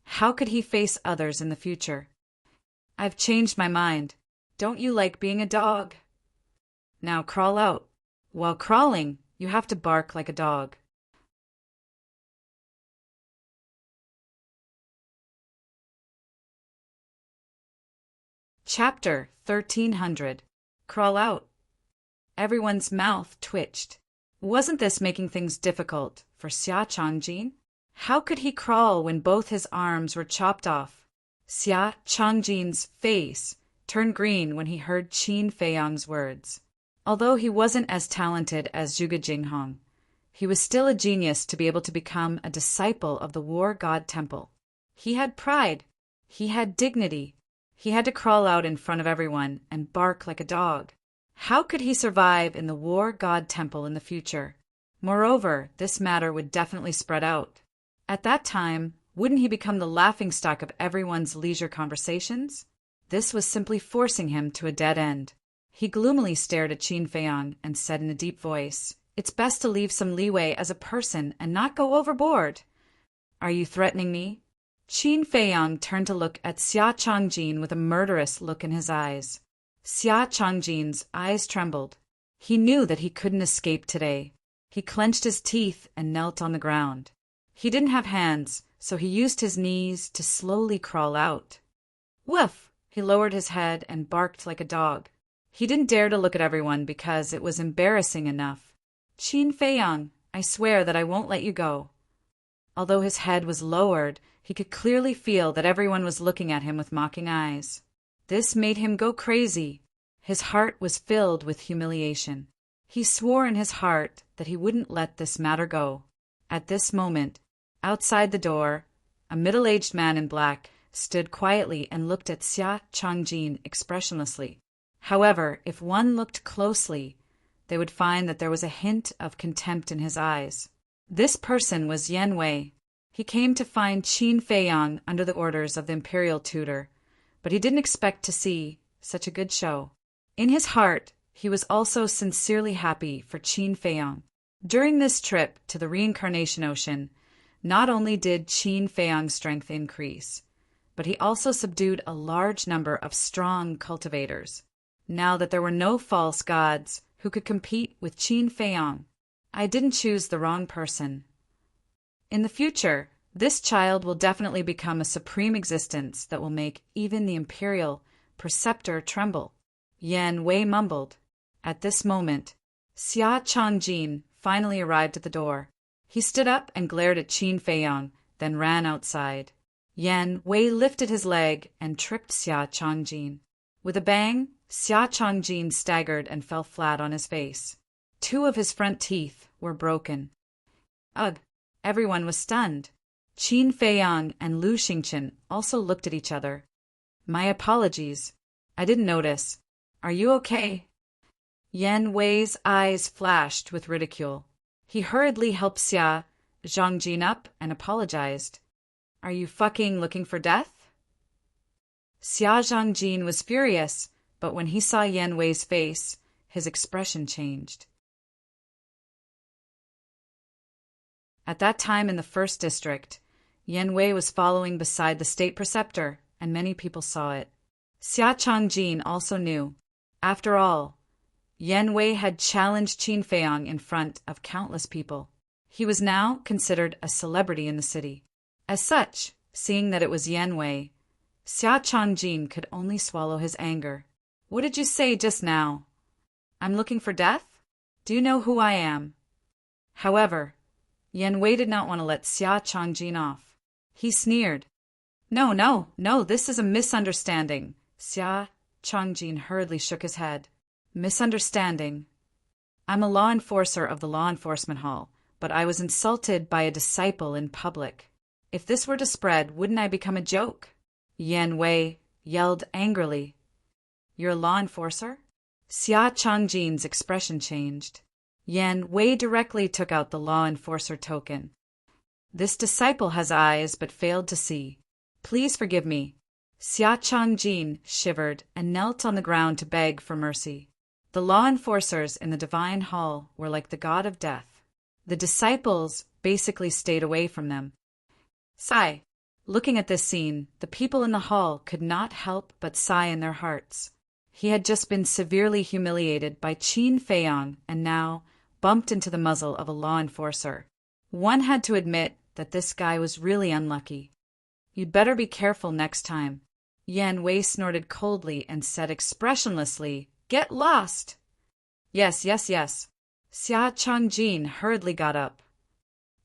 how could he face others in the future? I've changed my mind. Don't you like being a dog? Now crawl out. While crawling, you have to bark like a dog. Chapter 1300. Crawl out. Everyone's mouth twitched. Wasn't this making things difficult for Xia Changjin? How could he crawl when both his arms were chopped off? Xia Changjin's face turned green when he heard Qin Feiyang's words. Although he wasn't as talented as Zhuge Jinghong, he was still a genius to be able to become a disciple of the War God Temple. He had pride. He had dignity. He had to crawl out in front of everyone and bark like a dog. How could he survive in the War God Temple in the future? Moreover, this matter would definitely spread out. At that time, wouldn't he become the laughingstock of everyone's leisure conversations? This was simply forcing him to a dead end. He gloomily stared at Qin Feiyang and said in a deep voice, It's best to leave some leeway as a person and not go overboard. Are you threatening me? Qin Feiyang turned to look at Xia Changjin with a murderous look in his eyes. Xia Changjin's eyes trembled. He knew that he couldn't escape today. He clenched his teeth and knelt on the ground. He didn't have hands, so he used his knees to slowly crawl out. Woof! He lowered his head and barked like a dog. He didn't dare to look at everyone because it was embarrassing enough. Qin Feiyang, I swear that I won't let you go. Although his head was lowered, he could clearly feel that everyone was looking at him with mocking eyes. This made him go crazy. His heart was filled with humiliation. He swore in his heart that he wouldn't let this matter go. At this moment, outside the door, a middle-aged man in black stood quietly and looked at Xia Changjin expressionlessly. However, if one looked closely, they would find that there was a hint of contempt in his eyes. This person was Yan Wei. He came to find Qin Feiyang under the orders of the imperial tutor, but he didn't expect to see such a good show. In his heart, he was also sincerely happy for Qin Feiyang. During this trip to the reincarnation ocean, not only did Qin Feiyang's strength increase, but he also subdued a large number of strong cultivators. Now that there were no false gods who could compete with Qin Feiyang, I didn't choose the wrong person. In the future, this child will definitely become a supreme existence that will make even the imperial preceptor tremble. Yan Wei mumbled. At this moment, Xia Changjin finally arrived at the door. He stood up and glared at Qin Feiyang, then ran outside. Yan Wei lifted his leg and tripped Xia Changjin. With a bang, Xia Changjin staggered and fell flat on his face. 2 of his front teeth were broken. Ugh! Everyone was stunned. Qin Feiyang and Lu Xingchen also looked at each other. My apologies. I didn't notice. Are you okay? Yan Wei's eyes flashed with ridicule. He hurriedly helped Xia Zhangjin up and apologized. Are you fucking looking for death? Xia Zhangjin was furious, but when he saw Yan Wei's face, his expression changed. At that time in the first district, Yan Wei was following beside the state preceptor, and many people saw it. Xia Changjin also knew. After all, Yan Wei had challenged Qin Feiyang in front of countless people. He was now considered a celebrity in the city. As such, seeing that it was Yan Wei, Xia Changjin could only swallow his anger. What did you say just now? I'm looking for death? Do you know who I am? However, Yan Wei did not want to let Xia Changjin off. He sneered. No, this is a misunderstanding. Xia Changjin hurriedly shook his head. Misunderstanding. I'm a law enforcer of the law enforcement hall, but I was insulted by a disciple in public. If this were to spread, wouldn't I become a joke? Yan Wei yelled angrily. You're a law enforcer? Xia Changjin's expression changed. Yan Wei directly took out the law enforcer token. This disciple has eyes but failed to see. Please forgive me. Xia Changjin shivered and knelt on the ground to beg for mercy. The law enforcers in the divine hall were like the god of death. The disciples basically stayed away from them. Sigh. Looking at this scene, the people in the hall could not help but sigh in their hearts. He had just been severely humiliated by Qin Feiyang and now bumped into the muzzle of a law enforcer. One had to admit that this guy was really unlucky. You'd better be careful next time. Yan Wei snorted coldly and said expressionlessly, Get lost! Yes. Xia Changjin hurriedly got up.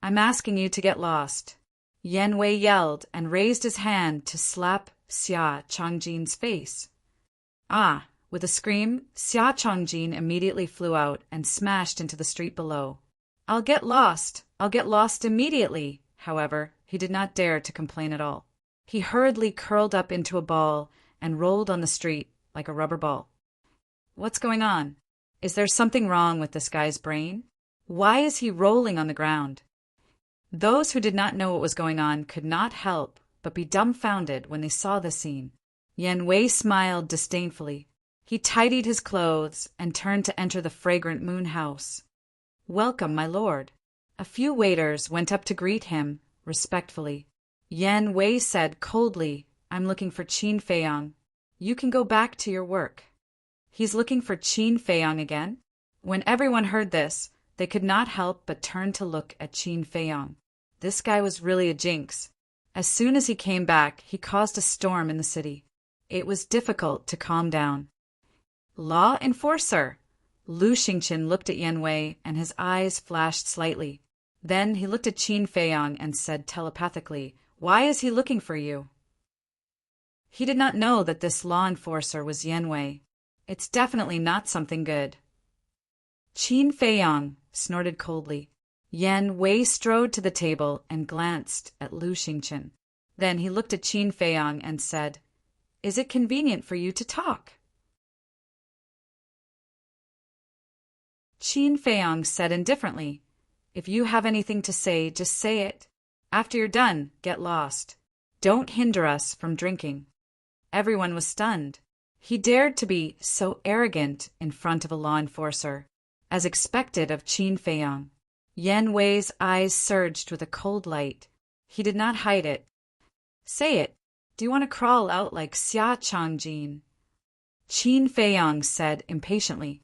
I'm asking you to get lost. Yan Wei yelled and raised his hand to slap Xia Changjin's face. Ah! With a scream, Xia Changjin immediately flew out and smashed into the street below. I'll get lost immediately. However, he did not dare to complain at all. He hurriedly curled up into a ball and rolled on the street like a rubber ball. What's going on? Is there something wrong with this guy's brain? Why is he rolling on the ground? Those who did not know what was going on could not help but be dumbfounded when they saw the scene. Yan Wei smiled disdainfully. He tidied his clothes and turned to enter the fragrant moon house. Welcome, my lord. A few waiters went up to greet him respectfully. Yan Wei said coldly, I'm looking for Qin Feiyang. You can go back to your work. He's looking for Qin Feiyang again? When everyone heard this, they could not help but turn to look at Qin Feiyang. This guy was really a jinx. As soon as he came back, he caused a storm in the city. It was difficult to calm down. Law enforcer! Lu Xingqian looked at Yan Wei and his eyes flashed slightly. Then he looked at Qin Feiyang and said telepathically, "Why is he looking for you?" He did not know that this law enforcer was Yan Wei. It's definitely not something good. Qin Feiyang snorted coldly. Yan Wei strode to the table and glanced at Lu Xingqian. Then he looked at Qin Feiyang and said, "Is it convenient for you to talk?" Qin Feiyang said indifferently, "If you have anything to say, just say it. After you're done, get lost. Don't hinder us from drinking." Everyone was stunned. He dared to be so arrogant in front of a law enforcer, as expected of Qin Feiyang. Yan Wei's eyes surged with a cold light. He did not hide it. "Say it. Do you want to crawl out like Xia Changjin?" Qin Feiyang said impatiently.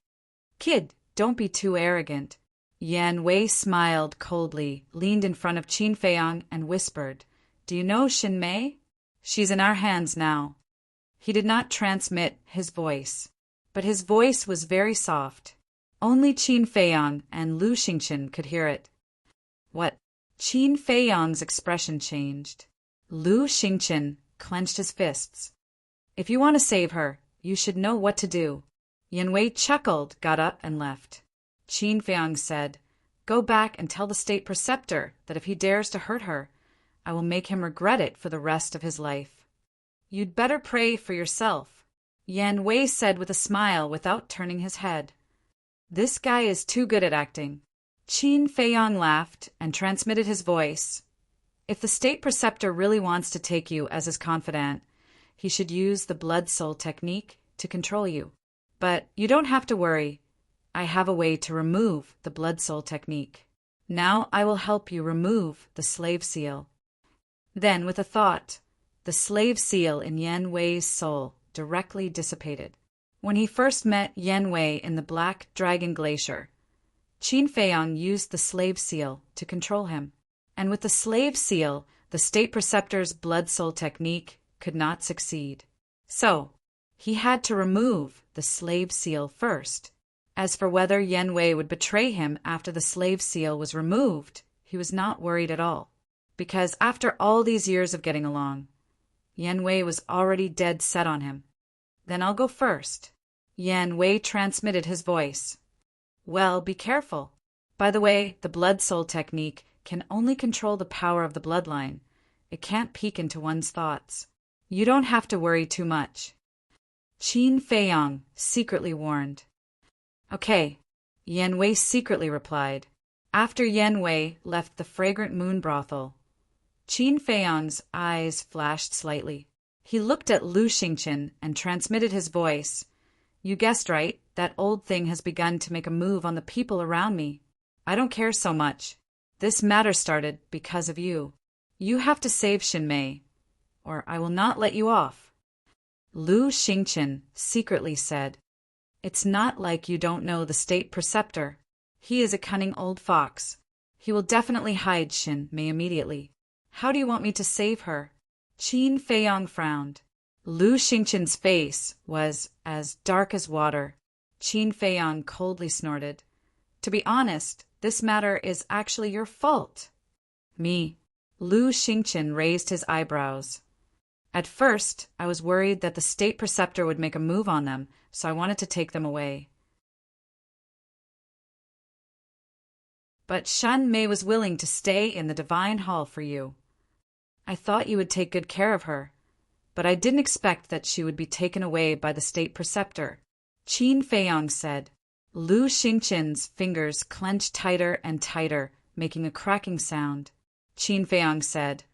"Kid, don't be too arrogant." Yan Wei smiled coldly, leaned in front of Qin Feiyang and whispered, "Do you know Xin Mei? She's in our hands now." He did not transmit his voice, but his voice was very soft. Only Qin Feiyang and Lu Xingqian could hear it. What? Qin Feiyang's expression changed. Lu Xingqian clenched his fists. "If you want to save her, you should know what to do." Yan Wei chuckled, got up, and left. Qin Feiyang said, "Go back and tell the state preceptor that if he dares to hurt her, I will make him regret it for the rest of his life." "You'd better pray for yourself," Yan Wei said with a smile without turning his head. "This guy is too good at acting." Qin Feiyang laughed and transmitted his voice. "If the state preceptor really wants to take you as his confidant, he should use the blood soul technique to control you. But you don't have to worry. I have a way to remove the blood soul technique. Now I will help you remove the slave seal." Then, with a thought, the slave seal in Yan Wei's soul directly dissipated. When he first met Yan Wei in the Black Dragon Glacier, Qin Feiyang used the slave seal to control him. And with the slave seal, the state preceptor's blood soul technique could not succeed. So, he had to remove the slave seal first. As for whether Yan Wei would betray him after the slave seal was removed, he was not worried at all. Because after all these years of getting along, Yan Wei was already dead set on him. "Then I'll go first." Yan Wei transmitted his voice. "Well, be careful. By the way, the blood soul technique can only control the power of the bloodline. It can't peek into one's thoughts. You don't have to worry too much." Qin Feiyang secretly warned. "Okay," Yan Wei secretly replied. After Yan Wei left the fragrant moon brothel, Qin Feiyang's eyes flashed slightly. He looked at Lu Xingqian and transmitted his voice. "You guessed right, that old thing has begun to make a move on the people around me. I don't care so much. This matter started because of you. You have to save Xin Mei, or I will not let you off." Lu Xingqian secretly said, "It's not like you don't know the state preceptor. He is a cunning old fox. He will definitely hide Xin Mei immediately. How do you want me to save her?" Qin Feiyang frowned. Lu Xingqian's face was as dark as water. Qin Feiyang coldly snorted. "To be honest, this matter is actually your fault." "Me?" Lu Xingqian raised his eyebrows. "At first, I was worried that the state preceptor would make a move on them, so I wanted to take them away. But Xin Mei was willing to stay in the Divine Hall for you. I thought you would take good care of her, but I didn't expect that she would be taken away by the state preceptor," Qin Feiyang said. Lu Xingqian's fingers clenched tighter and tighter, making a cracking sound. Qin Feiyang said,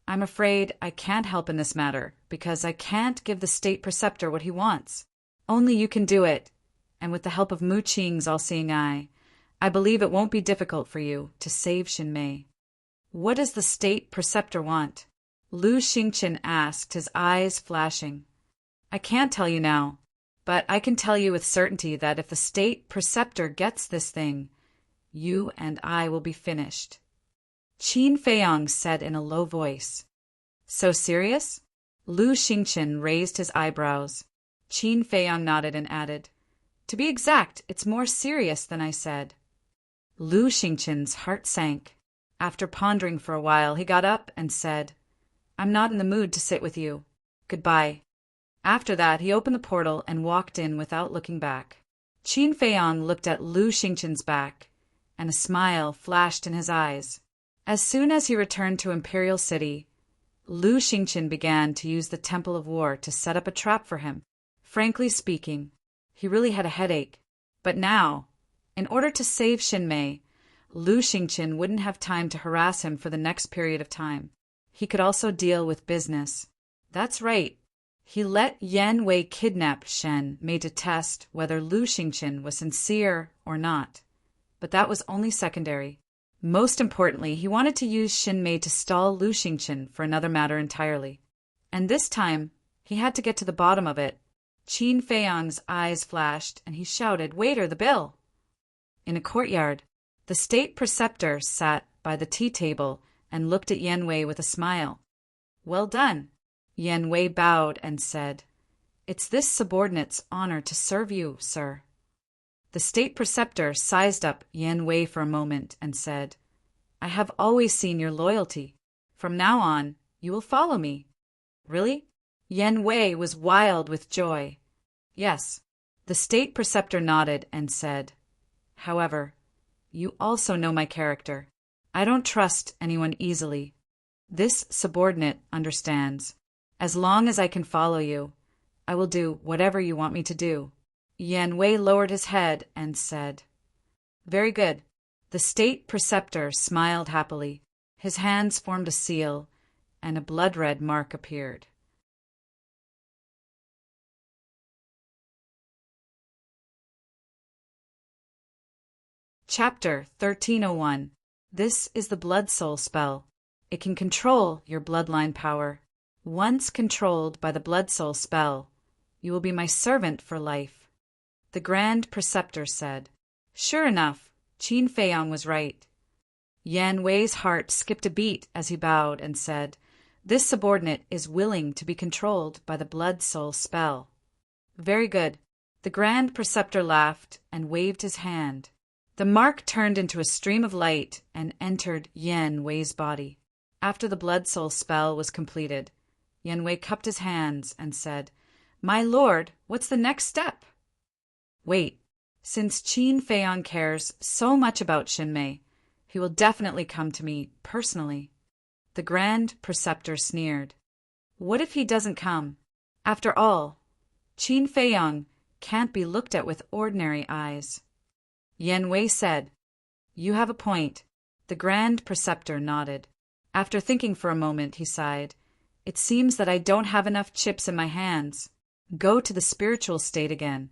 "I'm afraid I can't help in this matter, because I can't give the state preceptor what he wants. Only you can do it, and with the help of Mu Qing's all-seeing eye, I believe it won't be difficult for you to save Xin Mei." "What does the state preceptor want?" Lu Xingqian asked, his eyes flashing. "I can't tell you now, but I can tell you with certainty that if the state preceptor gets this thing, you and I will be finished." Qin Feiyang said in a low voice. "So serious?" Lu Xingqian raised his eyebrows. Qin Feiyang nodded and added, "To be exact, it's more serious than I said." Lu Xingqian's heart sank. After pondering for a while, he got up and said, "I'm not in the mood to sit with you. Goodbye." After that, he opened the portal and walked in without looking back. Qin Feiyang looked at Lu Xingqian's back, and a smile flashed in his eyes. As soon as he returned to Imperial City, Lu Xingqian began to use the Temple of War to set up a trap for him. Frankly speaking, he really had a headache. But now, in order to save Xinmei, Lu Xingqian wouldn't have time to harass him for the next period of time. He could also deal with business. That's right. He let Yan Wei kidnap Shen Mei to test whether Lu Xingqian was sincere or not. But that was only secondary. Most importantly, he wanted to use Xin Mei to stall Lu Xingqian for another matter entirely. And this time, he had to get to the bottom of it. Qin Feiyang's eyes flashed, and he shouted, "Waiter, the bill!" In a courtyard, the state preceptor sat by the tea table and looked at Yan Wei with a smile. "Well done." Yan Wei bowed and said, "It's this subordinate's honor to serve you, sir." The state preceptor sized up Yan Wei for a moment and said, "I have always seen your loyalty. From now on, you will follow me." "Really?" Yan Wei was wild with joy. "Yes." The state preceptor nodded and said, "However, you also know my character. I don't trust anyone easily. This subordinate understands. As long as I can follow you, I will do whatever you want me to do." Yan Wei lowered his head and said, "Very good." The state preceptor smiled happily. His hands formed a seal, and a blood-red mark appeared. Chapter 1301. This is the Blood Soul spell. It can control your bloodline power. Once controlled by the Blood Soul spell, you will be my servant for life. The Grand Preceptor said. Sure enough, Qin Feiyang was right. Yan Wei's heart skipped a beat as he bowed and said, "This subordinate is willing to be controlled by the Blood Soul spell." Very good. The Grand Preceptor laughed and waved his hand. The mark turned into a stream of light and entered Yan Wei's body. After the Blood Soul spell was completed, Yan Wei cupped his hands and said, "My lord, what's the next step?" "Wait. Since Qin Feiyang cares so much about Xinmei, he will definitely come to me personally." The Grand Preceptor sneered. "What if he doesn't come? After all, Qin Feiyang can't be looked at with ordinary eyes." Yan Wei said, "You have a point." The Grand Preceptor nodded. After thinking for a moment, he sighed. "It seems that I don't have enough chips in my hands. Go to the spiritual state again."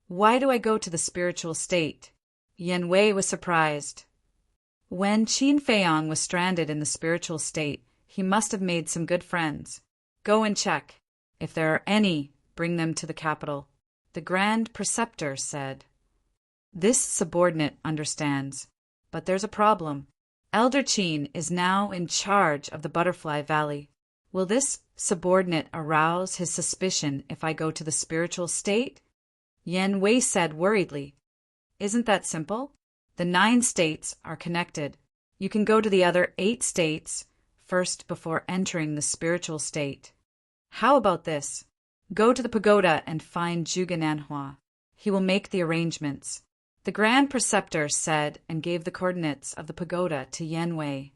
"Why do I go to the spiritual state?" Yan Wei was surprised. When Qin Feiyang was stranded in the spiritual state, he must have made some good friends. "Go and check. If there are any, bring them to the capital," the Grand Preceptor said. This subordinate understands, but there's a problem. Elder Qin is now in charge of the Butterfly Valley. Will this subordinate arouse his suspicion if I go to the spiritual state? Yan Wei said worriedly. "Isn't that simple? The 9 states are connected. You can go to the other 8 states first before entering the spiritual state. How about this? Go to the pagoda and find Zhuge Nanhua. He will make the arrangements." The Grand Preceptor said and gave the coordinates of the pagoda to Yan Wei.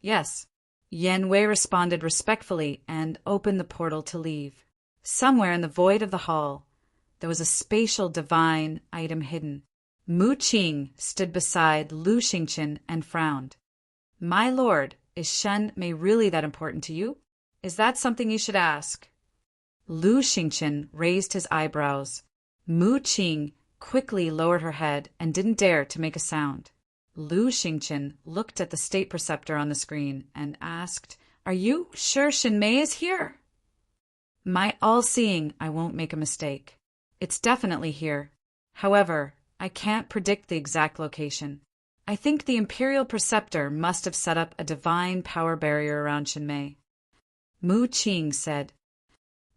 "Yes." Yan Wei responded respectfully and opened the portal to leave. Somewhere in the void of the hall, there was a spatial divine item hidden. Mu Qing stood beside Lu Xingqian and frowned. "My lord, is Shen Mei really that important to you? Is that something you should ask?" Lu Xingqian raised his eyebrows. Mu Qing quickly lowered her head and didn't dare to make a sound. Lu Xingqian looked at the state preceptor on the screen and asked, "Are you sure Xinmei is here?" "My all-seeing, I won't make a mistake. It's definitely here. However, I can't predict the exact location. I think the Imperial Preceptor must have set up a divine power barrier around Xinmei." Mu Qing said,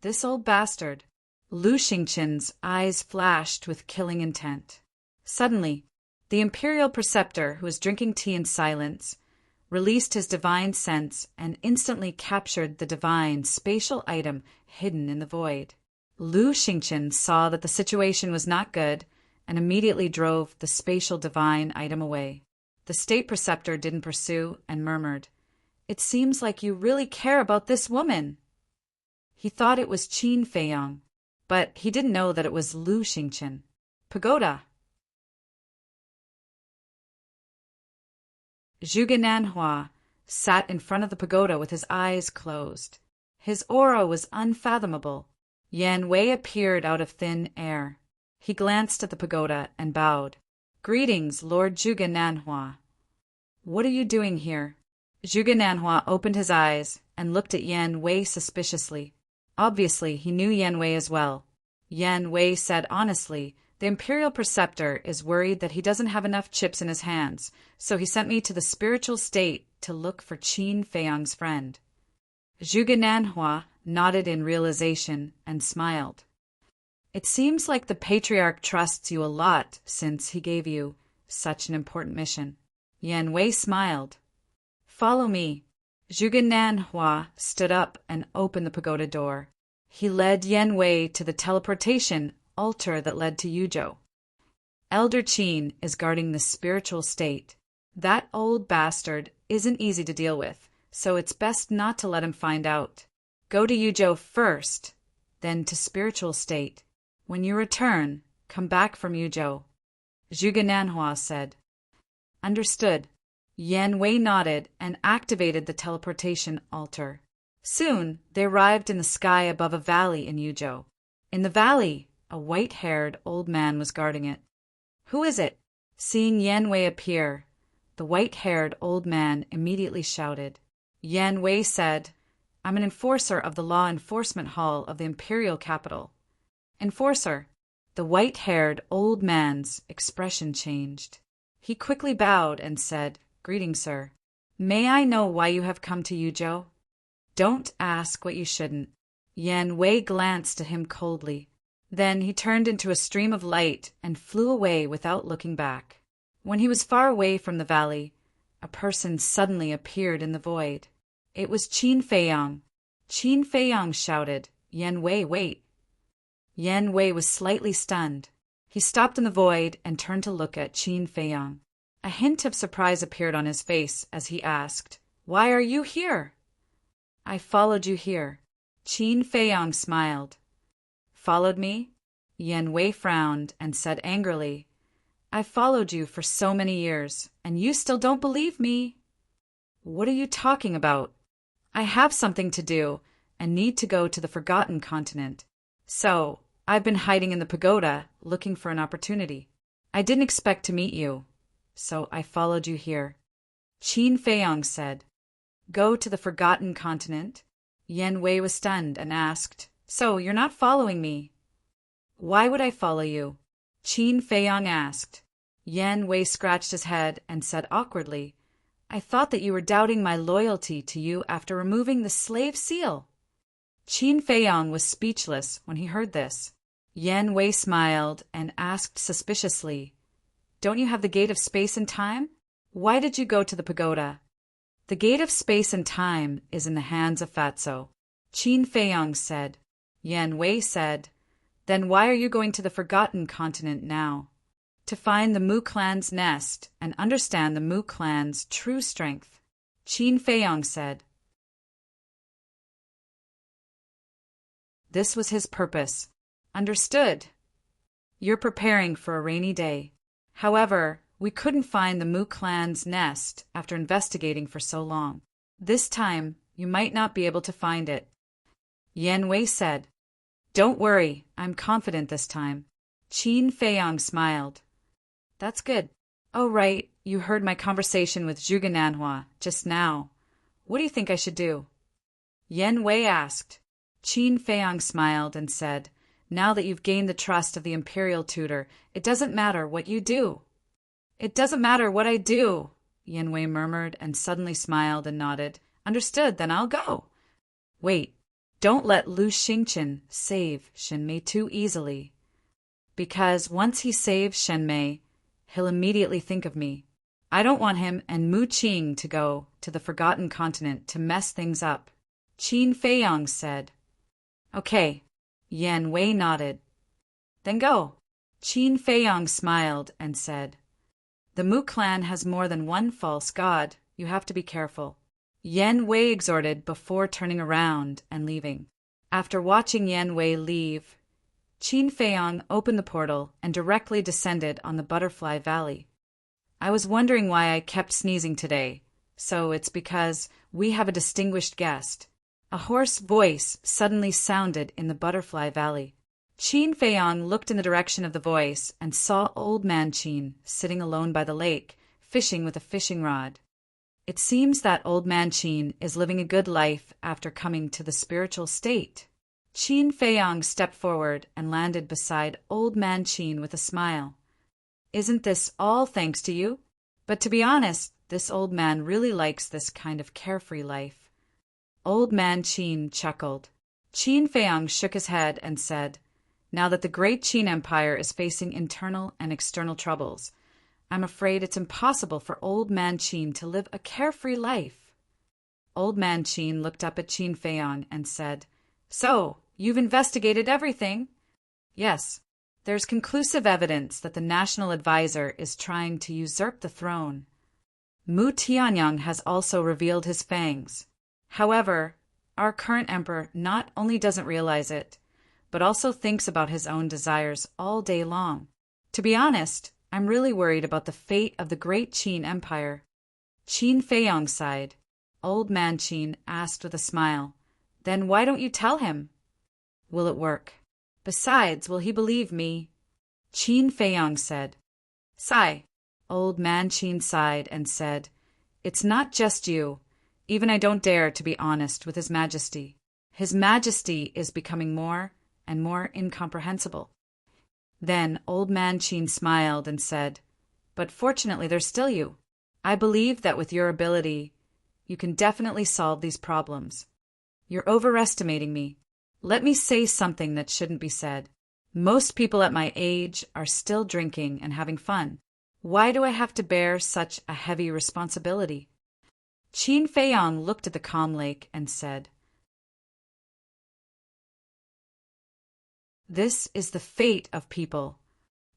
This old bastard. Lu Xingqin's eyes flashed with killing intent. Suddenly, the Imperial Preceptor, who was drinking tea in silence, released his divine sense and instantly captured the divine spatial item hidden in the void. Lu Xingqin saw that the situation was not good and immediately drove the spatial divine item away. The State Preceptor didn't pursue and murmured, "It seems like you really care about this woman." He thought it was Qin Feiyang, but he didn't know that it was Lu Xingqin. Pagoda. Zhuge Nanhua sat in front of the pagoda with his eyes closed. His aura was unfathomable. Yan Wei appeared out of thin air. He glanced at the pagoda and bowed. "Greetings, Lord Zhuge Nanhua." "What are you doing here?" Zhuge Nanhua opened his eyes and looked at Yan Wei suspiciously. Obviously, he knew Yan Wei as well. Yan Wei said honestly, "The Imperial Preceptor is worried that he doesn't have enough chips in his hands, so he sent me to the spiritual state to look for Qin Feiyang's friend." Zhuge Nanhua nodded in realization and smiled. "It seems like the Patriarch trusts you a lot since he gave you such an important mission." Yan Wei smiled. "Follow me." Zhuge Nanhua stood up and opened the pagoda door. He led Yan Wei to the teleportation altar that led to Yuzhou. "Elder Qin is guarding the spiritual state. That old bastard isn't easy to deal with, so it's best not to let him find out. Go to Yuzhou first, then to spiritual state. When you return, come back from Yuzhou," Zhuge Nanhua said. "Understood." Yan Wei nodded and activated the teleportation altar. Soon, they arrived in the sky above a valley in Yuzhou. In the valley, a white-haired old man was guarding it. "Who is it?" Seeing Yan Wei appear, the white-haired old man immediately shouted. Yan Wei said, "I'm an enforcer of the Law Enforcement Hall of the Imperial Capital." "Enforcer." The white-haired old man's expression changed. He quickly bowed and said, "Greetings, sir. May I know why you have come to Yuzhou?" "Don't ask what you shouldn't." Yan Wei glanced at him coldly. Then he turned into a stream of light and flew away without looking back. When he was far away from the valley, a person suddenly appeared in the void. It was Qin Feiyang. Qin Feiyang shouted, "Yan Wei, wait." Yan Wei was slightly stunned. He stopped in the void and turned to look at Qin Feiyang. A hint of surprise appeared on his face as he asked, "Why are you here?" "I followed you here." Qin Feiyang smiled. "Followed me?" Yan Wei frowned and said angrily, "I followed you for so many years, and you still don't believe me." "What are you talking about?" "I have something to do and need to go to the Forgotten Continent. So, I've been hiding in the pagoda looking for an opportunity. I didn't expect to meet you, so I followed you here." Qin Feiyang said, "Go to the Forgotten Continent?" Yan Wei was stunned and asked, "So, you're not following me?" "Why would I follow you?" Qin Feiyang asked. Yan Wei scratched his head and said awkwardly, "I thought that you were doubting my loyalty to you after removing the slave seal." Qin Feiyang was speechless when he heard this. Yan Wei smiled and asked suspiciously, "Don't you have the gate of space and time? Why did you go to the pagoda?" "The gate of space and time is in the hands of Fatso," Qin Feiyang said. Yan Wei said, "Then why are you going to the Forgotten Continent now?" "To find the Mu clan's nest and understand the Mu clan's true strength," Qin Feiyang said. This was his purpose. "Understood. You're preparing for a rainy day. However, we couldn't find the Mu clan's nest after investigating for so long. This time, you might not be able to find it." Yan Wei said, "Don't worry, I'm confident this time." Qin Feiyang smiled. "That's good. Oh, right, you heard my conversation with Zhuge Nanhua just now. What do you think I should do?" Yan Wei asked. Qin Feiyang smiled and said, "Now that you've gained the trust of the Imperial Tutor, it doesn't matter what you do." "It doesn't matter what I do," Yan Wei murmured and suddenly smiled and nodded. "Understood, then I'll go." "Wait, Don't let Lu Xingqian save Shenmei too easily. Because once he saves Shenmei, he'll immediately think of me. I don't want him and Mu Qing to go to the Forgotten Continent to mess things up. Qin Feiyang said. Okay. Yan Wei nodded. Then go. Qin Feiyang smiled and said, The Mu clan has more than one false god. You have to be careful. Yan Wei exhorted before turning around and leaving. After watching Yan Wei leave, Qin Feiyang opened the portal and directly descended on the Butterfly Valley. I was wondering why I kept sneezing today, so it's because we have a distinguished guest. A hoarse voice suddenly sounded in the Butterfly Valley. Qin Feiyang looked in the direction of the voice and saw Old Man Qin sitting alone by the lake, fishing with a fishing rod. It seems that Old Man Qin is living a good life after coming to the spiritual state. Qin Feiyang stepped forward and landed beside Old Man Qin with a smile. Isn't this all thanks to you? But to be honest, this old man really likes this kind of carefree life. Old Man Qin chuckled. Qin Feiyang shook his head and said, Now that the great Qin Empire is facing internal and external troubles, I'm afraid it's impossible for Old Man Qin to live a carefree life. Old Man Qin looked up at Qin Feiyang and said, So, you've investigated everything? Yes. There's conclusive evidence that the national advisor is trying to usurp the throne. Mu Tianyang has also revealed his fangs. However, our current emperor not only doesn't realize it, but also thinks about his own desires all day long. To be honest, I'm really worried about the fate of the great Qin Empire. Qin Feiyang sighed. Old Man Qin asked with a smile, Then why don't you tell him? Will it work? Besides, will he believe me? Qin Feiyang said. Sigh. Old Man Qin sighed and said, It's not just you. Even I don't dare to be honest with His Majesty. His Majesty is becoming more and more incomprehensible. Then Old Man Qin smiled and said, But fortunately there's still you. I believe that with your ability, you can definitely solve these problems. You're overestimating me. Let me say something that shouldn't be said. Most people at my age are still drinking and having fun. Why do I have to bear such a heavy responsibility? Qin Feiyang looked at the calm lake and said, This is the fate of people.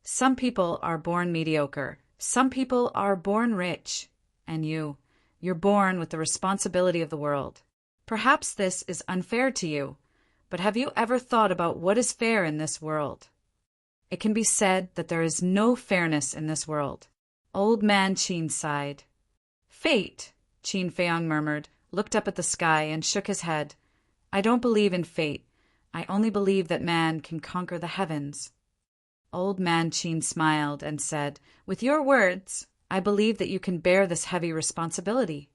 Some people are born mediocre. Some people are born rich. And you're born with the responsibility of the world. Perhaps this is unfair to you. But have you ever thought about what is fair in this world? It can be said that there is no fairness in this world. Old Man Qin sighed. Fate, Qin Feiyang murmured, looked up at the sky and shook his head. I don't believe in fate. I only believe that man can conquer the heavens. Old Man Qin smiled and said, With your words, I believe that you can bear this heavy responsibility.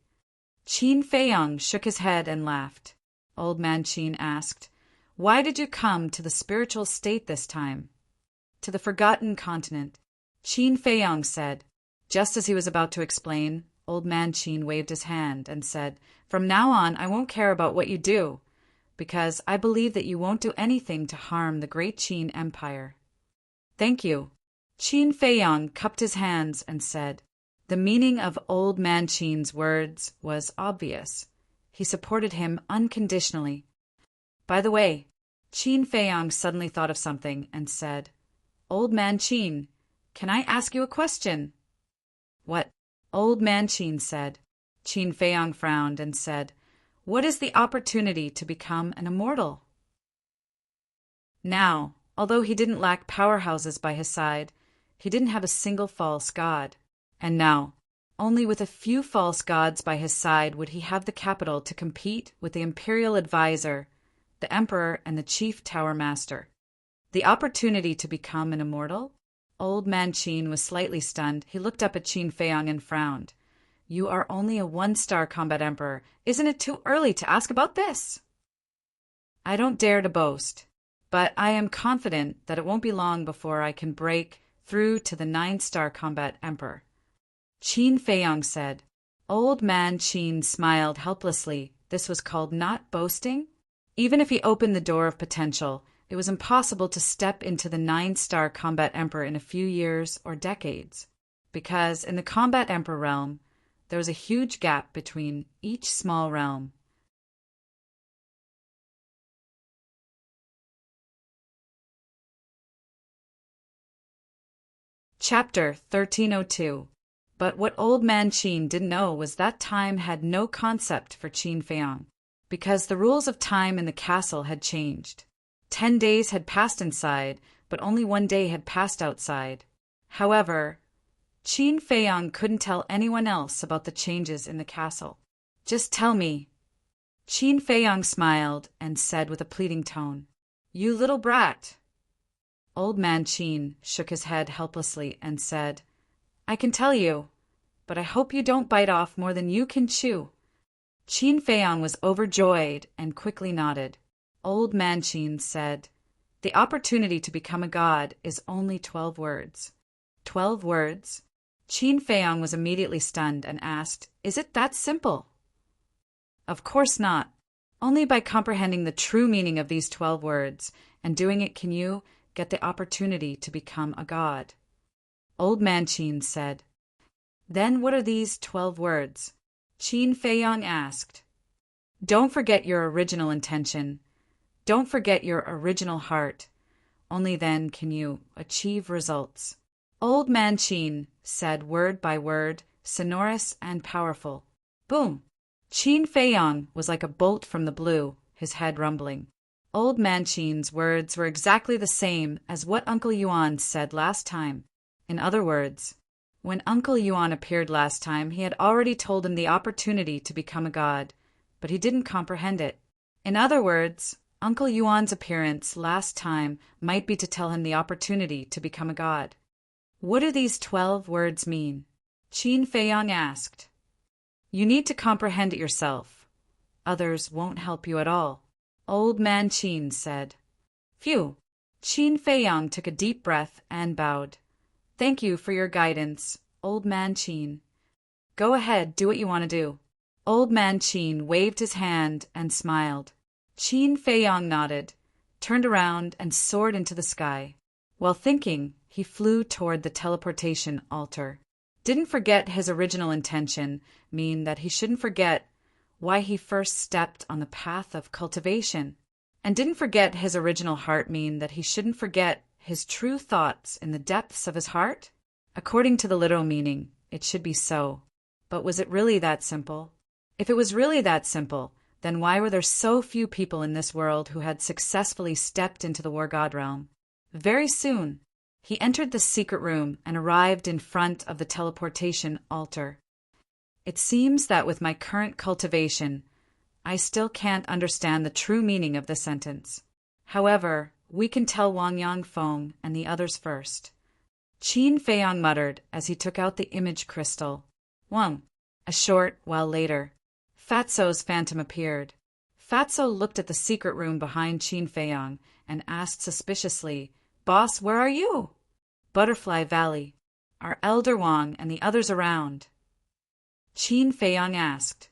Qin Feiyang shook his head and laughed. Old Man Qin asked, Why did you come to the spiritual state this time? To the Forgotten Continent. Qin Feiyang said. Just as he was about to explain, Old Man Qin waved his hand and said, From now on, I won't care about what you do, because I believe that you won't do anything to harm the great Qin Empire. Thank you. Qin Feiyang cupped his hands and said. The meaning of Old Man Qin's words was obvious. He supported him unconditionally. By the way, Qin Feiyang suddenly thought of something and said, Old Man Qin, can I ask you a question? What? Old Man Qin said. Qin Feiyang frowned and said, What is the opportunity to become an immortal? Now, although he didn't lack powerhouses by his side, he didn't have a single false god. And now, only with a few false gods by his side would he have the capital to compete with the imperial advisor, the emperor, and the chief tower master. The opportunity to become an immortal? Old Man Qin was slightly stunned. He looked up at Qin Feiyang and frowned. You are only a one-star combat emperor. Isn't it too early to ask about this? I don't dare to boast, but I am confident that it won't be long before I can break through to the 9-star combat emperor. Qin Feiyang said. Old Man Qin smiled helplessly. This was called not boasting? Even if he opened the door of potential, it was impossible to step into the 9-star combat emperor in a few years or decades, because in the combat emperor realm, there was a huge gap between each small realm. Chapter 1302. But what Old Man Qin didn't know was that time had no concept for Qin Feiyang, because the rules of time in the castle had changed. 10 days had passed inside, but only 1 day had passed outside. However, Qin Feiyang couldn't tell anyone else about the changes in the castle. "Just tell me." Qin Feiyang smiled and said with a pleading tone, "You little brat." Old Man Qin shook his head helplessly and said, "I can tell you, but I hope you don't bite off more than you can chew." Qin Feiyang was overjoyed and quickly nodded. Old Man Qin said, "The opportunity to become a god is only 12 words." 12 words? Qin Feiyang was immediately stunned and asked, "Is it that simple?" Of course not. Only by comprehending the true meaning of these 12 words and doing it can you get the opportunity to become a god. Old Man Qin said. "Then what are these 12 words?" Qin Feiyang asked. "Don't forget your original intention. Don't forget your original heart. Only then can you achieve results." Old Man Qin said word by word, sonorous and powerful. Boom! Qin Feiyang was like a bolt from the blue, his head rumbling. Old Man Qin's words were exactly the same as what Uncle Yuan said last time. In other words, when Uncle Yuan appeared last time, he had already told him the opportunity to become a god, but he didn't comprehend it. In other words, Uncle Yuan's appearance last time might be to tell him the opportunity to become a god. What do these 12 words mean? Qin Feiyang asked. You need to comprehend it yourself. Others won't help you at all. Old Man Qin said. Phew! Qin Feiyang took a deep breath and bowed. Thank you for your guidance, Old Man Qin. Go ahead, do what you want to do. Old Man Qin waved his hand and smiled. Qin Feiyang nodded, turned around and soared into the sky. While thinking, he flew toward the teleportation altar. Didn't forget his original intention mean that he shouldn't forget why he first stepped on the path of cultivation. And didn't forget his original heart mean that he shouldn't forget his true thoughts in the depths of his heart? According to the literal meaning, it should be so. But was it really that simple? If it was really that simple, then why were there so few people in this world who had successfully stepped into the war god realm? Very soon, he entered the secret room and arrived in front of the teleportation altar. It seems that with my current cultivation, I still can't understand the true meaning of this sentence. However, we can tell Wang Yangfeng and the others first. Qin Feiyang muttered as he took out the image crystal. Wang. A short while later, Fatso's phantom appeared. Fatso looked at the secret room behind Qin Feiyang and asked suspiciously, Boss, where are you? Butterfly Valley. Are Elder Wang and the others around? Qin Feiyang asked.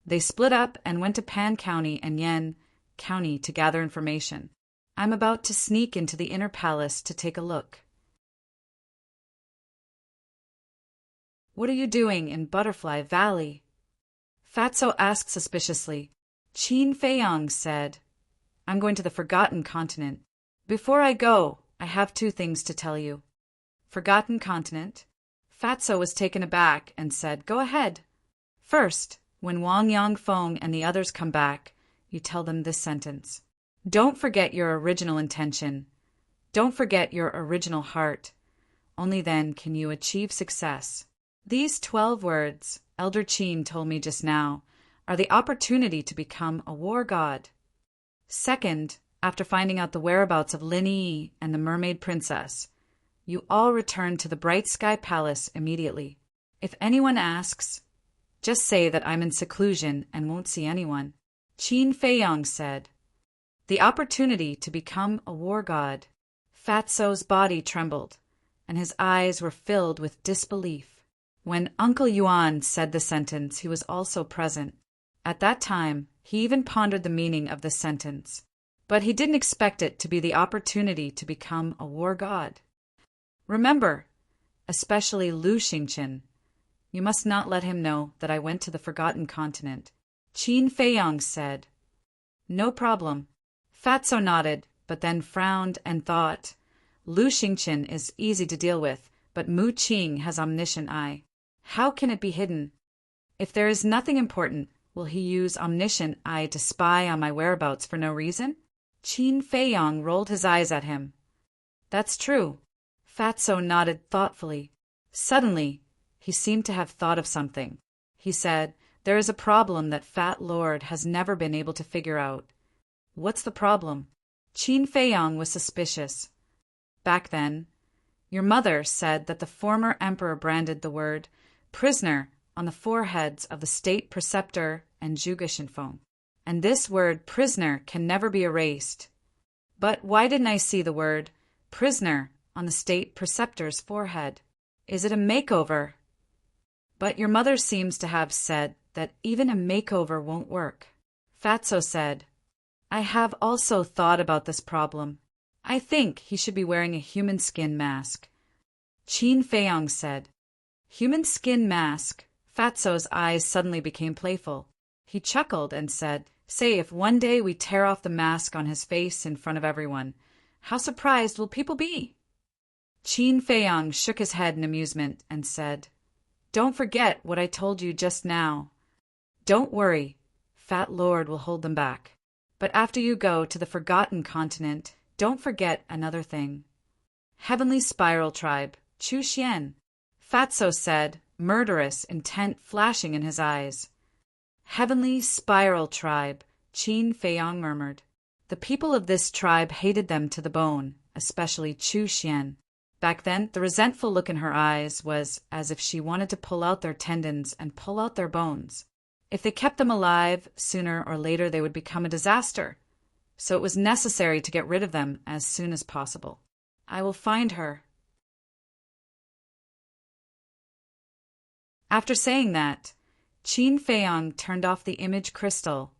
They split up and went to Pan County and Yen County to gather information. I'm about to sneak into the inner palace to take a look. What are you doing in Butterfly Valley? Fatso asked suspiciously. Qin Feiyang said, I'm going to the Forgotten Continent. Before I go, I have 2 things to tell you. Forgotten Continent? Fatso was taken aback and said, Go ahead. First, when Wang Yangfeng and the others come back, you tell them this sentence. Don't forget your original intention. Don't forget your original heart. Only then can you achieve success. These 12 words, Elder Qin told me just now, are the opportunity to become a war god. Second, after finding out the whereabouts of Lin Yi and the Mermaid Princess, you all return to the Bright Sky Palace immediately. If anyone asks, just say that I'm in seclusion and won't see anyone. Qin Feiyang said. The opportunity to become a war god. Fatso's body trembled, and his eyes were filled with disbelief. When Uncle Yuan said the sentence, he was also present. At that time, He even pondered the meaning of this sentence. But he didn't expect it to be the opportunity to become a war god. Remember, especially Lu Xingqian, you must not let him know that I went to the Forgotten Continent. Qin Feiyang said. No problem. Fatso nodded, but then frowned and thought, Lu Xingqian is easy to deal with, but Mu Qing has omniscient eye. How can it be hidden? If there is nothing important, will he use omniscient eye to spy on my whereabouts for no reason? Qin Feiyang rolled his eyes at him. That's true. Fatso nodded thoughtfully. Suddenly, he seemed to have thought of something. He said, there is a problem that Fat Lord has never been able to figure out. What's the problem? Qin Feiyang was suspicious. Back then, your mother said that the former emperor branded the word prisoner on the foreheads of the state preceptor and Zhuge Shinfeng. And this word prisoner can never be erased. But why didn't I see the word prisoner on the state preceptor's forehead? Is it a makeover? But your mother seems to have said that even a makeover won't work. Fatso said, I have also thought about this problem. I think he should be wearing a human skin mask. Qin Feiyang said, human skin mask? Fatso's eyes suddenly became playful. He chuckled and said, say, if one day we tear off the mask on his face in front of everyone, how surprised will people be? Qin Feiyang shook his head in amusement and said, don't forget what I told you just now. Don't worry, Fat Lord will hold them back. But after you go to the Forgotten Continent, don't forget another thing. Heavenly Spiral Tribe, Chu Xian. Fatso said, murderous intent flashing in his eyes. Heavenly Spiral Tribe, Qin Feiyang murmured. The people of this tribe hated them to the bone, especially Chu Xian. Back then, the resentful look in her eyes was as if she wanted to pull out their tendons and pull out their bones. If they kept them alive, sooner or later they would become a disaster. So it was necessary to get rid of them as soon as possible. I will find her. After saying that, Qin Feiyang turned off the image crystal,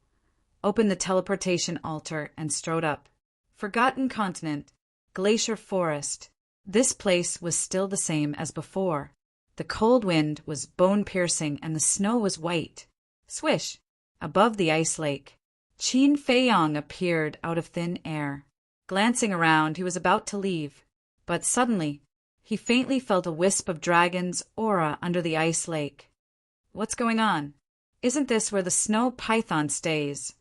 opened the teleportation altar, and strode up. Forgotten Continent, Glacier Forest. This place was still the same as before. The cold wind was bone-piercing and the snow was white. Swish! Above the ice lake, Qin Feiyang appeared out of thin air. Glancing around, he was about to leave, but suddenly, he faintly felt a wisp of dragon's aura under the ice lake. What's going on? Isn't this where the snow python stays?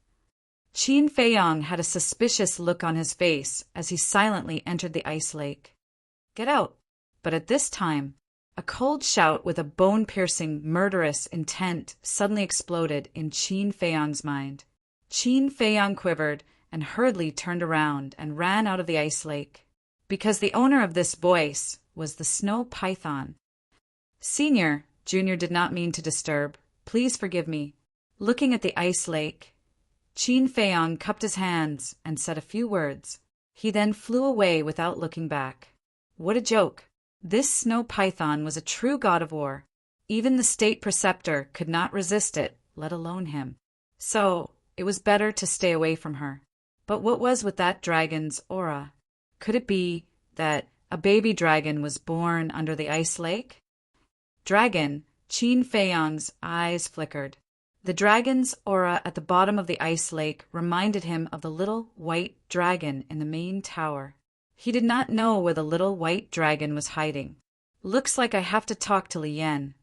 Qin Feiyang had a suspicious look on his face as he silently entered the ice lake. Get out! But at this time, a cold shout with a bone-piercing, murderous intent suddenly exploded in Qin Feiyang's mind. Qin Feiyang quivered and hurriedly turned around and ran out of the ice lake, because the owner of this voice was the snow python. Senior, Junior did not mean to disturb. Please forgive me. Looking at the ice lake, Qin Feiyang cupped his hands and said a few words. He then flew away without looking back. What a joke! This snow python was a true god of war. Even the state preceptor could not resist it, let alone him. So, it was better to stay away from her. But what was with that dragon's aura? Could it be that a baby dragon was born under the ice lake? Dragon, Qin Feiyang's eyes flickered. The dragon's aura at the bottom of the ice lake reminded him of the little white dragon in the main tower. He did not know where the little white dragon was hiding. Looks like I have to talk to Li Yan,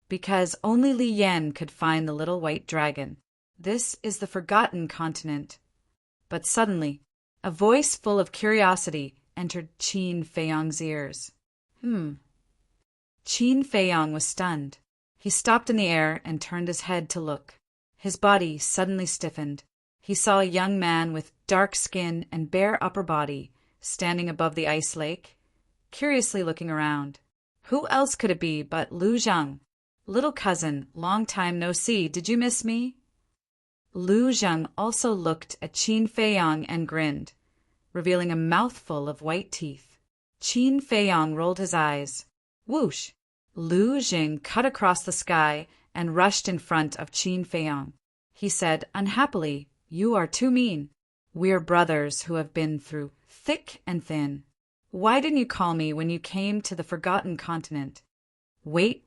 because only Li Yan could find the little white dragon. This is the Forgotten Continent. But suddenly, a voice full of curiosity entered Qin Feiyang's ears. Qin Feiyang was stunned. He stopped in the air and turned his head to look. His body suddenly stiffened. He saw a young man with dark skin and bare upper body standing above the ice lake, curiously looking around. Who else could it be but Lu Zhang? Little cousin, long time no see, did you miss me? Lu Zhang also looked at Qin Feiyang and grinned, revealing a mouthful of white teeth. Qin Feiyang rolled his eyes. Whoosh! Lu Zhang cut across the sky and rushed in front of Qin Feiyang. he said unhappily. You are too mean. We're brothers who have been through thick and thin. Why didn't you call me when you came to the forgotten continent? Wait.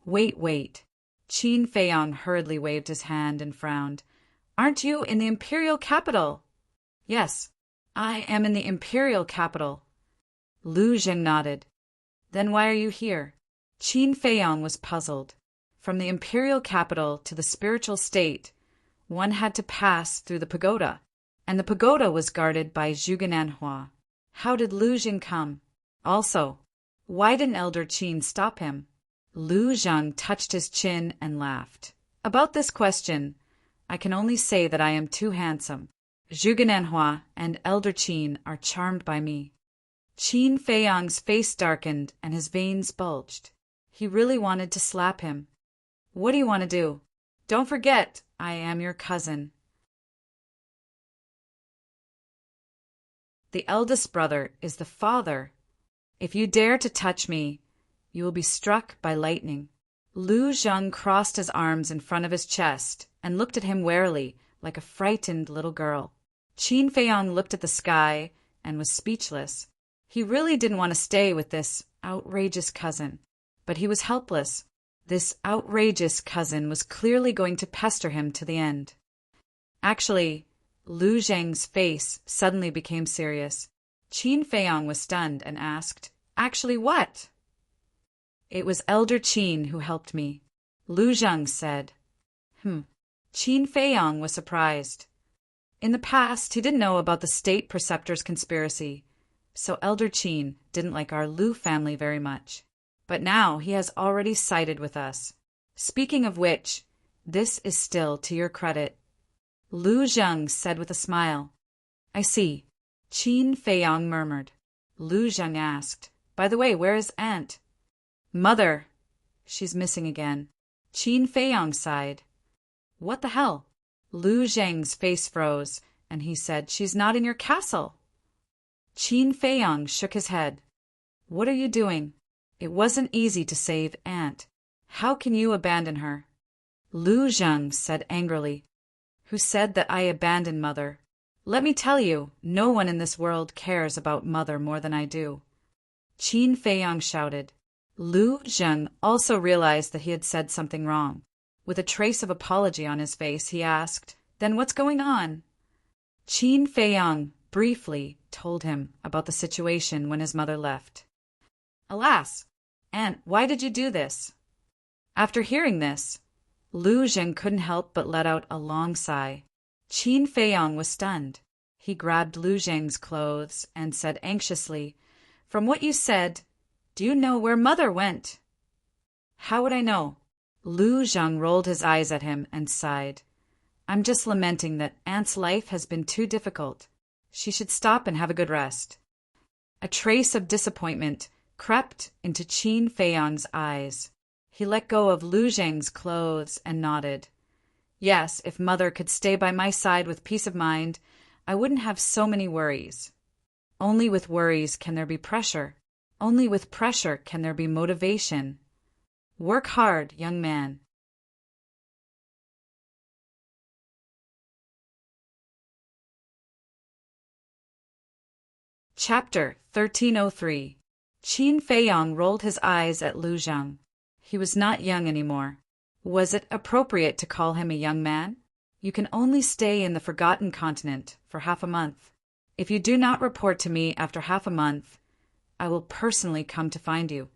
Qin Feiyang hurriedly waved his hand and frowned. Aren't you in the imperial capital? Yes, I am in the imperial capital. Lu Zheng nodded. Then why are you here? Qin Feiyang was puzzled. From the imperial capital to the spiritual state, one had to pass through the pagoda, and the pagoda was guarded by Zhuge Nanhua. How did Lu Zheng come? Also, why didn't Elder Qin stop him? Lu Zheng touched his chin and laughed. About this question, I can only say that I am too handsome. Zhuge Nanhua and Elder Qin are charmed by me. Qin Feiyang's face darkened and his veins bulged. He really wanted to slap him. What do you want to do? Don't forget, I am your cousin. The eldest brother is the father. If you dare to touch me, you will be struck by lightning. Lu Zheng crossed his arms in front of his chest and looked at him warily, like a frightened little girl. Qin Feiyang looked at the sky and was speechless. He really didn't want to stay with this outrageous cousin, but he was helpless. This outrageous cousin was clearly going to pester him to the end. Actually, Lu Zheng's face suddenly became serious. Qin Feiyang was stunned and asked, Actually what? It was Elder Qin who helped me, Lu Zheng said. Qin Feiyang was surprised. In the past, he didn't know about the state preceptor's conspiracy, so Elder Qin didn't like our Lu family very much. But now he has already sided with us. Speaking of which, this is still to your credit, Lu Zheng said with a smile. I see, Qin Feiyang murmured. Lu Zheng asked, By the way, where is Aunt? Mother. She's missing again. Qin Feiyang sighed. What the hell? Lu Zheng's face froze, and he said, She's not in your castle. Qin Feiyang shook his head. What are you doing? It wasn't easy to save Aunt. How can you abandon her? Lu Zheng said angrily. Who said that I abandoned Mother? Let me tell you, no one in this world cares about Mother more than I do. Qin Feiyang shouted. Lu Zheng also realized that he had said something wrong. With a trace of apology on his face, he asked, Then what's going on? Qin Feiyang briefly told him about the situation when his mother left. Alas, Aunt, why did you do this? After hearing this, Lu Zheng couldn't help but let out a long sigh. Qin Feiyang was stunned. He grabbed Lu Zheng's clothes and said anxiously, From what you said, do you know where Mother went? How would I know? Lu Zheng rolled his eyes at him and sighed. I'm just lamenting that Aunt's life has been too difficult. She should stop and have a good rest. A trace of disappointment crept into Qin Feiyang's eyes. He let go of Lu Zheng's clothes and nodded. Yes, if Mother could stay by my side with peace of mind, I wouldn't have so many worries. Only with worries can there be pressure. Only with pressure can there be motivation. Work hard, young man. Chapter 1303. Qin Feiyang rolled his eyes at Lu Zheng. He was not young anymore. Was it appropriate to call him a young man? You can only stay in the forgotten continent for half a month. If you do not report to me after half a month, I will personally come to find you.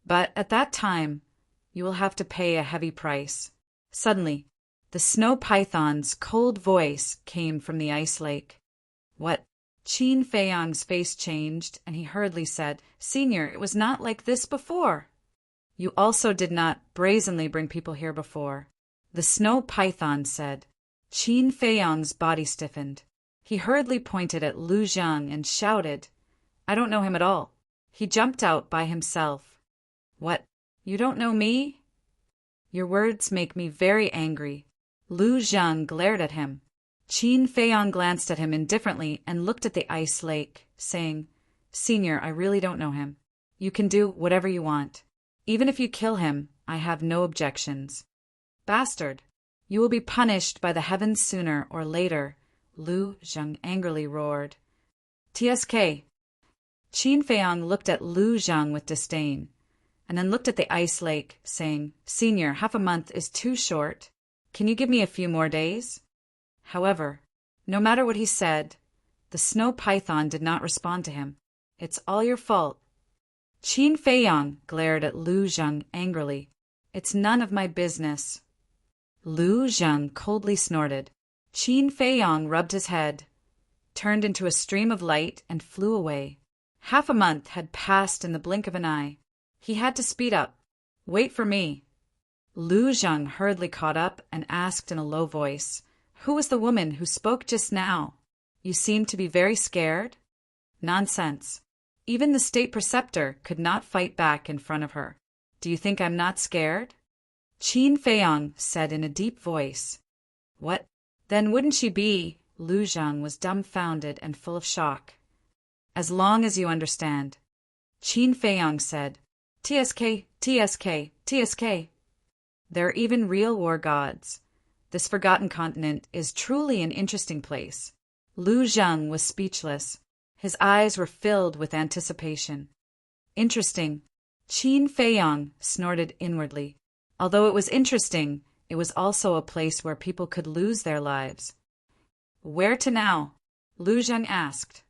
But at that time, you will have to pay a heavy price. Suddenly, the snow python's cold voice came from the ice lake. What? Qin Feiyang's face changed, and he hurriedly said, Senior, it was not like this before. You also did not brazenly bring people here before. The snow python said. Qin Feiyang's body stiffened. He hurriedly pointed at Lu Zheng and shouted, I don't know him at all. He jumped out by himself. What? You don't know me? Your words make me very angry. Lu Zheng glared at him. Qin Feiyang glanced at him indifferently and looked at the ice lake, saying, Senior, I really don't know him. You can do whatever you want. Even if you kill him, I have no objections. Bastard! You will be punished by the heavens sooner or later, Lu Zheng angrily roared. TSK. Qin Feiyang looked at Lu Zheng with disdain, and then looked at the ice lake, saying, Senior, half a month is too short. Can you give me a few more days? However, no matter what he said, the snow python did not respond to him. It's all your fault. Qin Feiyang glared at Lu Zheng angrily. It's none of my business. Lu Zheng coldly snorted. Qin Feiyang rubbed his head, turned into a stream of light, and flew away. Half a month had passed in the blink of an eye. He had to speed up. Wait for me. Lu Zheng hurriedly caught up and asked in a low voice, Who was the woman who spoke just now? You seem to be very scared? Nonsense. Even the state preceptor could not fight back in front of her. Do you think I'm not scared? Qin Feiyang said in a deep voice. What? Then wouldn't she be? Lu Zheng was dumbfounded and full of shock. As long as you understand. Qin Feiyang said. TSK, TSK, TSK. There are even real war gods. This forgotten continent is truly an interesting place. Lu Zheng was speechless. His eyes were filled with anticipation. Interesting. Qin Feiyang snorted inwardly. Although it was interesting, it was also a place where people could lose their lives. Where to now? Lu Zheng asked.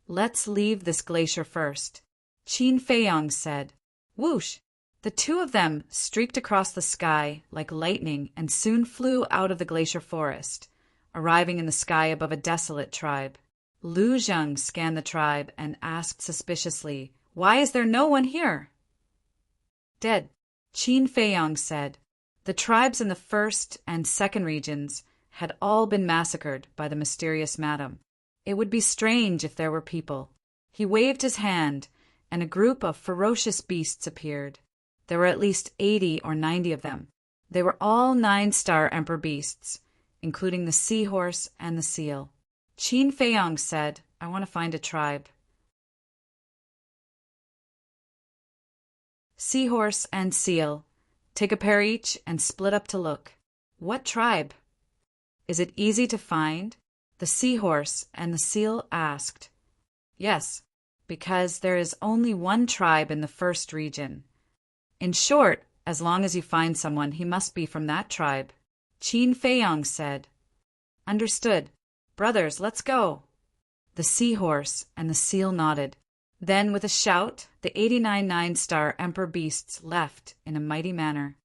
Let's leave this glacier first. Qin Feiyang said. Whoosh! The two of them streaked across the sky like lightning and soon flew out of the glacier forest, arriving in the sky above a desolate tribe. Lu Zheng scanned the tribe and asked suspiciously, Why is there no one here? Dead, Qin Feiyang said. The tribes in the first and second regions had all been massacred by the mysterious madam. It would be strange if there were people. He waved his hand, and a group of ferocious beasts appeared. There were at least 80 or 90 of them. They were all 9-star emperor beasts, including the seahorse and the seal. Qin Feiyang said, I want to find a tribe. Seahorse and seal. Take a pair each and split up to look. What tribe? Is it easy to find? The seahorse and the seal asked. Yes, because there is only one tribe in the first region. In short, as long as you find someone, he must be from that tribe. Qin Feiyang said. Understood. Brothers, let's go. The seahorse and the seal nodded. Then, with a shout, the 89 9-star emperor beasts left in a mighty manner.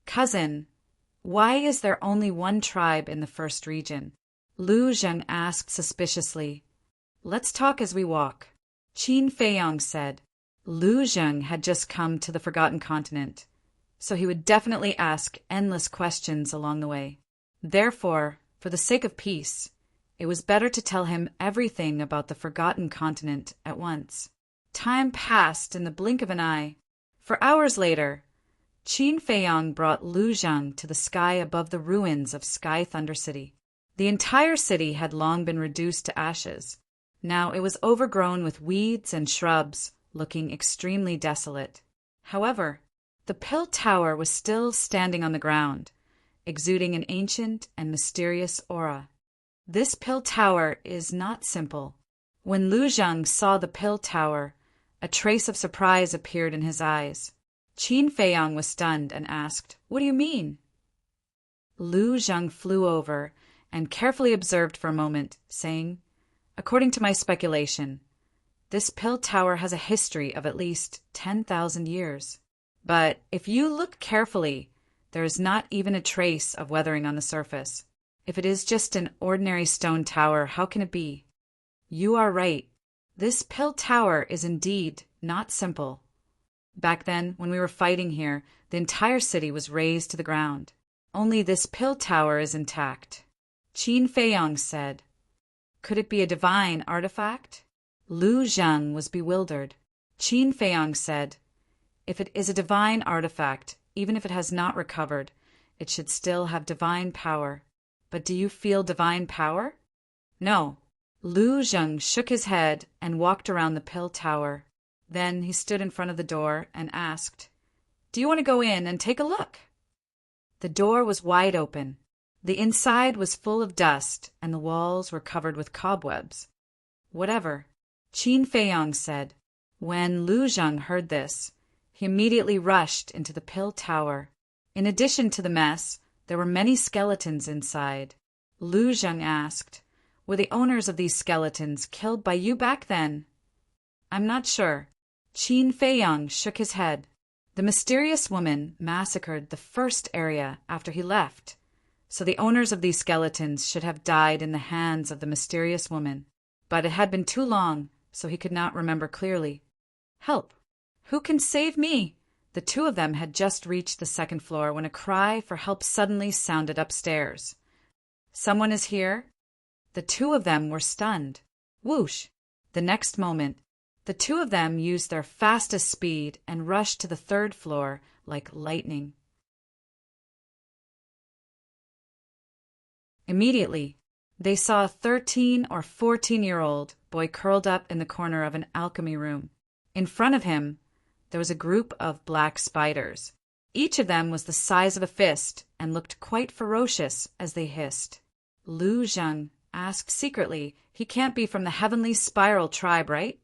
Cousin, why is there only one tribe in the first region? Lu Zheng asked suspiciously. Let's talk as we walk. Qin Feiyang said. Lu Zheng had just come to the Forgotten Continent, so he would definitely ask endless questions along the way. Therefore, for the sake of peace, it was better to tell him everything about the Forgotten Continent at once. Time passed in the blink of an eye. For hours later, Qin Feiyang brought Lu Zheng to the sky above the ruins of Sky Thunder City. The entire city had long been reduced to ashes. Now it was overgrown with weeds and shrubs, looking extremely desolate. However, the Pill Tower was still standing on the ground, exuding an ancient and mysterious aura. This Pill Tower is not simple. When Lu Zheng saw the Pill Tower, a trace of surprise appeared in his eyes. Qin Feiyang was stunned and asked, What do you mean? Lu Zheng flew over and carefully observed for a moment, saying, According to my speculation, this Pill Tower has a history of at least 10,000 years. But if you look carefully, there is not even a trace of weathering on the surface. If it is just an ordinary stone tower, how can it be? You are right. This Pill Tower is indeed not simple. Back then, when we were fighting here, the entire city was razed to the ground. Only this Pill Tower is intact. Qin Feiyang said. Could it be a divine artifact? Lu Zheng was bewildered. Qin Feiyang said, If it is a divine artifact, even if it has not recovered, it should still have divine power. But do you feel divine power? No. Lu Zheng shook his head and walked around the Pill Tower. Then he stood in front of the door and asked, Do you want to go in and take a look? The door was wide open. The inside was full of dust, and the walls were covered with cobwebs. Whatever, Qin Feiyang said. When Lu Zheng heard this, he immediately rushed into the pill tower. In addition to the mess, there were many skeletons inside. Lu Zheng asked, "Were the owners of these skeletons killed by you back then?" "I'm not sure." Qin Feiyang shook his head. The mysterious woman massacred the first area after he left, so the owners of these skeletons should have died in the hands of the mysterious woman. But it had been too long, so he could not remember clearly. "Help! Who can save me?" The two of them had just reached the second floor when a cry for help suddenly sounded upstairs. "Someone is here?" The two of them were stunned. Whoosh! The next moment, the two of them used their fastest speed and rushed to the third floor like lightning. Immediately, they saw a 13 or 14-year-old boy curled up in the corner of an alchemy room. In front of him, there was a group of black spiders. Each of them was the size of a fist and looked quite ferocious as they hissed. Lu Zheng asked secretly, "He can't be from the Heavenly Spiral tribe, right?"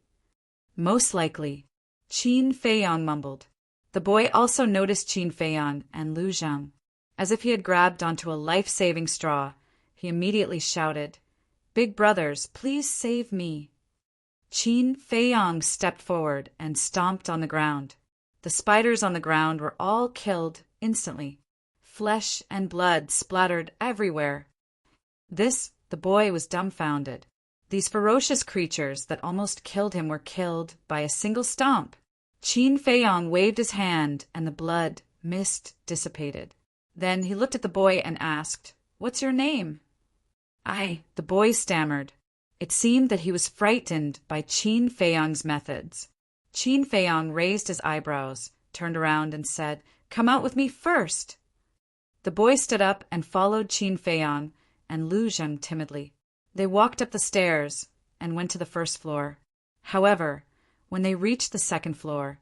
"Most likely," Qin Feiyang mumbled. The boy also noticed Qin Feiyang and Lu Zheng. As if he had grabbed onto a life-saving straw, he immediately shouted, "Big brothers, please save me." Qin Feiyang stepped forward and stomped on the ground. The spiders on the ground were all killed instantly. Flesh and blood splattered everywhere. The boy was dumbfounded. These ferocious creatures that almost killed him were killed by a single stomp. Qin Feiyang waved his hand and the blood mist dissipated. Then he looked at the boy and asked, "What's your name?" The boy stammered. It seemed that he was frightened by Qin Feiyang's methods. Qin Feiyang raised his eyebrows, turned around and said, "Come out with me first." The boy stood up and followed Qin Feiyang and Lu Zheng timidly. They walked up the stairs and went to the first floor. However, when they reached the second floor,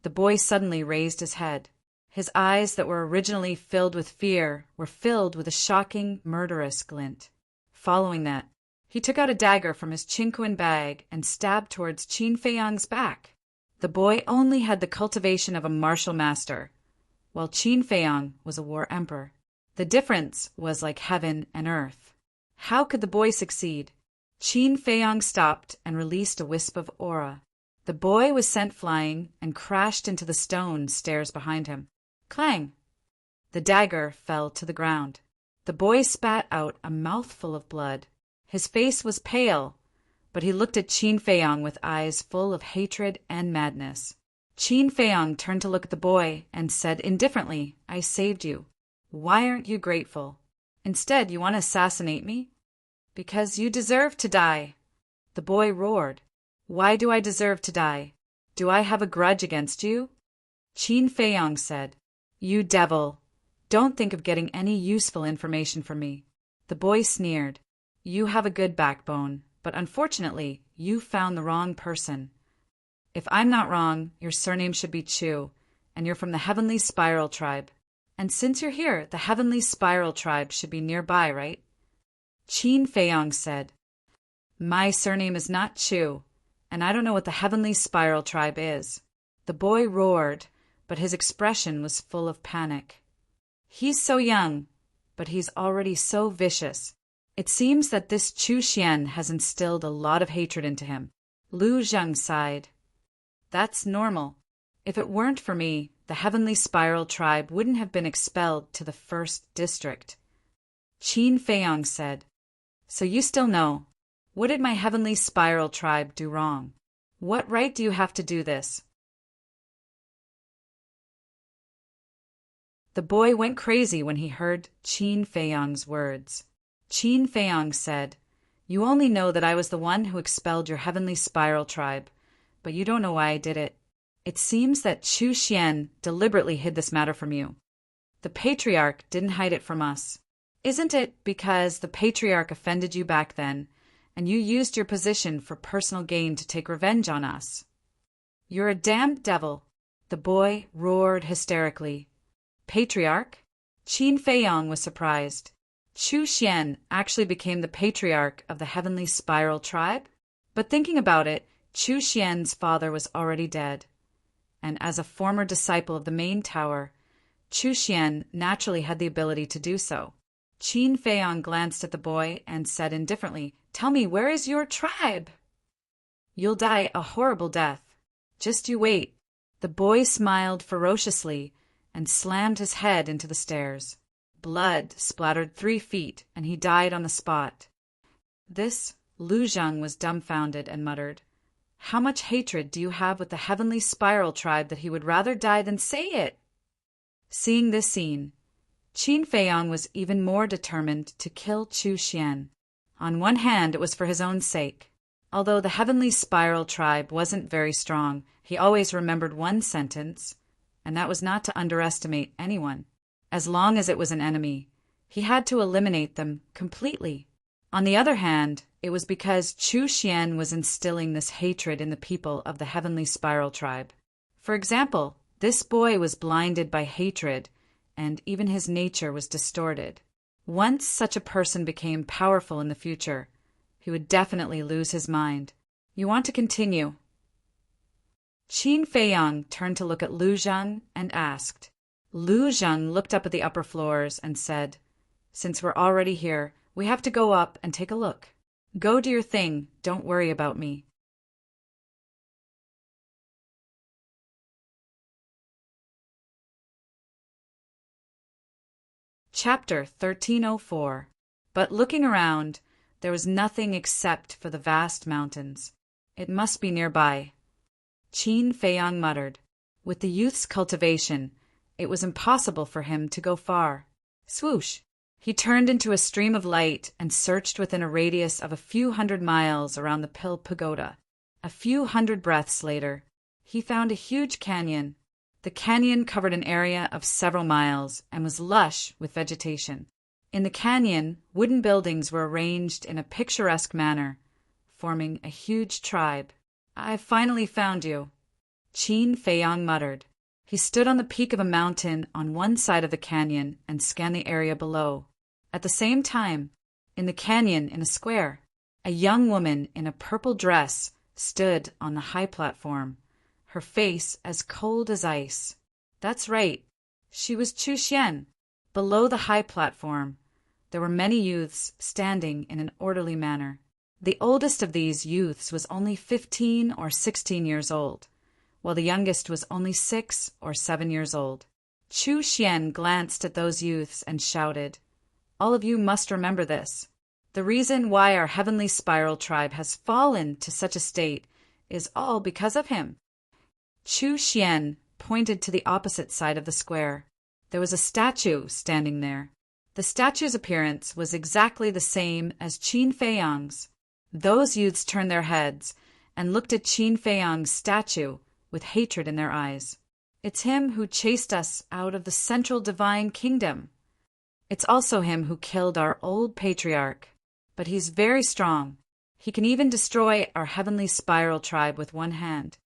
the boy suddenly raised his head. His eyes that were originally filled with fear were filled with a shocking, murderous glint. Following that, he took out a dagger from his chinquan bag and stabbed towards Qin Feiyang's back. The boy only had the cultivation of a martial master, while Qin Feiyang was a war emperor. The difference was like heaven and earth. How could the boy succeed? Qin Feiyang stopped and released a wisp of aura. The boy was sent flying and crashed into the stone stairs behind him. Clang! The dagger fell to the ground. The boy spat out a mouthful of blood. His face was pale, but he looked at Qin Feiyang with eyes full of hatred and madness. Qin Feiyang turned to look at the boy and said indifferently, "I saved you. Why aren't you grateful? Instead, you want to assassinate me? Because you deserve to die." The boy roared, "Why do I deserve to die? Do I have a grudge against you?" Qin Feiyang said, "You devil, don't think of getting any useful information from me." The boy sneered, "You have a good backbone, but unfortunately, you found the wrong person. If I'm not wrong, your surname should be Chu, and you're from the Heavenly Spiral tribe. And since you're here, the Heavenly Spiral tribe should be nearby, right?" Qin Feiyang said, "My surname is not Chu, and I don't know what the Heavenly Spiral tribe is." The boy roared, but his expression was full of panic. "He's so young, but he's already so vicious. It seems that this Chu Xian has instilled a lot of hatred into him." Lu Zheng sighed. "That's normal. If it weren't for me, the Heavenly Spiral tribe wouldn't have been expelled to the first district." Qin Feiyang said, "So you still know. What did my Heavenly Spiral tribe do wrong? What right do you have to do this?" The boy went crazy when he heard Qin Feiyang's words. Qin Feiyang said, "You only know that I was the one who expelled your Heavenly Spiral tribe, but you don't know why I did it. It seems that Chu Xian deliberately hid this matter from you. The Patriarch didn't hide it from us. Isn't it because the Patriarch offended you back then, and you used your position for personal gain to take revenge on us?" "You're a damned devil!" The boy roared hysterically. "Patriarch?" Qin Feiyang was surprised. Chu Xian actually became the patriarch of the Heavenly Spiral tribe? But thinking about it, Chu Xian's father was already dead, and as a former disciple of the main tower, Chu Xian naturally had the ability to do so. Qin Feiyang glanced at the boy and said indifferently, "Tell me, where is your tribe?" "You'll die a horrible death. Just you wait." The boy smiled ferociously and slammed his head into the stairs. Blood splattered 3 feet, and he died on the spot. This Lu Zhang was dumbfounded and muttered, "How much hatred do you have with the Heavenly Spiral tribe that he would rather die than say it?" Seeing this scene, Qin Feiyang was even more determined to kill Chu Xian. On one hand, it was for his own sake. Although the Heavenly Spiral tribe wasn't very strong, he always remembered one sentence, and that was not to underestimate anyone. As long as it was an enemy, he had to eliminate them completely. On the other hand, it was because Chu Xian was instilling this hatred in the people of the Heavenly Spiral tribe. For example, this boy was blinded by hatred, and even his nature was distorted. Once such a person became powerful in the future, he would definitely lose his mind. "You want to continue?" Qin Feiyang turned to look at Lu Zhang and asked. Lu Zhang looked up at the upper floors and said, "Since we're already here, we have to go up and take a look. Go do your thing, don't worry about me." Chapter 1304. But looking around, there was nothing except for the vast mountains. "It must be nearby," Qin Feiyang muttered. With the youth's cultivation, it was impossible for him to go far. Swoosh! He turned into a stream of light and searched within a radius of a few hundred miles around the Pill Pagoda. A few hundred breaths later, he found a huge canyon. The canyon covered an area of several miles and was lush with vegetation. In the canyon, wooden buildings were arranged in a picturesque manner, forming a huge tribe. "I've finally found you," Qin Feiyang muttered. He stood on the peak of a mountain on one side of the canyon and scanned the area below. At the same time, in the canyon in a square, a young woman in a purple dress stood on the high platform, her face as cold as ice. That's right, she was Chu Xian. Below the high platform, there were many youths standing in an orderly manner. The oldest of these youths was only 15 or 16 years old, while the youngest was only 6 or 7 years old. Chu Xian glanced at those youths and shouted, "All of you must remember this. The reason why our Heavenly Spiral tribe has fallen to such a state is all because of him." Chu Xian pointed to the opposite side of the square. There was a statue standing there. The statue's appearance was exactly the same as Qin Feiyang's. Those youths turned their heads and looked at Qin Feiyang's statue with hatred in their eyes. "It's him who chased us out of the central divine kingdom. It's also him who killed our old patriarch. But he's very strong. He can even destroy our Heavenly Spiral tribe with one hand.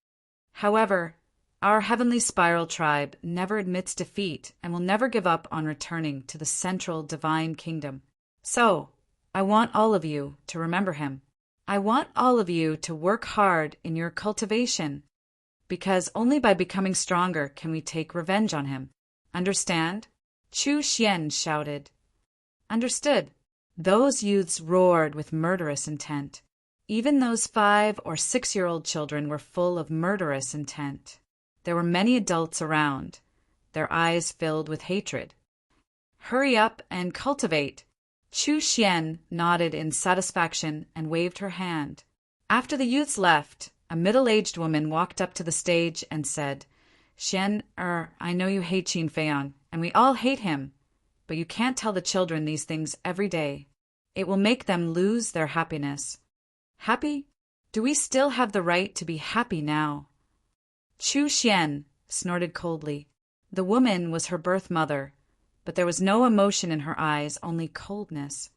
However, our Heavenly Spiral tribe never admits defeat and will never give up on returning to the central divine kingdom. So, I want all of you to remember him. I want all of you to work hard in your cultivation, because only by becoming stronger can we take revenge on him. Understand?" Chu Xian shouted. "Understood." Those youths roared with murderous intent. Even those 5 or 6-year-old children were full of murderous intent. There were many adults around, their eyes filled with hatred. "Hurry up and cultivate." Chu Xian nodded in satisfaction and waved her hand. After the youths left, a middle-aged woman walked up to the stage and said, I know you hate Qin Feiyang, and we all hate him, but you can't tell the children these things every day. It will make them lose their happiness." "Happy? Do we still have the right to be happy now?" Chu Xian snorted coldly. The woman was her birth mother, but there was no emotion in her eyes, only coldness.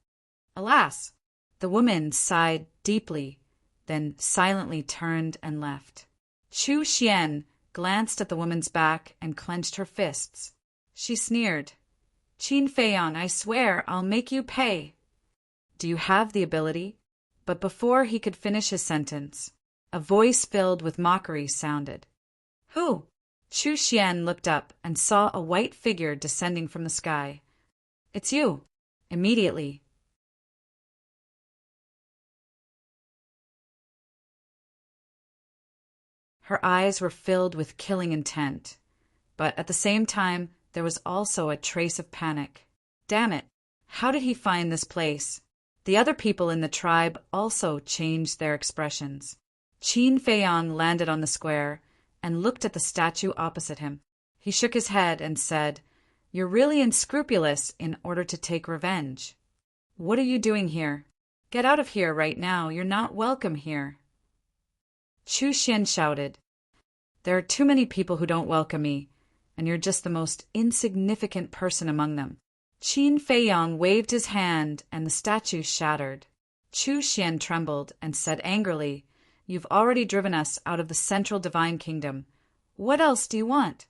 Alas! The woman sighed deeply, then silently turned and left. Chu Xian glanced at the woman's back and clenched her fists. She sneered. Qin Feiyang, I swear I'll make you pay. Do you have the ability? But before he could finish his sentence, a voice filled with mockery sounded. Who? Chu Xian looked up and saw a white figure descending from the sky. It's you. Immediately. Her eyes were filled with killing intent, but at the same time there was also a trace of panic. Damn it! How did he find this place? The other people in the tribe also changed their expressions. Qin Feiyang landed on the square and looked at the statue opposite him. He shook his head and said, You're really unscrupulous in order to take revenge. What are you doing here? Get out of here right now. You're not welcome here. Chu Xian shouted, There are too many people who don't welcome me, and you're just the most insignificant person among them. Qin Feiyang waved his hand, and the statue shattered. Chu Xian trembled and said angrily, You've already driven us out of the central divine kingdom. What else do you want?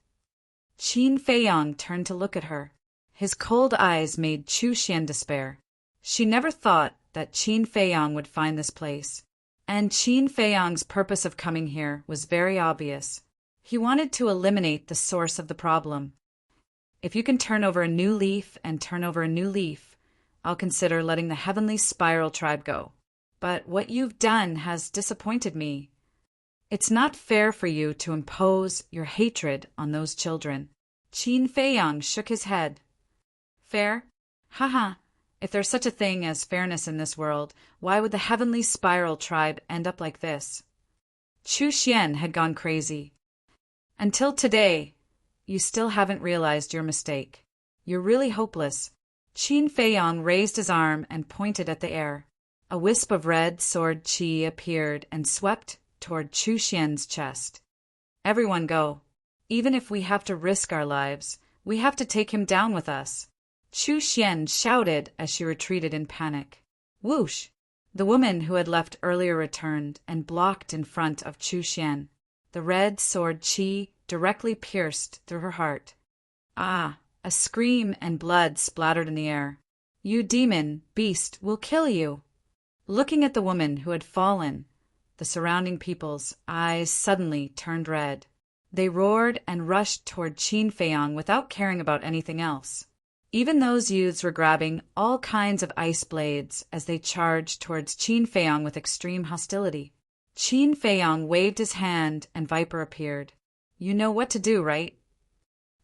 Qin Feiyang turned to look at her. His cold eyes made Chu Xian despair. She never thought that Qin Feiyang would find this place. And Qin Feiyang's purpose of coming here was very obvious. He wanted to eliminate the source of the problem. If you can turn over a new leaf and turn over a new leaf, I'll consider letting the Heavenly Spiral tribe go. But what you've done has disappointed me. It's not fair for you to impose your hatred on those children. Qin Feiyang shook his head. Fair? Haha. If there's such a thing as fairness in this world, why would the Heavenly Spiral tribe end up like this? Chu Xian had gone crazy. Until today, you still haven't realized your mistake. You're really hopeless. Qin Feiyang raised his arm and pointed at the air. A wisp of red sword qi appeared and swept toward Chu Xian's chest. Everyone go. Even if we have to risk our lives, we have to take him down with us. Chu Xian shouted as she retreated in panic. Whoosh! The woman who had left earlier returned and blocked in front of Chu Xian. The red sword qi directly pierced through her heart. Ah! A scream and blood splattered in the air. You demon, beast, will kill you! Looking at the woman who had fallen, the surrounding people's eyes suddenly turned red. They roared and rushed toward Qin Feiyang without caring about anything else. Even those youths were grabbing all kinds of ice blades as they charged towards Qin Feiyang with extreme hostility. Qin Feiyang waved his hand and Viper appeared. You know what to do, right?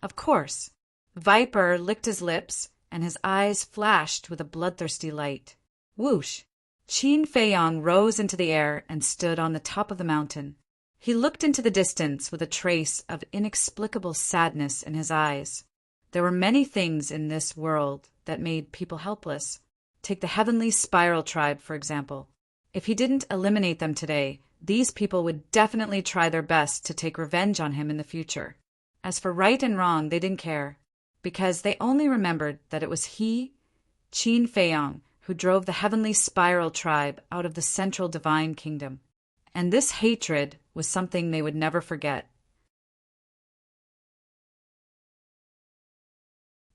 Of course. Viper licked his lips and his eyes flashed with a bloodthirsty light. Whoosh! Qin Feiyang rose into the air and stood on the top of the mountain. He looked into the distance with a trace of inexplicable sadness in his eyes. There were many things in this world that made people helpless. Take the Heavenly Spiral tribe, for example. If he didn't eliminate them today, these people would definitely try their best to take revenge on him in the future. As for right and wrong, they didn't care, because they only remembered that it was he, Qin Feiyang, who drove the Heavenly Spiral tribe out of the central divine kingdom. And this hatred was something they would never forget.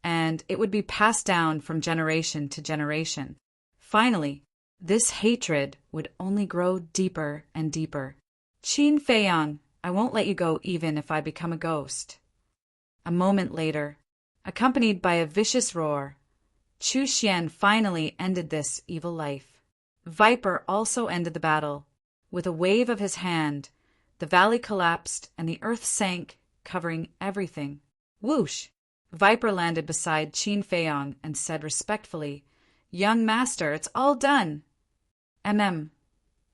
And it would be passed down from generation to generation. Finally, this hatred would only grow deeper and deeper. Qin Feiyang, I won't let you go even if I become a ghost. A moment later, accompanied by a vicious roar, Chu Xian finally ended this evil life. Viper also ended the battle. With a wave of his hand, the valley collapsed and the earth sank, covering everything. Whoosh! Viper landed beside Qin Feiyang and said respectfully, Young master, it's all done. Qin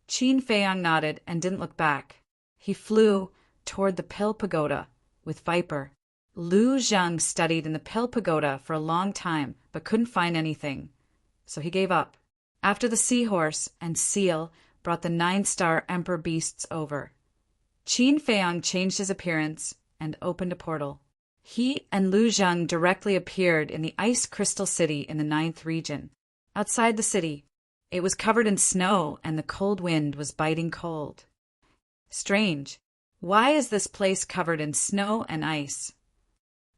Feiyang nodded and didn't look back. He flew toward the Pill Pagoda with Viper. Lu Zheng studied in the Pill Pagoda for a long time but couldn't find anything, so he gave up. After the seahorse and seal brought the 9-star emperor beasts over, Qin Feiyang changed his appearance and opened a portal. He and Lu Zheng directly appeared in the Ice Crystal City in the 9th region. Outside the city, it was covered in snow and the cold wind was biting cold. Strange. Why is this place covered in snow and ice?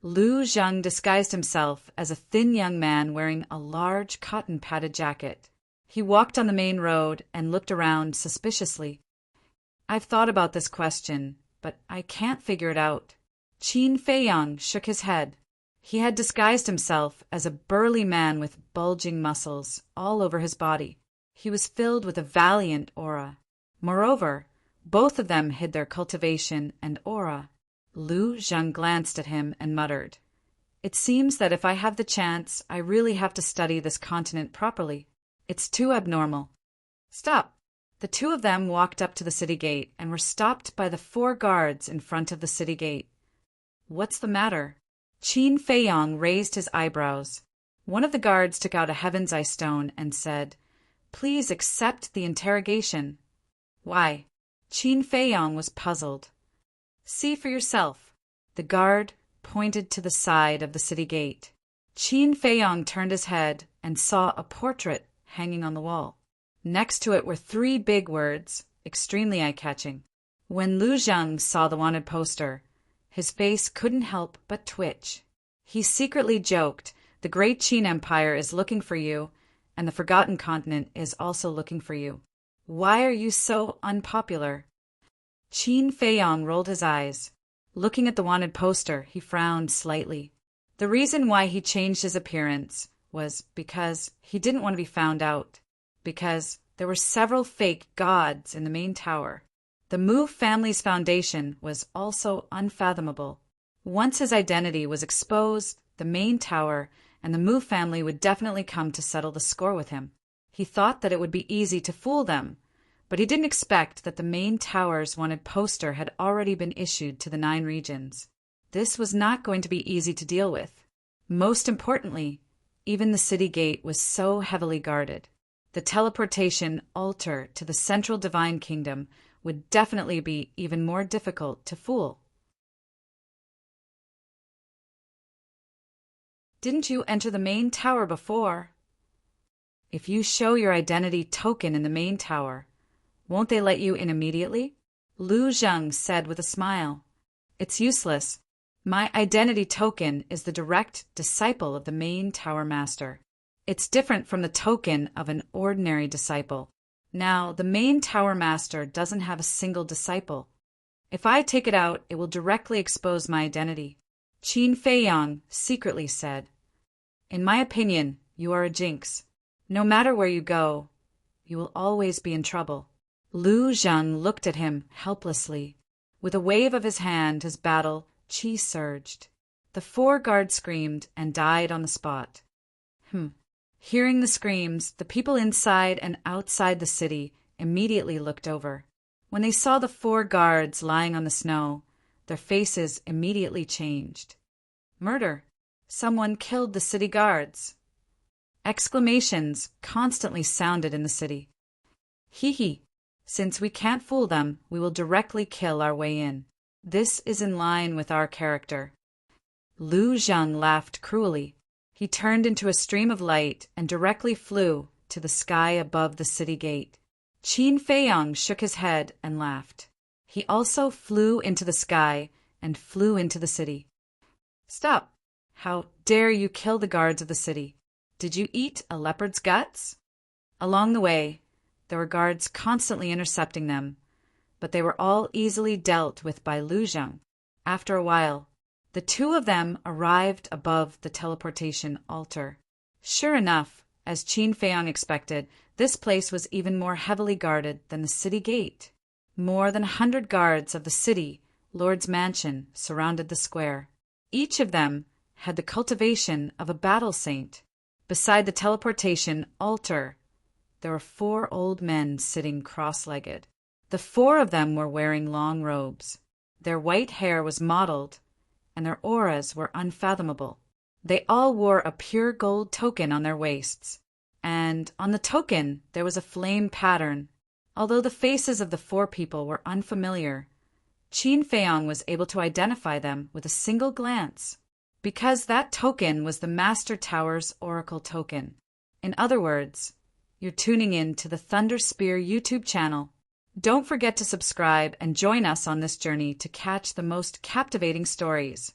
Lu Zheng disguised himself as a thin young man wearing a large cotton-padded jacket. He walked on the main road and looked around suspiciously. I've thought about this question, but I can't figure it out. Qin Feiyang shook his head. He had disguised himself as a burly man with bulging muscles all over his body. He was filled with a valiant aura. Moreover, both of them hid their cultivation and aura. Lu Zheng glanced at him and muttered, "It seems that if I have the chance, I really have to study this continent properly. It's too abnormal." "Stop!" The two of them walked up to the city gate and were stopped by the 4 guards in front of the city gate. "What's the matter?" Qin Feiyang raised his eyebrows. One of the guards took out a Heaven's Eye stone and said, "Please accept the interrogation." "Why?" Qin Feiyang was puzzled. "See for yourself." The guard pointed to the side of the city gate. Qin Feiyang turned his head and saw a portrait hanging on the wall. Next to it were 3 big words, extremely eye-catching. When Lu Zheng saw the wanted poster, his face couldn't help but twitch. He secretly joked, "The great Qin Empire is looking for you, and the Forgotten Continent is also looking for you. Why are you so unpopular?" Qin Feiyang rolled his eyes. Looking at the wanted poster, he frowned slightly. The reason why he changed his appearance was because he didn't want to be found out, because there were several fake gods in the main tower. The Mu family's foundation was also unfathomable. Once his identity was exposed, the main tower and the Mu family would definitely come to settle the score with him. He thought that it would be easy to fool them, but he didn't expect that the main tower's wanted poster had already been issued to the 9 regions. This was not going to be easy to deal with. Most importantly, even the city gate was so heavily guarded. The teleportation altar to the central divine kingdom would definitely be even more difficult to fool. "Didn't you enter the main tower before?" "If you show your identity token in the main tower, won't they let you in immediately?" Lu Zheng said with a smile. "It's useless. My identity token is the direct disciple of the main tower master. It's different from the token of an ordinary disciple. Now, the main tower master doesn't have a single disciple. If I take it out, it will directly expose my identity." Qin Feiyang secretly said, "In my opinion, you are a jinx. No matter where you go, you will always be in trouble." Lu Zheng looked at him helplessly. With a wave of his hand, his battle chi surged. The 4 guards screamed and died on the spot. Hearing the screams, the people inside and outside the city immediately looked over. When they saw the 4 guards lying on the snow, their faces immediately changed. "Murder! Someone killed the city guards!" Exclamations constantly sounded in the city. "Hee. Since we can't fool them, we will directly kill our way in. This is in line with our character." Lu Zheng laughed cruelly. He turned into a stream of light and directly flew to the sky above the city gate. Qin Feiyang shook his head and laughed. He also flew into the sky and flew into the city. "Stop! How dare you kill the guards of the city? Did you eat a leopard's guts?" Along the way, there were guards constantly intercepting them, but they were all easily dealt with by Lu Zheng. After a while, the 2 of them arrived above the teleportation altar. Sure enough, as Qin Feiyang expected, this place was even more heavily guarded than the city gate. More than 100 guards of the city, Lord's mansion, surrounded the square. Each of them had the cultivation of a battle saint. Beside the teleportation altar, there were 4 old men sitting cross-legged. The 4 of them were wearing long robes. Their white hair was mottled, and their auras were unfathomable. They all wore a pure gold token on their waists, and on the token there was a flame pattern. Although the faces of the 4 people were unfamiliar, Qin Feiyang was able to identify them with a single glance, because that token was the Master Tower's Oracle token. In other words, you're tuning in to the Thunder Spear YouTube channel. Don't forget to subscribe and join us on this journey to catch the most captivating stories.